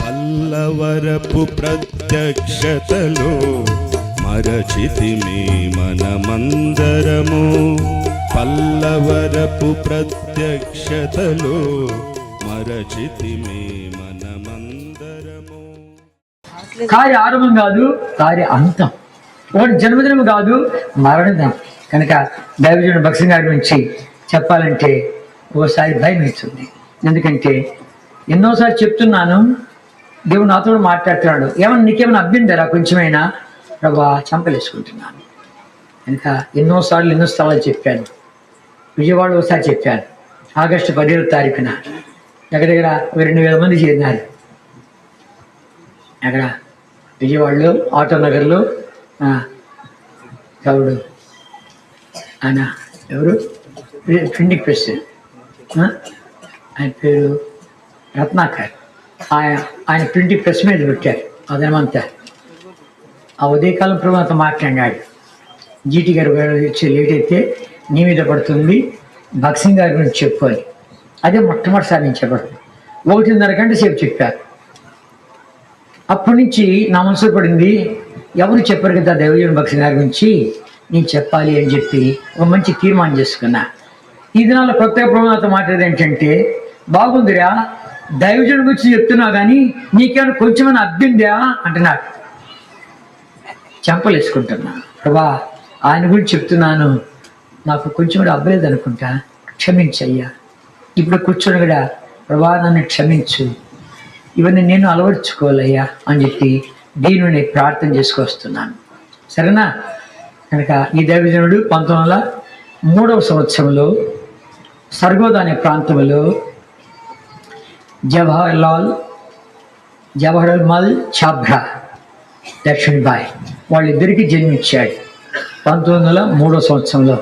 పల్లవరపు ప్రత్యక్షతలో మరచితిమి మనమందరము. పల్లవరపు ప్రత్యక్షతలో మరచితిమి మనమందరము. కార్య ఆరంభం కాదు, కార్య అంతం. ఒకటి జన్మదినం కాదు, మరణదినం. కనుక దైవజనుడు భక్సింగ్ గారి గురించి చెప్పాలంటే ఓసారి భయం వేస్తుంది. ఎందుకంటే ఎన్నోసార్లు చెప్తున్నాను, దేవుడు నాతో మాట్లాడుతున్నాడు. ఏమన్నా నీకేమైనా అభ్యంతరా కొంచెమైనా? ప్రభా చంపలేసుకుంటున్నాను. కనుక ఎన్నో స్థలాలు చెప్పాను. విజయవాడ ఒకసారి చెప్పాను. ఆగస్టు 17వ తారీఖున దగ్గర 2,000 మంది చేరినారు. అక్కడ విజయవాడలో ఆటో నగర్లో ఎవడు ఆయన ఎవరు ప్రింటింగ్ ప్రెస్ ఆయన పేరు రత్నాకర్. ఆయన ప్రింటింగ్ ప్రెస్ మీద పెట్టారు అదనమంతా. ఆ ఉదయకాలం ప్రభు అంతా మాట్లాడినాడు. జీటీ గారు వచ్చి లేట్ అయితే నీ మీద పడుతుంది, భక్సింగ్ గారి గురించి చెప్పు అని. అదే మొట్టమొదటిసారి నేను చెప్పడం. 1.5 గంట సేపు చెప్పారు. అప్పటి నుంచి నా మనసులో పడింది, ఎవరు చెప్పారు కదా దైవజనుడు భక్సింగ్ గారి గురించి, నేను చెప్పాలి అని చెప్పి ఒక మంచి తీర్మానం చేసుకున్నా. ఈ దినాల్లో ప్రత్యేక ప్రభుత్వంతో మాట్లాడేది ఏంటంటే, బాగుందిరా దైవజనుడి గురించి చెప్తున్నావు కానీ నీకేమైనా కొంచెమైనా అబ్బిందా అంటున్నాడు. చెంపలేసుకుంటున్నా, ప్రభా ఆయన గురించి చెప్తున్నాను, నాకు కొంచెం కూడా అబ్బలేదు అనుకుంటా, క్షమించయ్యా. ఇప్పుడు కూర్చొని కూడా ప్రభా నన్ను క్షమించు, ఇవన్నీ నేను అలవర్చుకోవాలయ్యా అని చెప్పి దీనిని ప్రార్థన చేసుకొస్తున్నాను. సరేనా? కనుక ఈ దైవజనుడు 1903వ సంవత్సరంలో సర్గోదా అనే ప్రాంతంలో జవహర్లాల్ ఛాబ్రా లక్ష్మీబాయి వాళ్ళిద్దరికీ జన్మించాడు 1903వ సంవత్సరంలో.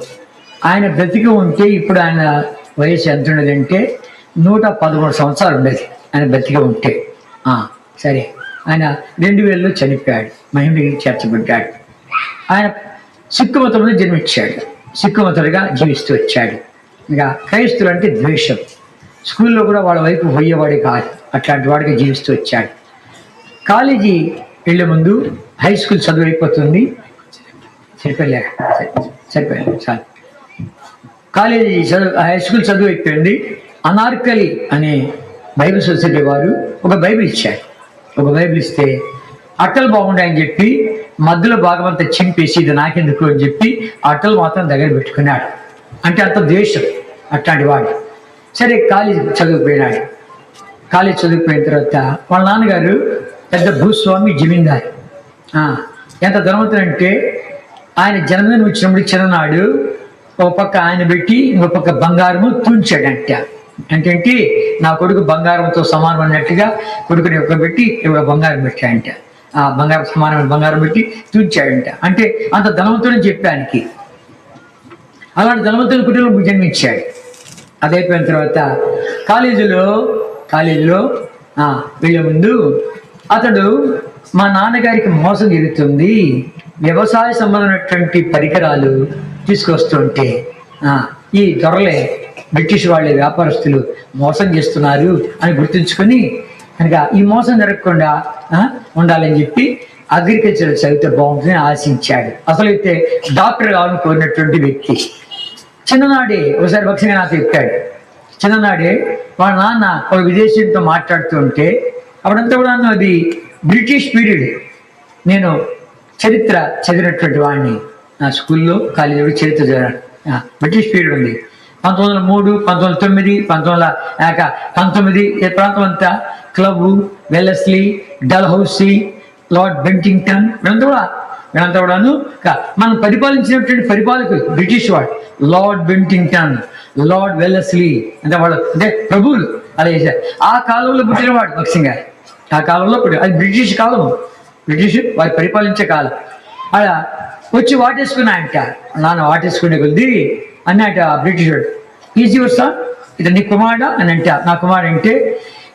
ఆయన బ్రతికి ఉంటే ఇప్పుడు ఆయన వయసు ఎంత ఉండేదంటే 113 సంవత్సరాలు ఉండేది ఆయన బ్రతికి ఉంటే. సరే, ఆయన 2000లో చనిపోయాడు, మహిమకి చేర్చబడ్డాడు. ఆయన సిక్కు మతంలో జన్మించాడు, సిక్కు మతులుగా జీవిస్తూ వచ్చాడు. ఇంకా క్రైస్తులు అంటే ద్వేషం, స్కూల్లో కూడా వాళ్ళ వైపు పోయేవాడే కాదు, అట్లాంటి వాడికి జీవిస్తూ వచ్చాడు. కాలేజీ వెళ్ళే ముందు హై స్కూల్ చదువు అయిపోతుంది, సరిపోయారు చాలు. కాలేజీ చదువు హై స్కూల్ చదువు అయిపోయింది. అనార్కలి అనే బైబిల్ సొసైటీ వారు ఒక బైబిల్ ఇచ్చారు. ఒక బైబిల్ ఇస్తే అట్టలు బాగుంటాయని చెప్పి మధ్యలో భాగం అంతా చింపేసి ఇది నాకెందుకు అని చెప్పి అట్టలు మాత్రం దగ్గర పెట్టుకున్నాడు. అంటే అంత ద్వేషం అట్లాంటి వాడు. సరే, కాలేజీ చదువుకుపోయినాడు. కాలేజీ చదువుకుపోయిన తర్వాత వాళ్ళ నాన్నగారు పెద్ద భూస్వామి, జమీందారు. ఎంత ధనవంతుడంటే ఆయన జన్మదినం వచ్చినప్పుడు చిన్ననాడు ఒక పక్క ఆయన పెట్టి ఇంకో పక్క బంగారము తూంచాడంట. అంటే నా కొడుకు బంగారంతో సమానం అన్నట్టుగా కొడుకుని ఒక పెట్టి ఒక బంగారం పెట్టాడంట. ఆ బంగారం సమానమైన బంగారం పెట్టి తూంచాడంట. అంటే అంత ధనవంతుడని చెప్పానికి. అలాంటి ధనవంతుని కుటుంబం జన్మించాడు. అదైపోయిన తర్వాత కాలేజీలో వెళ్ళే ముందు అతడు మా నాన్నగారికి మోసం జరుగుతుంది, వ్యవసాయ సంబంధమైనటువంటి పరికరాలు తీసుకొస్తుంటే ఈ దొరలే బ్రిటిష్ వాళ్ళే వ్యాపారస్తులు మోసం చేస్తున్నారు అని గుర్తుంచుకొని కనుక ఈ మోసం జరగకుండా ఉండాలని చెప్పి అగ్రికల్చర్ చదివితే బాగుంటుందని ఆశించాడు. అసలు అయితే డాక్టర్ కావాలని కోరినటువంటి వ్యక్తి. చిన్ననాడే ఒకసారి భక్సింగ్ నాతో చెప్పాడు. చిన్ననాడే వాళ్ళ నాన్న ఒక విదేశీయుడితో మాట్లాడుతూ ఉంటే అప్పుడంతా కూడా అది బ్రిటిష్ పీరియడ్. నేను చరిత్ర చదివినటువంటి వాడిని, నా స్కూల్లో కాలేజీలో చరిత్ర చదివాను. బ్రిటిష్ పీరియడ్ ఉంది. 1903, 1909, 1919 ఈ ప్రాంతం అంతా క్లబ్, వెల్లెస్లీ, డల్హౌసీ, లార్డ్ బెంటింగ్టన్ వీళ్ళంతా కూడాను మనం పరిపాలించినటువంటి పరిపాలకులు బ్రిటిష్ వాడు. లార్డ్ బెంటింగ్టన్, లార్డ్ వెల్లెస్లీ అంటే వాళ్ళు అంటే ప్రభువులు అలా చేశారు. ఆ కాలంలో పుట్టినవాడు భక్సింగ్ గారు. ఆ కాలంలో పుట్టిన అది బ్రిటిష్ కాలము, బ్రిటిష్ వారు పరిపాలించే కాలం. అలా వచ్చి వాటేసుకున్నాయంట. నాన్న వాటేసుకునే కొద్ది అన్నట బ్రిటిష్ ఈజీ వస్తా ఇది నీ కుమారుడా అని అంట. నా కుమారుడు అంటే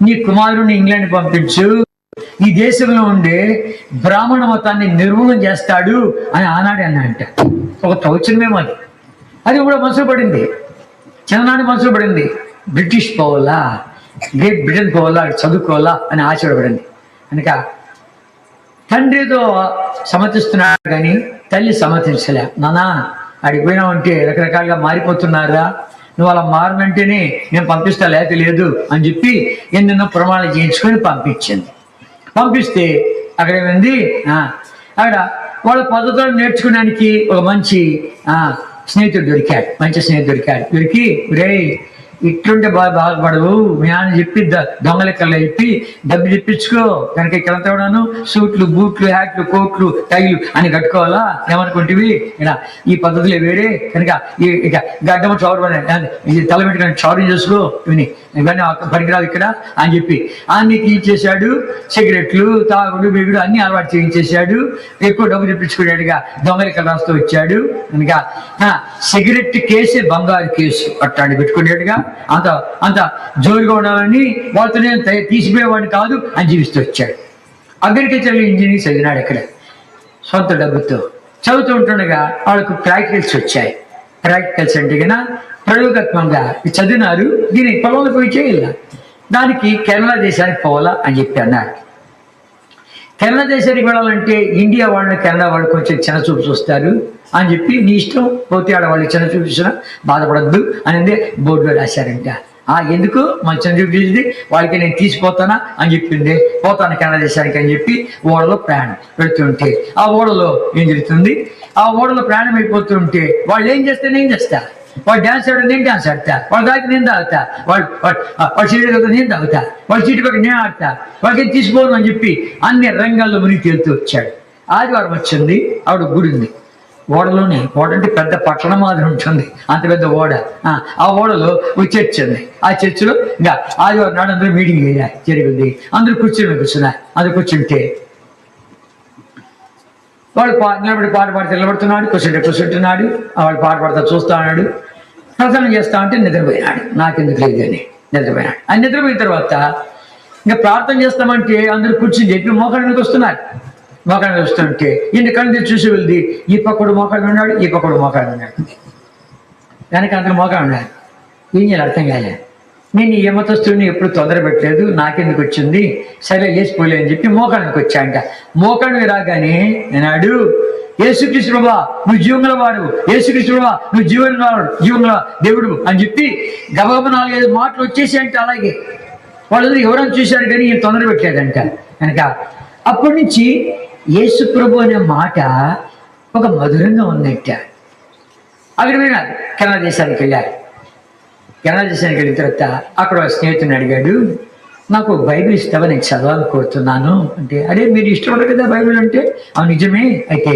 నీ కుమారుని ఇంగ్లాండ్ పంపించు, ఈ దేశంలో ఉండే బ్రాహ్మణ మతాన్ని నిర్మూలన చేస్తాడు అని ఆనాడే అన్నంట. ఒక ప్రవచనమేమో అది కూడా మనసులో పడింది, చిన్ననాడు మనసులో పడింది. బ్రిటిష్ పోవాలా, గ్రేట్ బ్రిటన్ పోవాలా, చదువుకోవాలా అని ఆశపడబడింది. కనుక తండ్రితో సమర్థిస్తున్నాడు కానీ తల్లి సమర్థించలే. నానా అడిగిపోయినావంటే రకరకాలుగా మారిపోతున్నారా, నువ్వు అలా మారనంటేనే నేను పంపిస్తా, లేక లేదు అని చెప్పి ఎన్నెన్నో ప్రమాణాలు చేయించుకొని పంపించింది. పంపిస్తే అక్కడ ఏమైంది, అక్కడ వాళ్ళ పద్ధతులను నేర్చుకోవడానికి ఒక మంచి స్నేహితుడు దొరికాడు. దొరికి రే ఇట్లుంటే బాధపడవు, మీ నాన్న చెప్పి దొంగ లెక్కల్లో చెప్పి డబ్బు తెప్పించుకో, కనుక ఇక్కడంతా కూడాను సూట్లు, బూట్లు, హ్యాట్లు, కోట్లు, టైలు అని కట్టుకోవాలా ఏమనుకుంటేవి, ఇలా ఈ పద్ధతులే వేరే, కనుక ఇక గడ్డమ చౌరు తల పెట్టుకుని చౌరం చేసుకో, ఇవన్నీ పనికిరాదు ఇక్కడ అని చెప్పి అన్ని తీయించేశాడు. సిగరెట్లు, తాగుడు, బిగుడు అన్ని అలవాటు చేయించేశాడు. ఎక్కువ డబ్బు తెప్పించుకునేట్టుగా దొంగ లెక్కలు రాస్తూ వచ్చాడు. కనుక సిగరెట్ కేసే బంగారు కేసు అట్టాన్ని పెట్టుకునేట్టుగా అంత జోరుగా ఉండాలని వాళ్ళతో నేను తీసిపోయేవాడిని కాదు అని జీవిస్తూ వచ్చాడు. అగ్రికల్చర్ ఇంజనీరింగ్ చదివినాడు. ఇక్కడ సొంత డబ్బుతో చదువుతూ ఉంటుండగా వాళ్ళకు ప్రాక్టికల్స్ వచ్చాయి. ప్రాక్టికల్స్ అంటే కన్నా ప్రయోగాత్మకంగా చదివినారు. దీన్ని పొలంలో పోయి చేయాల, దానికి కెనడా దేశానికి పోవాలా అని చెప్పి అన్నారు. కెనడా దేశానికి వెళ్ళాలంటే ఇండియా వాళ్ళు కెనడా వాళ్ళు కొంచెం చిన్న చూపు చూస్తారు అని చెప్పి, నీ ఇష్టం పోతే ఆడవాళ్ళు చిన్న చూపు చూసినా బాధపడద్దు అనేది బోర్డులో రాశారంట. ఎందుకు మన చిన్న చూపు చూసింది వాళ్ళకి నేను తీసిపోతానా అని చెప్పింది. పోతాను కెనడా దేశానికి అని చెప్పి ఓడలో ప్రయాణం పెడుతుంటే ఆ ఓడలో ఏం జరుగుతుంది, ఆ ఓడలో ప్రయాణం అయిపోతుంటే వాళ్ళు ఏం చేస్తే నేను చేస్తా, వాడు డ్యాన్స్ ఆడితే నేను డ్యాన్స్ ఆడతా, వాడు దాకా నేను తాగుతా, వాడు సీటు కదా నేను తాగుతా, వాడు సీటు పక్క నేను ఆడతా, వాడికి తీసుకోను అని చెప్పి అన్ని రంగాల్లో మునిగి తేలుతూ వచ్చాడు. ఆదివారం వచ్చింది, ఆవిడ గుడి ఉంది ఓడలోనే. ఓడ అంటే పెద్ద పట్టణం మాదిరి ఉంటుంది, అంత పెద్ద ఓడ. ఆ ఓడలో ఒక చర్చ్ ఉంది. ఆ చర్చిలో ఇంకా ఆదివారం నాడు అందరూ మీటింగ్ జరిగింది. అందరూ కూర్చున్నారు. అందరూ కూర్చుంటే వాడు నిలబడి పాట పాడితే నిలబడుతున్నాడు, కూర్చుంటున్నాడు. వాడు పాట పాడుతా చూస్తా ఉన్నాడు. ప్రసన్నం చేస్తా ఉంటే నిద్రపోయినాడు. నాకెందుకు లేదు అని నిద్రపోయినాడు. ఆ నిద్రపోయిన తర్వాత ఇంకా ప్రార్థన చేస్తామంటే అందరూ కూర్చుని చెప్పి మోకాళ్ళకి వస్తున్నారు. మోకాళ్ళకి వస్తుంటే ఈయన కళ్ళు చూసి వెళ్ది, ఈ పక్కడు మోకాళ్ళు ఉన్నాడు, ఈ పక్కడు మోకాళ్ళు ఉన్నాడు, వెనక అందరూ మోకాళ్ళు ఉన్నాడు. ఏం చేయాలి అర్థం కాలే. నేను ఈ మతస్తుడిని ఎప్పుడు తొందర పెట్టలేదు, నాకెందుకు వచ్చింది, సరే లేచిపోలే అని చెప్పి మోకాళ్ళకి వచ్చాయంట. మోకాళ్ళకి రాగానే అన్నాడు, యేసుక్రీస్తు ప్రభువా నువ్వు జీవంగల వాడు, యేసుక్రీస్తు ప్రభువా నువ్వు జీవంగల దేవుడు అని చెప్పి గబగబ 4-5 మాటలు వచ్చేసాయంట. అలాగే వాళ్ళందరూ ఎవరైనా చూశారు కానీ ఈయన తొందర పెట్టలేదంట. కనుక అప్పటి నుంచి యేసు ప్రభు అనే మాట ఒక మధురంగా ఉందంట. అక్కడ విన్నారు. కెనడా దేశానికి వెళ్ళారు. కెనడా దేశానికి వెళ్ళిన తర్వాత అక్కడ స్నేహితుని అడిగాడు, నాకు బైబిల్ ఇస్తావా, నేను చదవాలని కోరుతున్నాను అంటే, అరే మీరు ఇష్టపడరు కదా బైబిల్ అంటే, అవును నిజమే, అయితే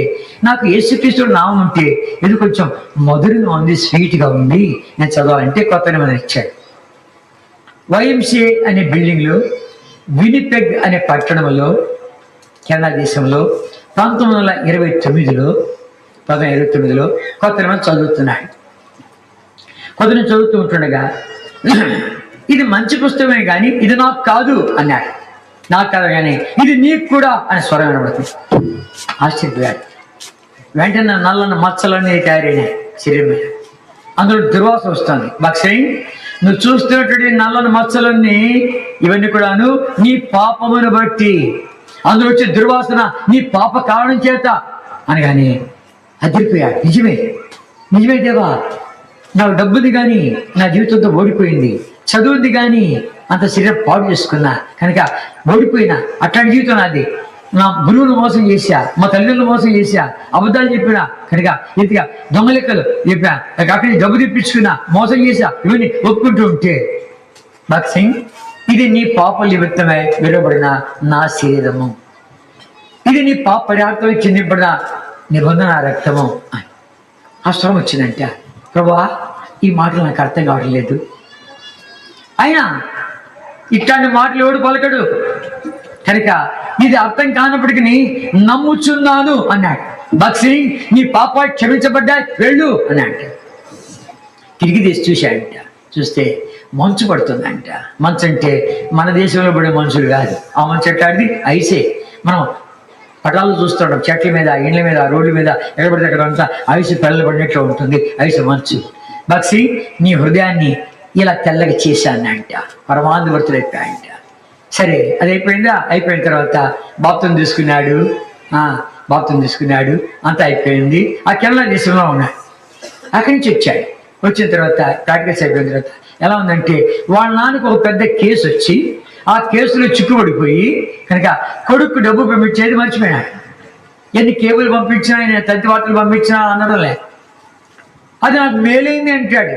నాకు యేసుక్రీస్తు నామం ఉంటే ఇది కొంచెం మధురంగా ఉంది, స్వీట్గా ఉంది, నేను చదవాలంటే కొత్త నిబంధన ఇచ్చాడు. YMCA అనే బిల్డింగ్లో వినిపెగ్ అనే పట్టణంలో కెనడా దేశంలో 1929లో కొత్త నిబంధన చదువుతున్నాడు. కొత్త నిబంధన చదువుతూ ఉంటుండగా ఇది మంచి పుస్తకమే కానీ ఇది నాకు కాదు అన్నాడు. నాకు కాదు కానీ ఇది నీకు కూడా అని స్వరం వినబడుతుంది. ఆశ్చర్యపోయాడు. వెంటనే నల్లన్న మచ్చలన్నీ తయారైనాయి శరీరం మీద. అందులో దుర్వాసన వస్తుంది. భక్ష్యం నువ్వు చూస్తున్నటువంటి నల్లని మచ్చలన్నీ ఇవన్నీ కూడాను నీ పాపమును బట్టి, అందులో వచ్చే దుర్వాసన నీ పాప కారణం చేత అనగానే అదిరిపోయాడు. నిజమే దేవా, నాకు డబ్బుది కానీ నా జీవితంతో ఓడిపోయింది, చదువుంది కానీ అంత శరీరం పాడు చేసుకున్నా, కనుక ఓడిపోయినా అట్లాంటి జీవితం నాది. నా గురువును మోసం చేశా, మా తల్లిదండ్రులు మోసం చేశా, అబద్ధాలు చెప్పినా, కనుక ఇంతగా దొంగ లెక్కలు చెప్పా, అక్కడి డబ్బు తెప్పించుకున్నా, మోసం చేశా, ఇవన్నీ ఒప్పుకుంటూ ఉంటే భక్సింగ్ ఇది నీ పాప నిమిత్తమై విడబడిన నా శరీరము, ఇది నీ పాప పదార్థమై చెందింపడిన నిబంధన రక్తము అని ఆ స్వరం వచ్చిందంట. ప్రభువా ఈ మాటలు నాకు అర్థం కావట్లేదు, అయినా ఇట్లాంటి మాటలు ఎవడు పలకడు, కనుక ఇది అర్థం కానప్పటికీ నమ్ముచున్నాను అన్నాడు. భక్సింగ్ నీ పాప క్షమించబడ్డా వెళ్ళు అన్నాడు. తిరిగి తీసి చూశాడంట. చూస్తే మంచు పడుతుందంట. మంచు అంటే మన దేశంలో పడే మనుషులు కాదు. ఆ మంచు ఎట్లాంటిది ఐసే. మనం పటాలు చూస్తుంటాం, చెట్ల మీద, ఇండ్ల మీద, రోడ్ల మీద, ఎక్కడ పడితే అక్కడ అంతా ఐసు పెళ్ళ పడినట్లు ఉంటుంది, ఐసు మంచు. భక్సి నీ హృదయాన్ని ఇలా తెల్లగా చేశానంట, పరమానుభూతులైపోయాయంట. సరే అది అయిపోయిందా? అయిపోయిన తర్వాత బాప్తం తీసుకున్నాడు. బాప్తం తీసుకున్నాడు, అంతా అయిపోయింది. ఆ కేరళ దేశంలో ఉన్నాడు. అక్కడి నుంచి వచ్చాడు. వచ్చిన తర్వాత ప్రాక్టీస్ అయిపోయిన తర్వాత ఎలా ఉందంటే, వాళ్ళ నాన్నకు ఒక పెద్ద కేసు వచ్చి ఆ కేసులో చిక్కుబడిపోయి కనుక కొడుకు డబ్బు పంపించేది మర్చిపోయినాడు. ఎన్ని కేబుల్ పంపించినా, ఆయన తంతి వార్తలు పంపించినా అనడంలే. అది నాకు మేలైంది అంటాడు,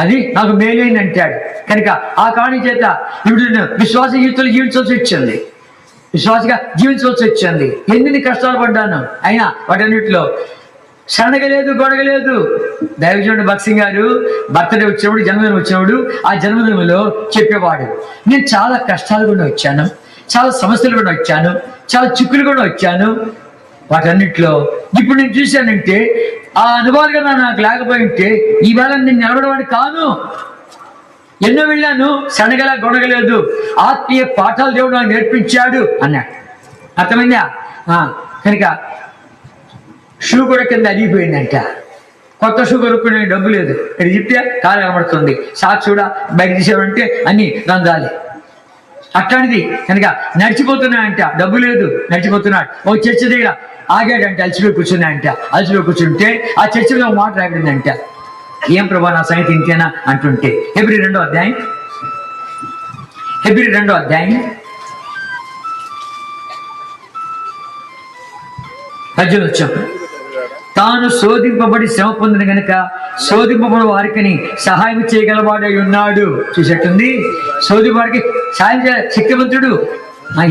అది నాకు మేలైంది అంటాడు. కనుక ఆ కారణం చేత ఇప్పుడు విశ్వాస జీవితంలో జీవించవలసి వచ్చింది, విశ్వాసగా జీవించవలసి వచ్చింది. ఎన్ని కష్టాలు పడ్డాను, అయినా వాటన్నిటిలో సనగలేదు, గొడగలేదు. దైవజనుడు భక్సింగ్ గారు బర్త్డే వచ్చినప్పుడు, జన్మదినం వచ్చినప్పుడు ఆ జన్మదినంలో చెప్పేవాడు, నేను చాలా కష్టాలు కూడా వచ్చాను, చాలా సమస్యలు కూడా వచ్చాను, చాలా చిక్కులు కూడా వచ్చాను. వాటన్నిటిలో ఇప్పుడు నేను చూశానంటే ఆ అనుభవాలు కదా నాకు లేకపోయి ఉంటే ఈవేళ నేను నిలబడవాడు కాను. ఎన్నో వెళ్ళాను, సనగల గొడగలేదు, ఆత్మీయ పాఠాలు దేవుడు నాకు నేర్పించాడు అన్నాడు. అర్థమైందా? కనుక షూ కూడా కింద అరిగిపోయిందంట. కొత్త షూ కొనుక్కునే డబ్బు లేదు. ఇది చెప్తే కాలు కనబడుతుంది. సాక్స్ కూడా బయట తీసేవాడంటే అన్ని రంధ్రాలి. అట్లాంటిది కనుక నడిచిపోతున్నాయంట, డబ్బు లేదు, నడిచిపోతున్నాడు. ఓ చర్చ దగ్గర ఆగాడంటే అలసిపోయి కూర్చున్నాయంట. అలసిపోయి కూర్చుంటే ఆ చర్చలో ఒక మాట రాబడిందంట, ఏం ప్రభా నా సంగతి ఇంతేనా అంటుంటే. హెబ్రీ 2వ అధ్యాయం, హెబ్రీ 2వ అధ్యాయం 18వ వచనం, తాను శోధింపబడి శ్రమ పొందిన గనుక శోధింపబడి వారికి సహాయం చేయగలవాడై ఉన్నాడు. చూసేట్టుంది, శోధింపడికి సహాయం శక్తివంతుడు,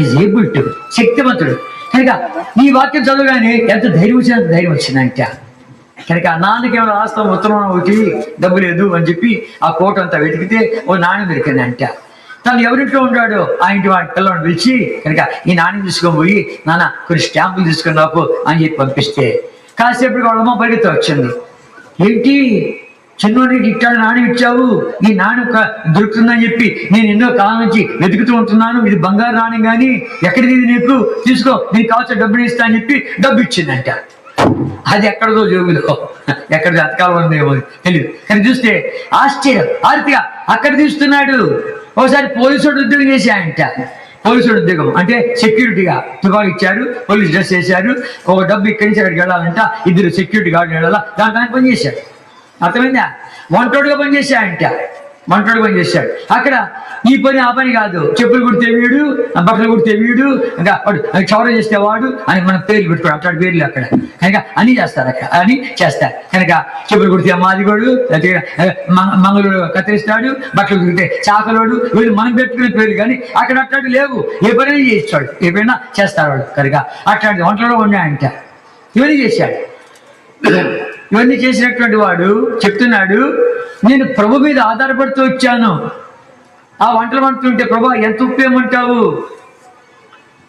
ఈజ్ ఏబుల్ టు, శక్తివంతుడు. కనుక ఈ వాక్యం చదవగానే ఎంత ధైర్యం వచ్చినంత ధైర్యం వచ్చిందంట. కనుక నాన్నకి ఏమైనా రాస్తాం ఉత్తరం ఒకటి, డబ్బు లేదు అని చెప్పి ఆ కోట అంతా వెతికితే ఓ నాణ్యం దొరికిందంట. తను ఎవరింట్లో ఉన్నాడో ఆ ఇంటి వాడి పిల్లవాడిని పిలిచి కనుక ఈ నాణ్యం తీసుకొని పోయి, నాన్న కొన్ని స్టాంపులు తీసుకొని రాపు అని చెప్పి పంపిస్తే కాసేపటికి వాళ్ళ అమ్మ పరిగెత్త వచ్చింది. ఏంటి చిన్నోడికి ఇట్టాడు నాణ్యం ఇచ్చావు, ఈ నాణ్యం దొరుకుతుందని చెప్పి నేను ఎన్నో కాలం నుంచి వెతుకుతూ ఉంటున్నాను, ఇది బంగారు నాణ్యం కానీ ఎక్కడిది నీకు, తీసుకో, నీకు కావాల్సిన డబ్బుని ఇస్తా అని చెప్పి డబ్బు ఇచ్చిందంట. అది ఎక్కడదో జోబులో, ఎక్కడ అతకాలం ఉందేమో తెలియదు. కానీ చూస్తే ఆశ్చర్యం, ఆర్తిగా అక్కడ తీస్తున్నాడు. ఒకసారి పోలీసుడు ఉద్యోగం చేశాయంట. పోలీసుడు ఉద్యోగం అంటే సెక్యూరిటీగా తుపాకి ఇచ్చారు, పోలీస్ డ్రెస్ వేశారు, ఒక డబ్బు ఇక్కడి నుంచి అక్కడికి వెళ్ళాలంట, 2 సెక్యూరిటీ గార్డులు వెళ్ళాలా, దానికి పనిచేశాడు. అర్థమైందా? వంటోడుగా పనిచేశాడంట, వంటోడుగా పనిచేశాడు. అక్కడ ఈ పని ఆ పని కాదు, చెప్పులు కుడితే వీడు, బట్టలు కుడితే వీడు, ఇంకా వాడు క్షౌరం చేస్తే వాడు అని మనం పేర్లు పెట్టుకోవడం, అట్లాంటి పేర్లు అక్కడ. కనుక అన్నీ చేస్తారు, అక్కడ అని చేస్తారు. కనుక చెప్పులు కుడితే మాదిగోడు, మంగళూరు కత్తిరిస్తాడు, బట్టలు కుడితే చాకలోడు, వీళ్ళు మనం పెట్టుకునే పేర్లు. కానీ అక్కడ అట్లాంటి లేవు, ఏ పని చేస్తాడు, ఏ పైనా చేస్తారు వాడు. కనుక అట్లాంటి వంటలో ఉన్నాయంట. ఇవన్నీ చేశాడు. ఇవన్నీ చేసినటువంటి వాడు చెప్తున్నాడు, నేను ప్రభు మీద ఆధారపడుతూ వచ్చాను. ఆ వంటలు వండుతుంటే ప్రభా ఎంత ఉప్పు ఏమంటావు,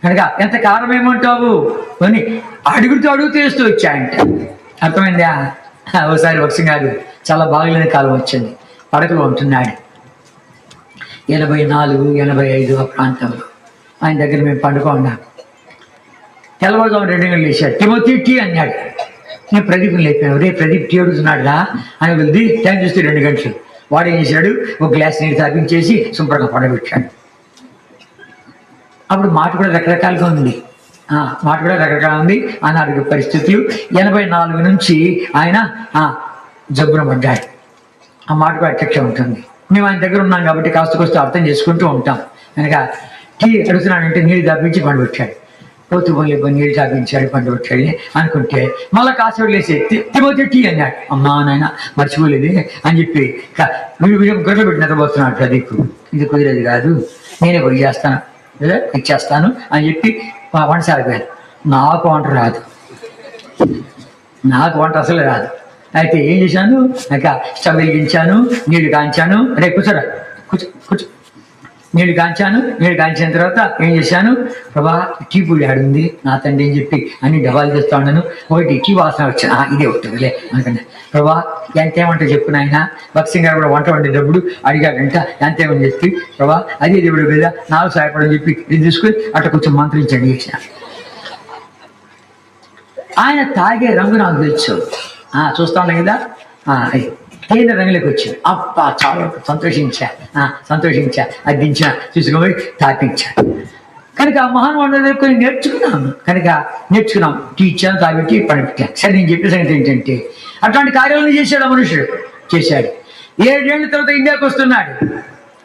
కనుక ఎంత కారం ఏమంటావు అని అడుగుతూ వేస్తూ వచ్చాయంట. అర్థమైందా? ఒకసారి భక్సింగ్ గారు చాలా బాగలేని కాలం వచ్చింది, పడకలో ఉంటున్నాడు. 84, 85 ఆ ప్రాంతంలో ఆయన దగ్గర మేము పండుకున్నాం. తెల్లవారుజాము 2 గంటలు లేచాడు. తిమోతి టీ అన్నాడు. నేను ప్రదీప్ని లేపాను, రే ప్రదీప్ టీ అడుగుతున్నాడురా అని వెళ్ది. టైం చూస్తే 2 గంటలు. వాడు ఏం చేశాడు, ఒక గ్లాస్ నీళ్ళు తాపించేసి శుభ్రంగా పండబెట్టాడు. అప్పుడు మాట కూడా రకరకాలుగా ఉంది, మాట కూడా రకరకాలుగా ఉంది. అనారోగ్య పరిస్థితులు 84 నుంచి ఆయన జబ్బున పడ్డాడు. ఆ మాట కూడా అధ్యక్ష ఉంటుంది. మేము ఆయన దగ్గర ఉన్నాం కాబట్టి కాస్త కోస్త అర్థం చేసుకుంటూ ఉంటాం. కనుక టీ అడుగుతున్నాడంటే నీళ్ళు తాపించి పండబెట్టాడు. పోతుబోలే నీళ్ళు తాపించాడు, పండబెట్టాడు అనుకుంటే మళ్ళీ కాసేపు లేసి తిమోతి టీ అన్నాడు. అమ్మా నాయన మర్చిపోలేదు అని చెప్పి గొర్రెలు పెట్టి నిద్రపోతున్నాడు ప్రదీప్. ఇది కుదిరేది కాదు, నేనే పోయి చేస్తాను, ఇచ్చేస్తాను అని చెప్పి వంటసారిపోయాను. నాకు వంట రాదు, నాకు వంట అసలు రాదు. అయితే ఏం చేశాను, ఇంకా స్టవ్ వెలిగించాను, నీళ్లు కాంచాను. రే కూర్చోరా, కూర్చో. నీళ్లు కాంచిన తర్వాత ఏం చేశాను, ప్రభా టీ పొడి ఆడుంది నా తండ్రి అని చెప్పి అన్ని డబాలు చేస్తూ ఉన్నాను. ఒకటి టీ వాసన వచ్చాను, ఇదే ఉంటుందిలే అనుకున్నా. ప్రభా ఎంతేమంటే చెప్పు నాయన. భక్సింగ్ గారు కూడా వంట వండేటప్పుడు అడిగాడంట ఎంతేమని చెప్పి, ప్రభా అదే దేవుడు మీద నాకు సహాయపడని చెప్పి ఇది తీసుకుని అట్లా కొంచెం మంత్రించండి చేసిన. ఆయన తాగే రంగు నాకు తెలుసు, చూస్తా ఉన్నాం కదా. తేనె రంగులోకి వచ్చింది. అబ్బా చాలా సంతోషించా అది దించా తీసుకుపోయి తాపించా. కనుక ఆ మహానుభావుల దగ్గర కొన్ని నేర్చుకున్నాం. టీ ఇచ్చాను, తాగబెట్టి పని పెట్టాను. సరే నేను చెప్పే సంగతి ఏంటంటే అట్లాంటి కార్యాలను చేశాడు ఆ మనుషుడు. చేశాడు. 7 ఏళ్ళ తర్వాత ఇండియాకి వస్తున్నాడు.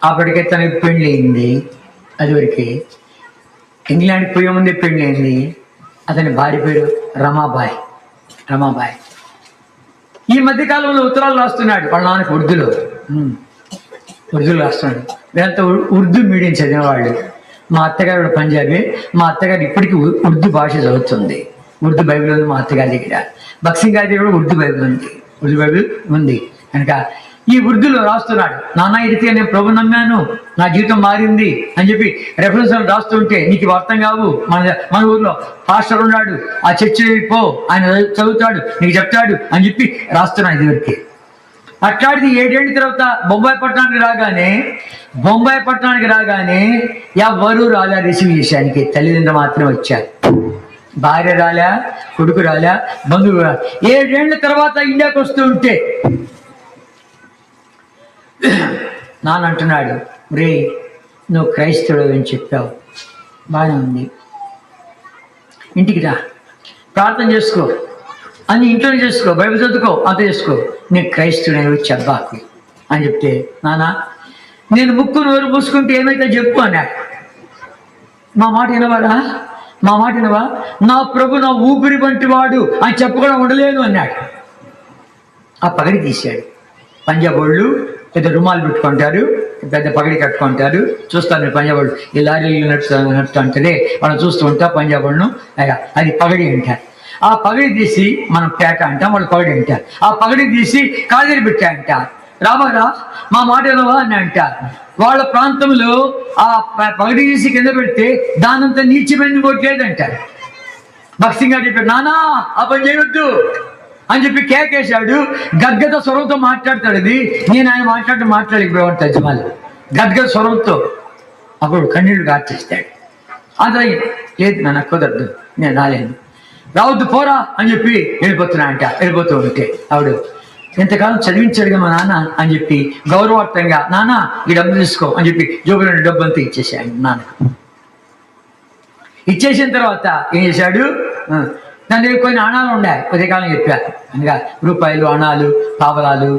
అప్పటికే తనకి పెళ్ళయింది. అదివరకు ఇంగ్లాండ్కి పోయే ముందే పెళ్ళయింది. అతని భార్య పేరు రమాబాయ్. ఈ మధ్యకాలంలో ఉత్తరాలు రాస్తున్నాడు వాళ్ళ నాన్నకి ఉర్దూలో రాస్తున్నాడు. వీళ్ళంతా ఉర్దూ మీడియం చదివిన వాళ్ళు. మా అత్తగారు పంజాబీ. మా అత్తగారు ఇప్పటికీ ఉర్దూ భాష చదువుతుంది. ఉర్దూ బైబిల్ ఉంది మా అత్తగారి దగ్గర. బక్సింగ్ గారి దగ్గర కూడా ఉర్దూ బైబిల్ ఉంది. కనుక ఈ ఉర్దూలో రాస్తున్నాడు. నాన్న ఇదితే నేను ప్రభు నమ్మాను, నా జీవితం మారింది అని చెప్పి రెఫరెన్స్ రాస్తుంటే నీకు అర్థం కావు. మన ఊర్లో పాస్టర్ ఉన్నాడు, ఆ చర్చి పో, ఆయన చదువుతాడు, నీకు చెప్తాడు అని చెప్పి రాస్తున్నాడు ఇదివరకు. అట్లాంటిది 7 ఏళ్ళ తర్వాత బొంబాయి పట్టణానికి రాగానే ఎవరు రాలే రిసీవ్ చేశానికి. తల్లిదండ్రులు మాత్రమే వచ్చారు. భార్య రాలే, కొడుకు రాలే, బంధువులు రాలే. 7 ఏళ్ళ తర్వాత ఇండియాకి వస్తూ ఉంటే నాన్న అంటున్నాడు, రే నువ్వు క్రైస్తవుడు అని చెప్పావు, బాగానే ఉంది, ఇంటికి రా, ప్రార్థన చేసుకో, అన్ని ఇంట్లోనే చేసుకో, బైబిల్ చదువుకో, అంత చేసుకో, నేను క్రైస్తవుడు అని వచ్చి అబ్బాకు అని చెప్తే, నాన్న నేను ముక్కు నోరు మూసుకుంటే ఏమైతే చెప్పు అన్నాడు. మా మాట వినవా? నా ప్రభు నా ఊపిరి వంటి వాడు అని చెప్పకుండా ఉండలేను అన్నాడు. ఆ పగడి తీశాడు. పంజాబ్ వాళ్ళు పెద్ద రుమాలు పెట్టుకుంటారు, పెద్ద పగడి కట్టుకుంటారు. చూస్తాను నేను పంజాబ్ వాళ్ళు ఈ లారీలు నడుస్తూ ఉంటుంది, వాళ్ళని చూస్తూ ఉంటా పంజాబ్ వాళ్ళను. అది పగడి అంటారు. ఆ పగడి తీసి మనం పేట అంటాం, వాళ్ళు పగడి అంటారు. ఆ పగడి తీసి కాజరి పెట్టా అంట. రాబారా మా మాట వినవా అని అంట. వాళ్ళ ప్రాంతంలో ఆ పగడి తీసి కింద పెడితే దానంతా నీచిపోయింది కొట్టలేదంటారు. బక్సింగ్ గారు చెప్పాడు, నానా ఆ పని చేయవద్దు అని చెప్పి కేకేశాడు. గద్గద స్వరంతో మాట్లాడతాడు. అది నేను ఆయన మాట్లాడలేకపోయాడు తజ్జమాలు గద్గద స్వరంతో. అప్పుడు కన్నీళ్లు గార్చేస్తాడు. అదే లేదు నాన్న కుదరదు, నేను రాలేను, రావద్దు పోరా అని చెప్పి వెళ్ళిపోతూ ఉంటే ఆవిడ ఎంతకాలం చదివించాడుగా మా నాన్న అని చెప్పి గౌరవార్థంగా నాన్న ఈ డబ్బు తీసుకో అని చెప్పి జోబులో డబ్బు అంతా ఇచ్చేసాడు. నాన్న ఇచ్చేసిన తర్వాత ఏం చేశాడు, దాని దగ్గర కొన్ని అణాలు ఉన్నాయి. కొద్దికాలం చెప్పారు అనగా రూపాయలు, అణాలు, పావలాలు,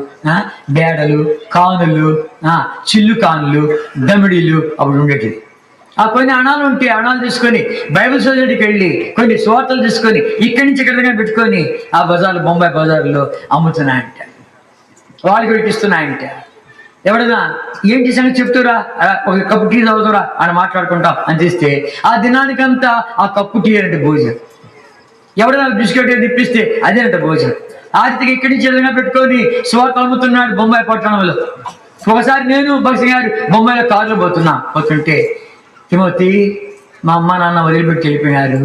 బేడలు, కానులు, చిల్లు కానులు, దమిడీలు అప్పుడు ఉండేటివి. ఆ కొన్ని అణాలు ఉంటే అణాలు తీసుకొని బైబిల్ సొసైటీకి వెళ్ళి కొన్ని సువార్తలు తీసుకొని ఇక్కడి నుంచి ఇక్కడిగా పెట్టుకొని ఆ బజార్లు, బొంబాయి బజార్లో అమ్ముతున్నాయంట, వాళ్ళకి పెట్టిస్తున్నాయంట. ఎవడన్నా ఏంటి సంగతి చెప్తురా, ఒక కప్పు టీ తాగుతురా అని మాట్లాడుకుంటాం అని తీస్తే ఆ దినానికంతా ఆ కప్పు టీ అంటే భోజనం. ఎవడన్నా బిస్కెట్ తిప్పిస్తే అదేనంట భోజనం. ఆదిత్యకి ఇక్కడి నుంచి ఏదైనా పెట్టుకొని సువార్త అమ్ముతున్నాడు బొంబాయి పట్టణంలో. ఒకసారి నేను బక్సింగ్ గారు బొంబాయిలో కారులో పోతుంటే తిమోతి మా అమ్మ నాన్న వదిలిపెట్టి వెళ్ళిపోయినారు.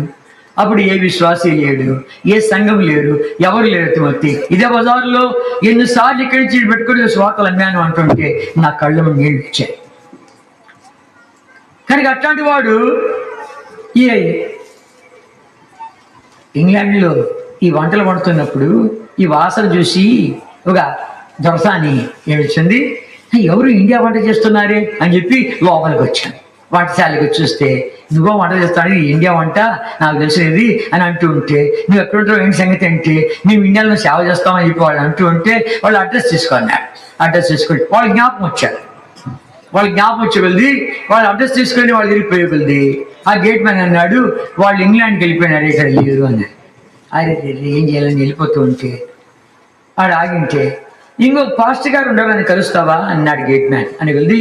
అప్పుడు ఏ విశ్వాసీ లేడు, ఏ సంఘం లేడు, ఎవరు లేరు తిమోతి. ఇదే బజార్లో ఎన్నిసార్లు ఇక్కడి నుంచి పెట్టుకుని స్వార్తలు అమ్మాను అంటుంటే నా కళ్ళు నీళ్ళు ఇచ్చాయి. కనుక అట్లాంటి వాడు ఈ ఇంగ్లాండ్లో ఈ వంటలు వండుతున్నప్పుడు ఈ వాసన చూసి ఒక దొరసాని ఏమిచ్చింది, ఎవరు ఇండియా వంట చేస్తున్నారే అని చెప్పి లోపలికి వచ్చాను. వంటశాలకు చూస్తే నువ్వు వంట చేస్తాను, ఇండియా వంట నాకు తెలిసినది అని అంటూ ఉంటే, నువ్వు ఎక్కడుంటావు ఏంటి సంగతి అంటే, మేము ఇండియాలో సేవ చేస్తామని చెప్పి వాళ్ళు అంటూ ఉంటే వాళ్ళు అడ్రస్ తీసుకున్నాడు. అడ్రస్ తీసుకొని వాళ్ళ జ్ఞాపకం వచ్చారు. వాళ్ళ జ్ఞాపకం వచ్చే కొద్ది వాళ్ళు అడ్రస్ తీసుకొని వాళ్ళు తిరిగిపోయే కొద్ది ఆ గేట్ మ్యాన్ అన్నాడు, వాళ్ళు ఇంగ్లాండ్కి వెళ్ళిపోయినారు, ఇక్కడ లేరు అన్నాడు. అరే ఏం చేయాలని వెళ్ళిపోతూ ఉంటే ఆడు ఆగింటే, ఇంకో పాస్టర్ గారు ఉండాలని కలుస్తావా అన్నాడు గేట్ మ్యాన్ అని కొద్ది.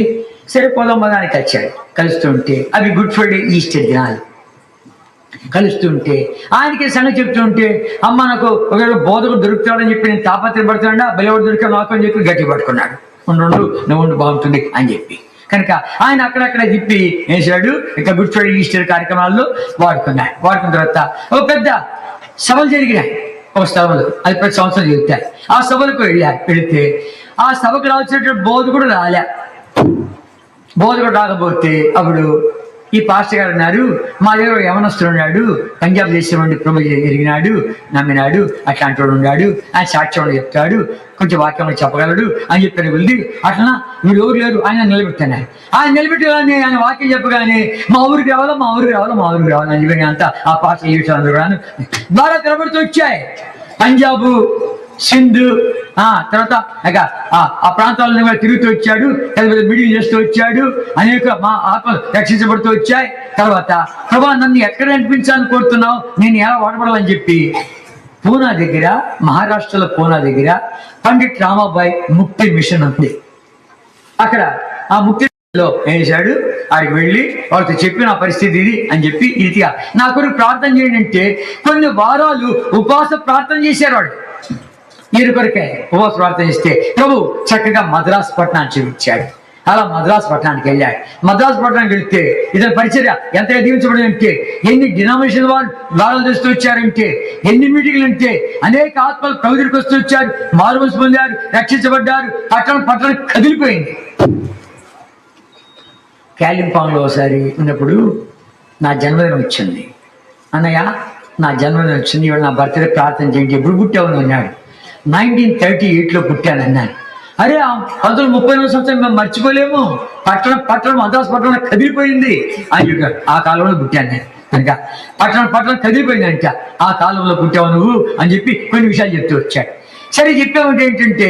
సరే పోదాం పదానికి వచ్చాడు. కలుస్తుంటే అవి గుడ్ ఫ్రైడే, ఈస్టర్ దినాలు. కలుస్తుంటే ఆయనకి సంగతి చెప్తుంటే, అమ్మ నాకు ఒకవేళ బోధకుడు దొరుకుతాడని చెప్పి నేను తాపత్రపడుతున్నాడా, బలవాడు దొరికాడు నాకు అని చెప్పి గట్టి పట్టుకున్నాడు. నువ్వు బాగుంటుంది అని చెప్పి. కనుక ఆయన అక్కడక్కడ తిప్పి వేసాడు. ఇక గుడ్ ఫ్రైడే, ఈస్టర్ కార్యక్రమాల్లో వాడుకున్న తర్వాత ఒక పెద్ద సభలు జరిగినాయి. ఒక సభలు అది ప్రతి సంవత్సరం జరుగుతాయి. ఆ సభలకు వెళితే ఆ సభకు రాల్సినటువంటి బోధకుడు రాకపోతే అప్పుడు ఈ పాస్టర్ గారు ఉన్నారు, మా దగ్గర యవనస్తుడు ఉన్నాడు, పంజాబ్ దేశం నుండి ప్రభు ఎరిగినాడు, నమ్మినాడు, అట్లాంటి వాడు ఉన్నాడు, ఆయన సాక్ష్యం చెప్తాడు, కొంచెం వాక్యం చెప్పగలడు అని చెప్పారు. వెళ్ళి అట్లా వీడు ఎవరు లేరు, ఆయన నిలబెట్టాను. ఆయన నిలబెట్టగానే ఆయన వాక్యం చెప్పగానే మా ఊరికి రావాలా మా ఊరికి రావాలా మా ఊరికి రావాలని చెప్పి అంతా ఆ పాస్టర్ లీడర్స్ అందరూ కూడా ద్వారా తిరబడుతూ వచ్చాయి. పంజాబ్, సింధు, తర్వాత ఆ ప్రాంతాలను కూడా తిరుగుతూ వచ్చాడు, మీటింగ్ చేస్తూ వచ్చాడు, అనేక మా ఆత్మలు రక్షించబడుతూ వచ్చాయి. తర్వాత ప్రభా నన్ను ఎక్కడ అనిపించాలని కోరుతున్నావు, నేను ఎలా వాడబడాలని చెప్పి పూనా దగ్గర, మహారాష్ట్రలో పూనా దగ్గర పండిట్ రామాబాయ్ ముక్తి మిషన్ ఉంది. అక్కడ ఆ ముక్తిలో ఏం చేశాడు, ఆడికి వెళ్ళి వాళ్ళతో చెప్పి నా పరిస్థితి ఇది అని చెప్పి ఇదిగా నా కొరకు ప్రార్థన చేయండి అంటే కొన్ని వారాలు ఉపవాస ప్రార్థన చేశారు వాడు. ఈయన కొరకే ఉపవాస ప్రార్థన చేస్తే ప్రభు చక్కగా మద్రాసు పట్టణాన్ని చూపించాడు. అలా మద్రాసు పట్టణానికి వెళ్ళాడు. మద్రాసు పట్టణానికి వెళ్తే ఇతని పరిచర్య ఎంత దీవించబడింది అంటే, ఎన్ని డినామినేషన్ వాళ్ళు వారాలు తెస్తూ వచ్చారంటే, ఎన్ని మీటింగ్లు అంటే, అనేక ఆత్మలు కవిదిరికి వస్తూ వచ్చారు, మారుమనసు పొందారు, రక్షించబడ్డారు. పట్టణం కదిలిపోయింది. కాలింపాంగ్లో ఒకసారి ఉన్నప్పుడు నా జన్మదినం వచ్చింది. అన్నయ్య నా జన్మదినం వచ్చింది, ఇవాళ నా బర్త్డే ప్రార్థన చేయండి. ఎప్పుడు పుట్టావు అన్నాడు. 1938లో పుట్టాను అన్నాను. అరే 1939 సంవత్సరం మేము మర్చిపోలేము, పట్టణం మద్రాసు పట్టణం కదిలిపోయింది అని చెప్పాడు. ఆ కాలంలో పుట్టాను నేను కనుక పట్టణం కదిలిపోయిందంట. ఆ కాలంలో పుట్టావు నువ్వు అని చెప్పి కొన్ని విషయాలు చెప్తూ వచ్చాడు. సరే చెప్పామంటే ఏంటంటే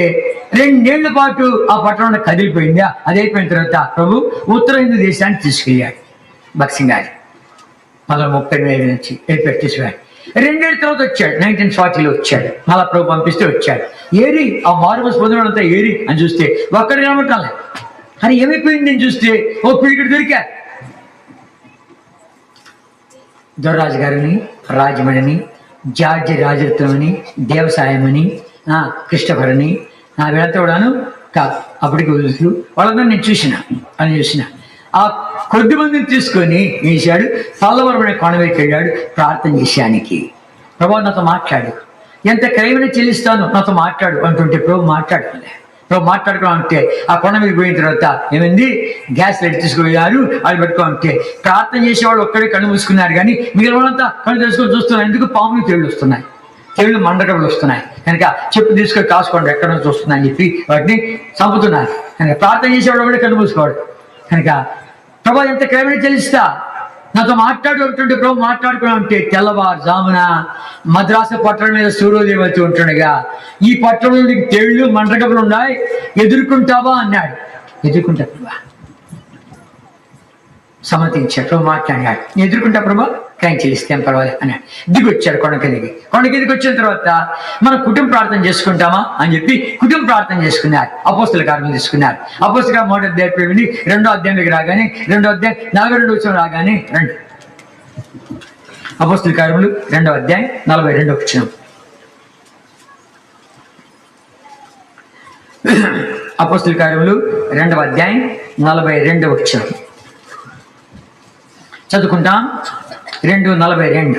2 ఏళ్ల పాటు ఆ పట్టణం కదిలిపోయిందా. అది అయిపోయిన తర్వాత ప్రభు ఉత్తర హిందూ దేశానికి తీసుకెళ్ళాడు. బక్సింగ్ గారి 1935 నుంచి తీసుకెళ్ళాడు. 2 ఏళ్ళ తర్వాత వచ్చాడు, 1940లో వచ్చాడు. మళ్ళా ప్రభు పంపిస్తే వచ్చాడు. ఏరి ఆ మారుమనసు పొందడంతా ఏరి అని చూస్తే ఒక్కడి కనబట్టాలి. అని ఏమైపోయింది అని చూస్తే ఓ పిడికిడు దొరికారు. దొరరాజు గారిని, రాజమణిని, జార్జి రాజరత్నమని, దేవసాయమని, క్రిస్టఫర్ అని వీళ్ళంతా కూడాను అప్పటికి వదులుతూ వాళ్ళందరూ నేను చూసిన ఆ కొద్ది మందిని తీసుకొని వేసాడు. పల్లవరమైన కొండవైకి వెళ్ళాడు ప్రార్థన చేశానికి. ప్రభు నాతో మాట్లాడు, ఎంత క్రైమని చెల్లిస్తాను నాతో మాట్లాడు అంటుంటే ప్రభు మాట్లాడుకోవాలి అంటే ఆ కొండ మీద పోయిన తర్వాత ఏమైంది, గ్యాస్ లైట్ తీసుకుపోయారు. అది పెట్టుకోమంటే ప్రార్థన చేసేవాళ్ళు ఒక్కడే కళ్ళు మూసుకున్నారు, కానీ మిగిలిన వాళ్ళంతా కళ్ళు తెలుసుకొని చూస్తున్నారు. ఎందుకు పాములు తేళ్ళు వస్తున్నాయి, తేళ్ళు మండకములు వస్తున్నాయి కనుక చెప్పు తీసుకొని కాసుకోండి ఎక్కడ నుంచి వస్తున్నాయి అని చెప్పి వాటిని చంపుతున్నారు. కనుక ప్రార్థన చేసేవాడు కూడా కళ్ళు మూసుకోవాడు. కనుక ప్రభా ఎంత క్రైమని చెల్లిస్తా నాతో మాట్లాడుతుంటే ప్రభు మాట్లాడుకున్నా అంటే తెల్లవారుజామున మద్రాసు పట్టణం మీద సూర్యోదయం వచ్చి ఉంటుండగా ఈ పట్టణంలో నీకు తేళ్లు మంటకములు ఉన్నాయి, ఎదుర్కొంటావా అన్నాడు. ఎదుర్కొంటా ప్రభా సమ్మతించాడు. ప్రభు మాట్లాడాడు, నేను ఎదుర్కొంటా ప్రభా, క్రైమ్ చెల్లిస్తే పర్వాలేదు అన్నాడు. దిగొచ్చాడు కొండకి వచ్చిన తర్వాత మనం కుటుంబ ప్రార్థన చేసుకుంటామా అని చెప్పి కుటుంబ ప్రార్థన చేసుకున్నారు. అపోస్తుల కార్యములు తీసుకున్నారు. అపోస్తుల 1వ అధ్యాయం 2వ అధ్యాయంలోకి రాగానే 2వ అధ్యాయం 42వ వచనం రాగానే రండి. అపోస్తుల కార్యములు 2వ అధ్యాయం 42వ వచనం. అపోస్తుల కార్యములు 2వ అధ్యాయం 42వ వచనం చదువుకుంటాం. 2:42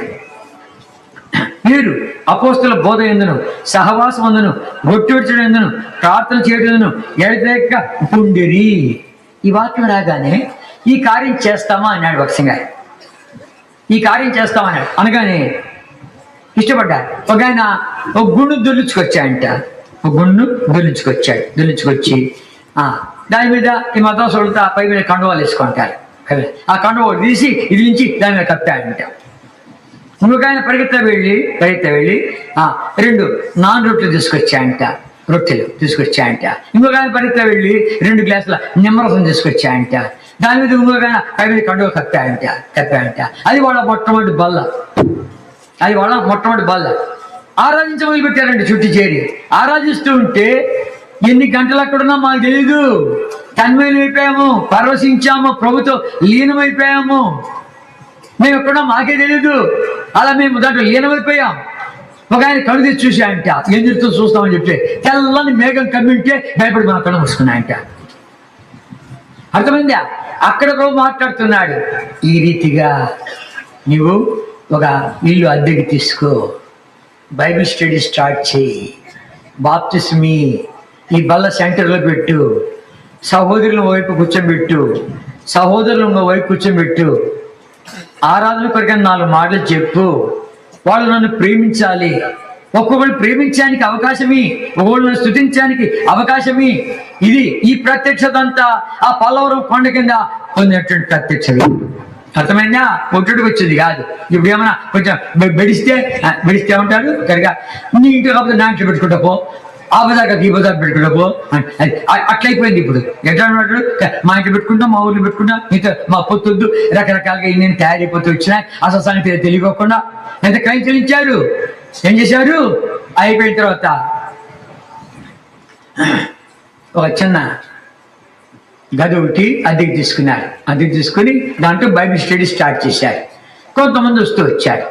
మీరు అపోస్తుల బోధ ఎందును, సహవాసం ఎందును, గొట్టెడ్చడం ఎందును, ప్రార్థన చేయడం ఎడతెగక ఉండిరి. ఈ వాక్యం రాగానే ఈ కార్యం చేస్తామా అన్నాడు బక్సింగ్ గారు. ఈ కార్యం చేస్తామన్నాడు అనగానే ఇష్టపడ్డారు. ఒక ఆయన ఒక గుండు దొల్లించుకొచ్చాడంట. ఒక గుండు దొల్లించుకొచ్చి దాని మీద ఈ మద్రాసు పై మీద కండువాలు వేసుకుంటారు. ఆ కండువ తీసి ఇది నుంచి దాని మీద కప్పాడంట. ఇంకొక ఆయన పరిగెత్త వెళ్ళి 2 నాన్ రొట్టెలు తీసుకొచ్చాయంట. ఇంకొక ఆయన పరిగెత్త వెళ్ళి 2 గ్లాసుల నిమ్మరసం తీసుకొచ్చాయంట. దాని మీద ఇంకొక ఆయన పై మీద కండువ కప్పాయంట. అది వాళ్ళ మొట్టమొదటి బల్ల. ఆరాధించ మొదలుపెట్టారండి. చుట్టూ చేరి ఆరాధిస్తూ ఉంటే ఎన్ని గంటలు అక్కడున్నా మాకు తెలీదు. తన్మయమైపోయాము, పరవశించాము, ప్రభుతో లీనమైపోయాము. మేము ఎక్కడున్నా మాకే తెలీదు. అలా మేము దాంట్లో లీనమైపోయాం. ఒక ఆయన కళ్ళు తీసి చూశాయంట. ఏం జరుగుతూ చూస్తామని చెప్తే తెల్లని మేఘం కమ్మింటే భయపడి మన కళ్ళు మూసుకున్నాయంట. అర్థమైందా? అక్కడ ప్రభు మాట్లాడుతున్నాడు, ఈ రీతిగా నువ్వు ఒక ఇల్లు అద్దెకి తీసుకో, బైబిల్ స్టడీ స్టార్ట్ చేయి, బాప్తిస్మీ ఈ బల్ల సెంటర్లో పెట్టు, సహోదరుల వైపు కూర్చోబెట్టు, సహోదరులు వైపు కూర్చోబెట్టు, ఆరాధన కొరకని 4 మాటలు చెప్పు. వాళ్ళు నన్ను ప్రేమించాలి. ఒక్కొక్కరు ప్రేమించడానికి అవకాశమి, ఒక్కొక్కరు స్తుతించడానికి అవకాశమి. ఇది ఈ ప్రత్యక్షత అంతా ఆ పల్లవరం కొండ కింద పొందినటువంటి ప్రత్యక్షత. అర్థమైందా? కొట్టుడికి వచ్చేది కాదు. ఇప్పుడు ఏమన్నా కొంచెం బెడిస్తే ఉంటాడు కనుక నీ ఇంట్లో కాకపోతే నా ఇంట్లో పెట్టుకుంటా పో, ఆ బజార్ ఈ బజార్ పెట్టుకుంటా పో, అట్లయిపోయింది. ఇప్పుడు ఎట్లా ఉన్నాడు, మా ఇంట్లో పెట్టుకుంటాం, మా ఊర్లో పెట్టుకుంటాం, ఇంత మా పొత్తొద్దు, రకరకాలుగా నేను తయారైపోతూ వచ్చినాయి. అసలు సంగతి తెలియకోకుండా ఎంత క్రైమ్ చెల్లించారు. ఏం చేశారు? అయిపోయిన తర్వాత ఒక చిన్న గది ఒకటి అద్దెకి తీసుకున్నారు. అద్దెకి తీసుకుని దాంట్లో బైబిల్ స్టడీ స్టార్ట్ చేశారు. కొంతమంది వస్తూ వచ్చారు.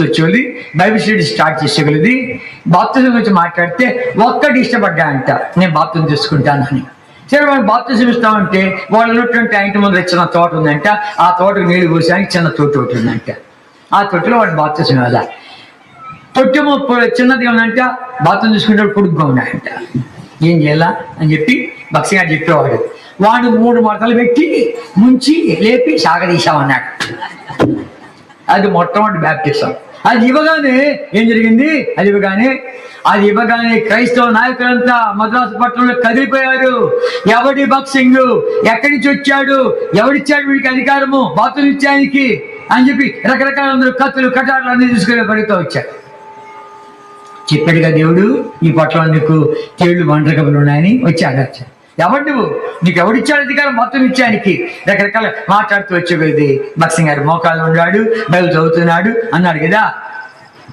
వచ్చి బైబిల్ స్టడీ స్టార్ట్ చేసేగలిది. బాప్తిజం గురించి మాట్లాడితే ఒక్కటి ఇష్టపడ్డాయంట, నేను బాప్తిజం తీసుకుంటాను అని. సరే వాళ్ళు బాప్తిజం ఇస్తామంటే వాళ్ళు ఉన్నటువంటి ఇంటి ముందు చిన్న తోట ఉందంట. ఆ తోటకు నీళ్లు పోసానికి చిన్న తోట ఒకటి ఉందంట. ఆ తొట్టులో వాడు బాప్తిజం ఇవ్వాలి. తొట్టెమో చిన్నది ఉందంట, బాప్తిజం తీసుకుంటే పొడుగ్గా ఉన్నాయంట. ఏం చేయాలా అని చెప్పి భక్సి గారు చెప్పేవాడు. వాడు 3 మడతలు పెట్టి ముంచి లేపి సాగదీశామన్నాడు. అది మొట్టమొదటి బ్యాప్టిజం. అది ఇవ్వగానే ఏం జరిగింది? అది ఇవ్వగానే క్రైస్తవ నాయకులంతా మద్రాసు పట్టణంలో కదిలిపోయారు. ఎవడి బాక్సింగ్, ఎక్కడి నుంచి వచ్చాడు, ఎవడిచ్చాడు వీడికి అధికారము బాతులు ఇచ్చానికి అని చెప్పి రకరకాల అందరూ కత్తులు కటార్లు అన్ని తీసుకునే పడుతూ వచ్చారు. చెప్పాడుగా దేవుడు, ఈ పట్టణంలో నీకు తేళ్లు వంటకములు ఉన్నాయని వచ్చాడు. ఎవడు నువ్వు, నీకు ఎవడిచ్చాడు అధికారం మొత్తం ఇచ్చానికి? రకరకాల మాట్లాడుతూ వచ్చేది. భక్సింగ్ గారు మోకాళ్ళు ఉన్నాడు, బైబిల్ చదువుతున్నాడు అన్నాడు కదా.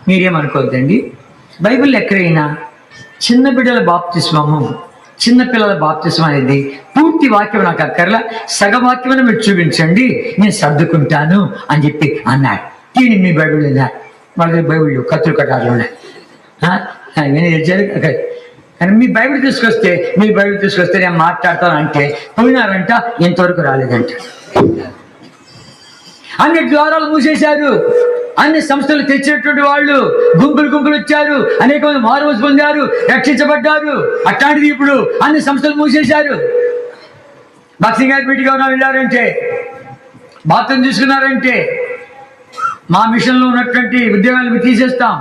మీరేమనుకోవద్దండి, బైబిల్ ఎక్కడైనా చిన్న బిడ్డల బాప్తిస్మము, చిన్నపిల్లల బాప్తిస్మం అనేది పూర్తి వాక్యం నాకు అక్కర్లా, సగవాక్యమైన మీరు చూపించండి, నేను సర్దుకుంటాను అని చెప్పి అన్నాడు. దీని మీ బైబిల్ ఉందా? వాళ్ళ బైబిల్ కత్తులు కట్టాలు ఉన్నాయి. కానీ మీ బైబిల్ తీసుకొస్తే నేను మాట్లాడతాను అంటే పోయినారంట, ఎంతవరకు రాలేదంట. అన్ని ద్వారాలు మూసేశారు. అన్ని సంస్థలు తెచ్చినటువంటి వాళ్ళు గుంపులు వచ్చారు. అనేక మంది మారుమూసి పొందారు, రక్షించబడ్డారు. అట్లాంటిది ఇప్పుడు అన్ని సంస్థలు మూసేశారు. బాక్సింగ్ గారి మీటింగ్ ఎవరైనా వెళ్ళారంటే, బాత్రూమ్ తీసుకున్నారంటే మా మిషన్లో ఉన్నటువంటి ఉద్యోగాలు మీరు తీసేస్తాం,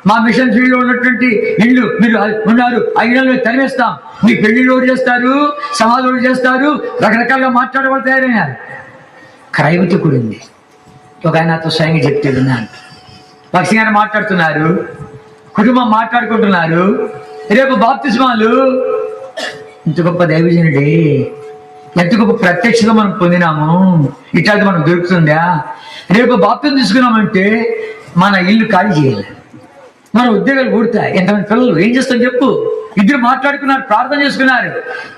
మా మిషన్ ఫీల్డ్లో ఉన్నటువంటి ఇళ్ళు మీరు ఉన్నారు, ఆ ఇళ్ళని తరివేస్తాం, మీ పెళ్లిళ్ళు ఓడి చేస్తారు, సమాధులు ఓడి చేస్తారు, రకరకాలుగా మాట్లాడబడి తయారైనారు. క్రైవతకుడు ఉంది. ఒక ఆయనతో స్వయంగా చెప్తే విన్నాను. భక్సింగ్ గారు మాట్లాడుతున్నారు, కుటుంబం మాట్లాడుకుంటున్నారు. రేపు బాప్తిస్మాలు, ఇంత గొప్ప దైవజనుడే, ఎంత గొప్ప ప్రత్యక్షత మనం పొందినాము, ఇట్లాంటి మనకు దొరుకుతుందా? రేపు బాప్తిజం తీసుకున్నామంటే మన ఇల్లు ఖాళీ చేయాలి, మన ఉద్యోగాలు ఊడతాయి. ఎంతమంది పిల్లలు ఏం చేస్తాం చెప్పు? ఇద్దరు మాట్లాడుకున్నారు, ప్రార్థన చేసుకున్నారు,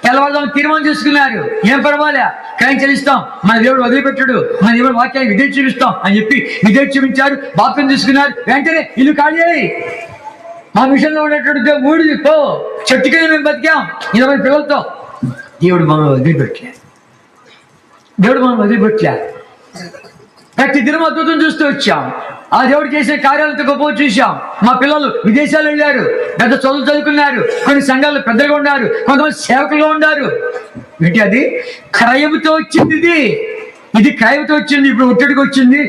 తెల్లవారుదాం తీర్మానం చేసుకున్నారు. ఏం పర్వాలే, క్రైమ్ చెల్లిస్తాం, మన దేవుడు వదిలిపెట్టాడు, మన దేవుడు వాక్యాన్ని విధేయత చూపిస్తాం అని చెప్పి విధేయత చూపించారు. బాప్తిజం తీసుకున్నారు. వెంటనే ఇల్లు ఖాళీ అయ్యి మా మిషన్లో ఉన్నటువంటి ఊడి పో, చెట్టు కింద మేము బతికాం 20 పిల్లలతో. దేవుడు మనం వదిలిపెట్టలే. ప్రతి దినం అద్భుతం చూస్తూ వచ్చాం. ఆ దేవుడు చేసే కార్యాలతో గొప్ప చూసాం. మా పిల్లలు విదేశాలు వెళ్ళారు, పెద్ద చదువుకున్నారు, కొన్ని సంఘాలు పెద్దగా ఉన్నారు, కొంతమంది సేవకులుగా ఉన్నారు. ఏంటి అది? క్రయముతో వచ్చింది. ఇది క్రయముతో వచ్చింది. ఇప్పుడు ఒట్టడికి వచ్చింది.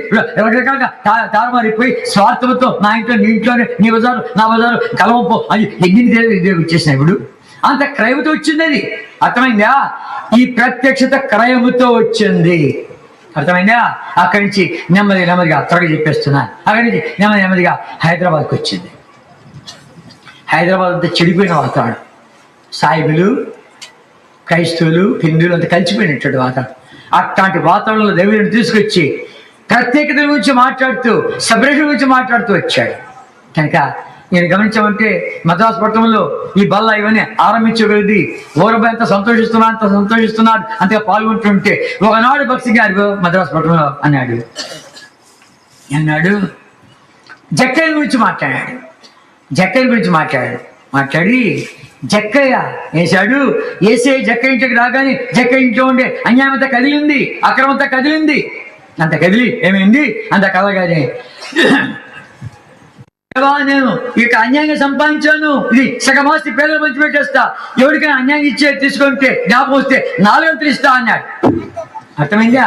రకరకాలుగా తారుమారిపోయి స్వార్థంతో నా ఇంట్లో, నీ ఇంట్లోనే, నీ బజారు, నా బజారు, కలవపో అని ఎన్ని వచ్చేసినాయి. ఇప్పుడు అంత క్రయముతో వచ్చింది. అది అర్థమైందా? ఈ ప్రత్యక్షత క్రయముతో వచ్చింది. అర్థమైందా? అక్కడి నుంచి నెమ్మదిగా త్వరగా చెప్పేస్తున్నాను. అక్కడి నుంచి నెమ్మదిగా హైదరాబాద్కి వచ్చింది. హైదరాబాద్ అంతా చెడిపోయిన వాతావరణం, సాయిబులు, క్రైస్తవులు, హిందువులు అంతా కలిసిపోయినటువంటి వాతావరణం. అట్లాంటి వాతావరణంలో దేవుడిని తీసుకొచ్చి ప్రత్యేకత గురించి మాట్లాడుతూ, సెపరేషన్ గురించి మాట్లాడుతూ వచ్చాడు. కనుక నేను గమనించామంటే మద్రాసు పట్టణంలో ఈ బల్ల ఇవన్నీ ఆరంభించగలిది. ఓరబాయ్ అంత సంతోషిస్తున్నాడు, అంతగా పాల్గొంటుంటే ఒకనాడు భక్సింగ్ గారు మద్రాసు పట్టణంలో అన్నాడు జక్కయ్య గురించి మాట్లాడి జక్కయ్య వేశాడు. వేసే జక్కయ్య ఇంటికి రాగానే జక్కయ్య ఇంట్లో ఉండే అన్యాయం అంతా కదిలింది, అక్రమం అంతా కదిలింది. అంత కదిలి ఏమైంది? అంత కదలగానే నేను ఇక అన్యాయంగా సంపాదించాను, ఇది సగమాస్తి పేదలు పంచిపెట్టేస్తా, ఎవరికైనా అన్యాయం ఇచ్చే తీసుకుంటే జ్ఞాపకం వస్తే 4 వంతులు ఇస్తా అన్నాడు. అర్థమైందా?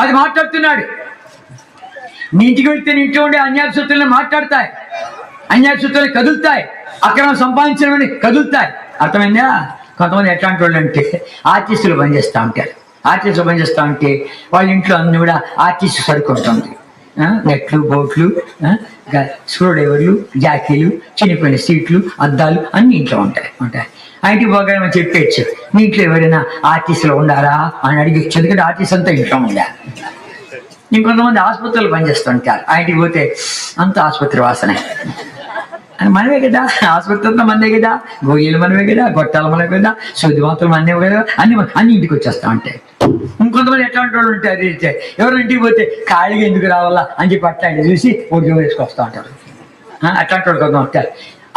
అది మాట్లాడుతున్నాడు. నీ ఇంటికి వెళ్తే నీ ఇంట్లో ఉండే అన్యాయ సొత్తులను మాట్లాడతాయి, అన్యాయ సొత్తులు కదులుతాయి, అక్రమం సంపాదించినవని కదులుతాయి. అర్థమైందా? కొంతమంది ఎట్లాంటి వాళ్ళు అంటే ఆర్టిస్టులు పనిచేస్తూ ఉంటారు. ఆర్టిస్టులు పనిచేస్తూ ఉంటే వాళ్ళ ఇంట్లో అన్ని కూడా ఆర్టిస్ట్ సరుకుంటుంది. నెట్లు, బోట్లు, స్క్రూ డ్రైవర్లు, జాకీలు, చిన్నపోయిన సీట్లు, అద్దాలు అన్ని ఇంట్లో ఉంటాయి. ఆ ఇంటికి పోగానే మనం చెప్పేయచ్చు, మీ ఇంట్లో ఎవరైనా ఆర్టిస్టులు ఉండారా అని అడిగచ్చు. ఎందుకంటే ఆర్టిస్ట్ అంతా ఇంట్లో ఉండాలి. ఇంకొంతమంది ఆసుపత్రులు పనిచేస్తుంటారు. ఆ ఇంటికి పోతే అంత ఆసుపత్రి వాసనే. అని మనమే కదా, ఆసుపత్రి అంతా మనదే కదా, గొయ్యలు మనమే కదా, గొట్టాలు మనమే కదా, శుద్ధి మాత్రం మనమే కదా, అన్ని ఇంటికి వచ్చేస్తా ఉంటాయి. ఇంకొంతమంది ఎట్లాంటి వాళ్ళు ఉంటారు, ఎవరు ఇంటికి పోతే ఖాళీగా ఎందుకు రావాలా అని చెప్పి అట్లాంటి చూసి ఒడిలో వేసుకొస్తూ ఉంటారు. అట్లాంటి వాళ్ళు కొంత ఉంటారు.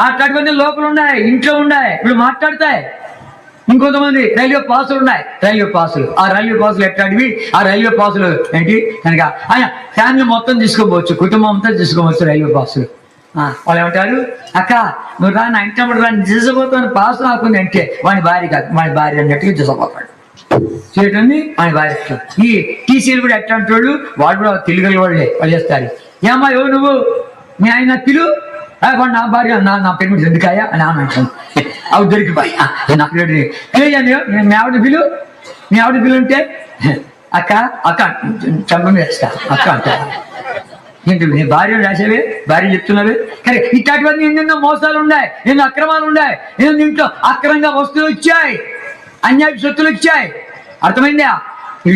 అట్లాంటి కొన్ని లోపల ఉన్నాయి, ఇంట్లో ఉన్నాయి, ఇప్పుడు మాట్లాడతాయి. ఇంకొంతమంది రైల్వే పాసులు ఉన్నాయి, రైల్వే పాసులు. ఆ రైల్వే పాసులు ఎట్లాంటివి? ఆ రైల్వే పాసులు ఏంటి కనుక ఆయన ఫ్యామిలీ మొత్తం తీసుకోవచ్చు, కుటుంబం అంతా తీసుకోవచ్చు రైల్వే పాసులు. వాళ్ళు ఏమంటారు, అక్క నువ్వు రా నా ఇంట్లో రాని తీసుకోపోతాను, పాసు నాకుంది అంటే వాడి భార్య కాదు, వాడి భార్య అన్నట్టుగా తీసుకోపోతాడు. చూడండి వాడి భార్య. ఈ టీసీలు కూడా ఎట్లాంటి వాళ్ళు, వాడు కూడా తెలుగు వాళ్ళే వాళ్ళు చేస్తారు. ఏమ్మా ఎవరు నువ్వు? మీ ఆయన పిలు, వాడు నా భార్య, నా పేరు మీద ఎందుకాయా అని ఆమె అంటాను. అవి దొరికిపోయి నాకు మీ ఆవిడ పిలు, మీ ఆవిడ పిలు ఉంటే అక్క అక్క చంప వేస్తా అక్క అంటారు. ఏంటి నీ భార్య రాసేవే, భార్య చెప్తున్నావే. కానీ ఇట్లాంటివన్నీ ఎన్నెన్నో మోసాలు ఉన్నాయి, ఎన్నో అక్రమాలు ఉన్నాయి, ఎన్నో ఇంట్లో అక్రమంగా వస్తువులు వచ్చాయి, అన్యాయ సొత్తులు వచ్చాయి. అర్థమైందా?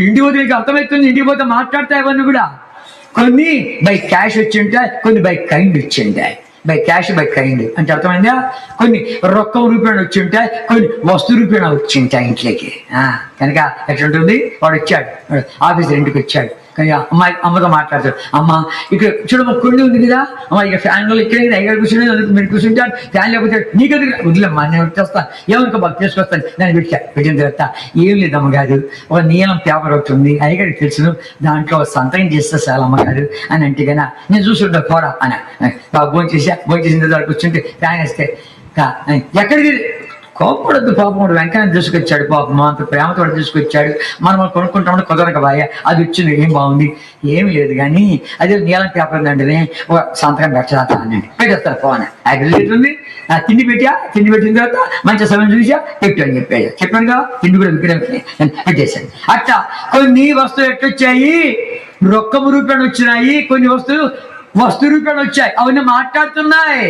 ఇంటికి పోతే నీకు అర్థమవుతుంది. ఇంటికి పోతే మాట్లాడతాయి అవన్నీ కూడా. కొన్ని బై క్యాష్ వచ్చి ఉంటాయి, కొన్ని బై కైండ్ వచ్చి ఉంటాయి. బై క్యాష్ బై కైండ్ అంటే అర్థమైందా? కొన్ని రొక్కం రూపాయలు వచ్చి ఉంటాయి, కొన్ని వస్తు రూపాయలు వచ్చి ఉంటాయి ఇంట్లోకి. కనుక ఎట్లా ఉంటుంది? వాడు వచ్చాడు, ఆఫీసర్ ఇంటికి వచ్చాడు, కానీ అమ్మతో మాట్లాడతాడు. అమ్మ ఇక్కడ చూడమ్మ కొండి ఉంది కదా, అమ్మ ఇక ఫ్యాన్లో ఇక్కడ ఎక్కడ కూర్చుని మీరు కూర్చుంటాను, ఫ్యాన్ లేకపోతే నీకు వదిలేమ్మా నేను వచ్చేస్తాను, ఏమనుకో బాగా తీసుకొస్తాను. నేను పెట్టిన తర్వాత ఏం లేదు అమ్మగారు, ఒక నీలం పేపర్ అవుతుంది అయ్యగారికి తెలుసును, దాంట్లో సంతకం చేస్తే చాలు అమ్మగారు అని అంటే కన్నా నేను చూసుంటా పోరా అని. బాగా భోజనం చేసిన తర్వాత కూర్చుంటే ఫ్యాన్ వేస్తే ఎక్కడికి కోపడద్దు. పాపం వాడు వెంకయ్య తీసుకొచ్చాడు, పాపం అంత ప్రేమతో తీసుకొచ్చాడు, మనం కొనుక్కుంటామని కుదరక బాయ అది వచ్చింది, ఏం బాగుంది, ఏమి లేదు కానీ అదే నీలం పేపర్ ఉందంటే ఒక సంతకం పెట్టేస్తా అనండి, పెట్టేస్తారు పోనీ అగ్రిగేట్ ఉంది. తిండి పెట్టిన తర్వాత మంచి సమయం చూసా పెట్టు అని చెప్పాడుగా, తిండి కూడా విగ్రహం పెట్టేశాడు. అట్లా కొన్ని వస్తువులు ఎట్లొచ్చాయి, రొక్కము రూపాయలు వచ్చినాయి, కొన్ని వస్తు రూపాయలు వచ్చాయి, అవన్నీ మాట్లాడుతున్నాయి,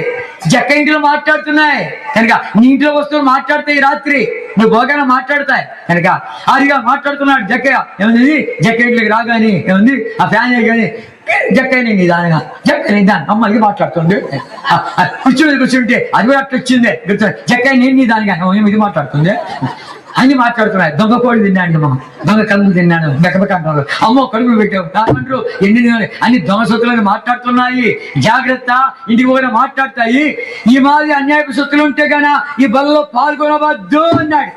జక్క ఇంట్లో మాట్లాడుతున్నాయి. కనుక నీ ఇంట్లో వస్తువులు మాట్లాడతాయి, రాత్రి నువ్వు బాగానే మాట్లాడతాయి. కనుక ఆదిగా మాట్లాడుతున్నాడు జక్కయ్య. ఏముంది జక్క ఇంట్లోకి రాగానే ఏముంది ఆ ఫ్యాన్ కానీ జక్కయ్య నిదానంగా జక్క నిదానం అమ్మ ఇది మాట్లాడుతుంది. కూర్చుంటే అది కూడా అట్లా వచ్చిందే జక్కయ్య నేను నిదానంగా ఇది మాట్లాడుతుంది అన్ని మాట్లాడుతున్నాయి. దొంగ కోడి తిన్నాడు, దొంగ కలుగులు తిన్నాను, మెక్కబెట్టాడు, అమ్మో కడుగులు పెట్టావు కామంటారు, ఎన్ని అన్ని దొంగ సొత్తులను మాట్లాడుతున్నాయి. జాగ్రత్త, ఇంటికి పోయిన మాట్లాడతాయి. ఈ మాదిరి అన్యాయపు సొత్తులు ఉంటే గనా ఈ బలలో పాల్గొనవద్దు అన్నాడు.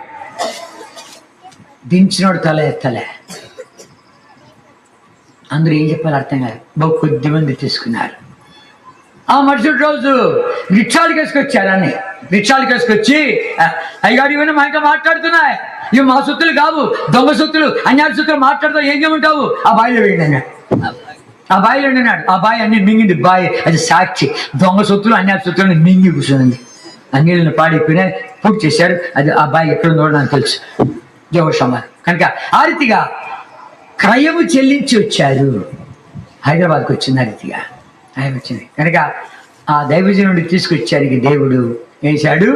దించినోడు తల ఎత్తలే. అందరూ ఏం చెప్పాలి అర్థం కాదు. బహు కొద్ది మంది తీసుకున్నారు. ఆ మరుసటి రోజు రిక్షాలు కేసుకొచ్చారు, అన్ని రిక్షాలు కేసుకొచ్చి అయ్యగారు ఇవన్నీ మా ఇంకా మాట్లాడుతున్నాయి, ఇవి మా సొత్తులు కావు, దొంగ సొత్తులు, అన్యాయ సొత్తులు మాట్లాడుతావు, ఏం చేయమంటావు? ఆ బాయిలో వేయండి అన్నాడు. ఆ బాయిలో అన్నాడు. ఆ బాయి అన్ని మింగింది. బాయి అది సాక్షి, దొంగ సొత్తులు అన్యాయ సొత్తులు మింగి కూర్చుంది. ఆ నీళ్ళని పాడైపోయినాయి, పూర్తి చేశారు. అది ఆ బాయి ఎక్కడ ఉందో నాకు తెలుసు, దేవుడు సమాధానం. కనుక ఆ రీతిగా క్రయము చెల్లించి వచ్చారు. హైదరాబాద్కి వచ్చింది ఆ రీతిగా ఆయన వచ్చింది. కనుక ఆ దైవజనుడి తీసుకొచ్చారికి దేవుడు వేశాడు,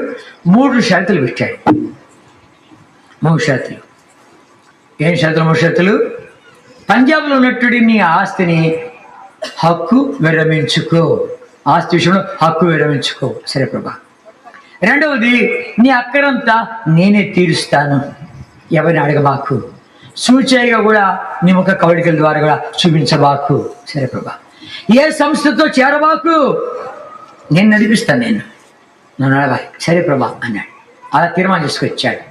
3 షరతులు పెట్టాడు. 3 షరతులు. ఏం షరతులు? 3 షరతులు. పంజాబ్లో ఉన్నట్టు నీ ఆస్తిని హక్కు విరమించుకో, ఆస్తి విషయంలో హక్కు విరమించుకో, సరే ప్రభా. రెండవది, నీ అక్కరంతా నేనే తీరుస్తాను, ఎవరిని అడగబాకు, సూచయగా కూడా నీ ముఖ కవళికల ద్వారా కూడా చూపించబాకు, సరే ప్రభా. ఏ సంస్థతో చేరబాకు, నేను నడిపిస్తాను, నన్ను అడగాలి, సరే ప్రభా అన్నాడు. అలా తీర్మానం చేసుకొచ్చాడు.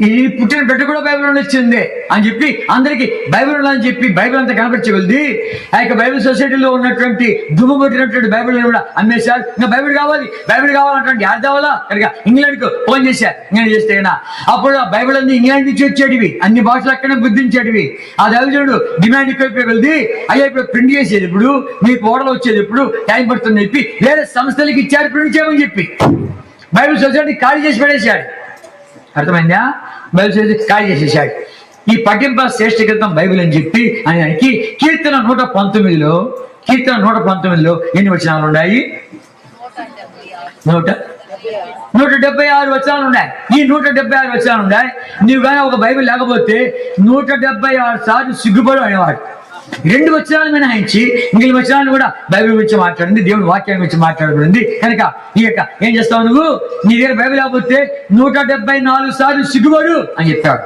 ఈ పుట్టిన బిడ్డ కూడా బైబిల్ వచ్చింది అని చెప్పి అందరికి బైబిల్ అని చెప్పి బైబిల్ అంతా కనపరచగలది. ఆ యొక్క బైబిల్ సొసైటీలో ఉన్నటువంటి దుమ్ము కొట్టినటువంటి బైబిల్ కూడా అమ్మేశారు. ఇంకా బైబిల్ కావాలంటే యాడ్ కావాలా కనుక ఇంగ్లాండ్కు ఫోన్ చేశారు. ఇంగ్లాండ్ చేస్తే కదా అప్పుడు ఆ బైబిల్ అన్ని ఇంగ్లాండ్ నుంచి వచ్చేటివి, అన్ని భాషలు అక్కడే బుద్ధించేటివి. ఆ దైవజనుడు డిమాండ్ ఎక్కువైపోగలది. అయ్యా ఇప్పుడు ప్రింట్ చేసేది ఇప్పుడు, మీకు ఓడలు వచ్చేది ఇప్పుడు, టైం పడుతుందని చెప్పి వేరే సంస్థలకి ఇచ్చారు ప్రింట్ చేయమని చెప్పి. బైబిల్ సొసైటీ ఖాళీ చేసి పడేశాడు. అర్థమైందా? బైబిల్ సొసైటీ ఖాళీ చేసేసాడు. ఈ పఠింప శ్రేష్ఠ గ్రంథం బైబిల్ అని చెప్పి ఆయనకి కీర్తన 119లో ఎన్ని వచనాలు ఉన్నాయి? 176 వచనాలు ఉన్నాయి. ఈ 176 వచనాలు ఉన్నాయి. నీవు కానీ ఒక బైబిల్ లేకపోతే 176 సార్లు సిగ్గుపడు అనేవాడు. 2 వచనాలు మినహాయించి మిగిలిన వచనాలు కూడా బైబిల్ గురించి మాట్లాడింది, దేవుని వాక్యం గురించి మాట్లాడబడింది. కనుక ఈ యొక్క ఏం చేస్తావు నువ్వు? నీ దగ్గర బైబిల్ లేకపోతే 174 సార్లు సిగ్గుపడు అని చెప్పాడు.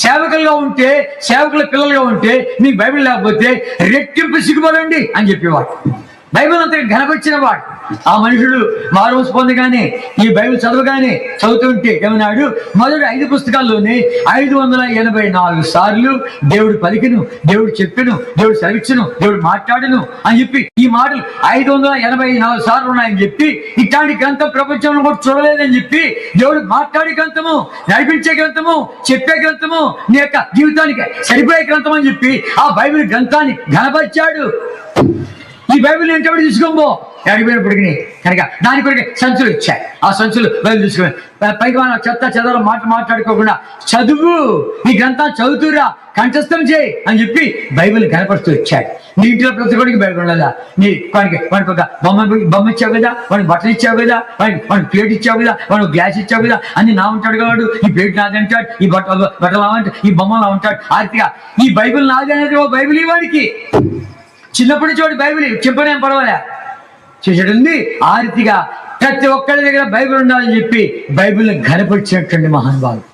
సేవకులుగా ఉంటే, సేవకుల పిల్లలుగా ఉంటే మీకు బైబిల్ లేకపోతే రెట్టింపు సిగ్గుపడండి అని చెప్పేవాడు. బైబిల్ అంతా ఘనపరిచిన వాడు. ఆ మనుషుడు మారుమూసి పొందగానే ఈ బైబిల్ చదువుతుంటే ఏమన్నాడు? మొదటి 5 పుస్తకాల్లోనే 584 సార్లు దేవుడు పలికిను, దేవుడు చెప్పెను, దేవుడు సెలవిచ్చును, దేవుడు మాట్లాడును అని చెప్పి ఈ మాటలు 584 సార్లు ఉన్నాయని చెప్పి, ఇట్లాంటి గ్రంథం ప్రపంచంలో కూడా చూడలేదని చెప్పి, దేవుడు మాట్లాడే గ్రంథము, నడిపించే గ్రంథము, చెప్పే గ్రంథము, నీ యొక్క జీవితానికి సరిపోయే గ్రంథం అని చెప్పి ఆ బైబిల్ గ్రంథాన్ని ఘనపరిచాడు. ఈ బైబిల్ ఎంతబడి తీసుకోబో అడిగిపోయినప్పటికీ కనుక దాని కొరకు సంచులు ఇచ్చాయి. ఆ సంచులు బైబిల్ తీసుకుని పైకి మన చెత్త చెదలు మాట్లాడుకోకుండా చదువు, ఈ గ్రంథాన్ని చదువుతురా, కంఠస్థం చేయి అని చెప్పి బైబిల్ కనపరుస్తూ ఇచ్చాడు. నీ ఇంట్లో ప్రతి ఒక్కడికి బైబిల్ ఉండదా? వాడికి ఒక బొమ్మ ఇచ్చావు కదా, వాడికి బట్టలు ఇచ్చావు కదా, వాడికి ప్లేట్ ఇచ్చావు కదా, వాడికి గ్లాస్ ఇచ్చావు కదా, అన్ని నా ఉంటాడు కావాడు. ఈ ప్లేట్ నాది అంటాడు, ఈ బట్టలు నావంటాడు, ఈ బొమ్మలా ఉంటాడు. ఆర్తిగా ఈ బైబిల్ నాది అనేది ఓ బైబిల్ వాడికి చిన్నప్పటి నుంచి వాడు బైబిల్ చెప్పనేం పర్వాలే చేసేటుంది. ఆ రీతిగా ప్రతి ఒక్కరి దగ్గర బైబిల్ ఉండాలని చెప్పి బైబిల్ని ఘనపరిచినటువంటి మహానుభావుడు.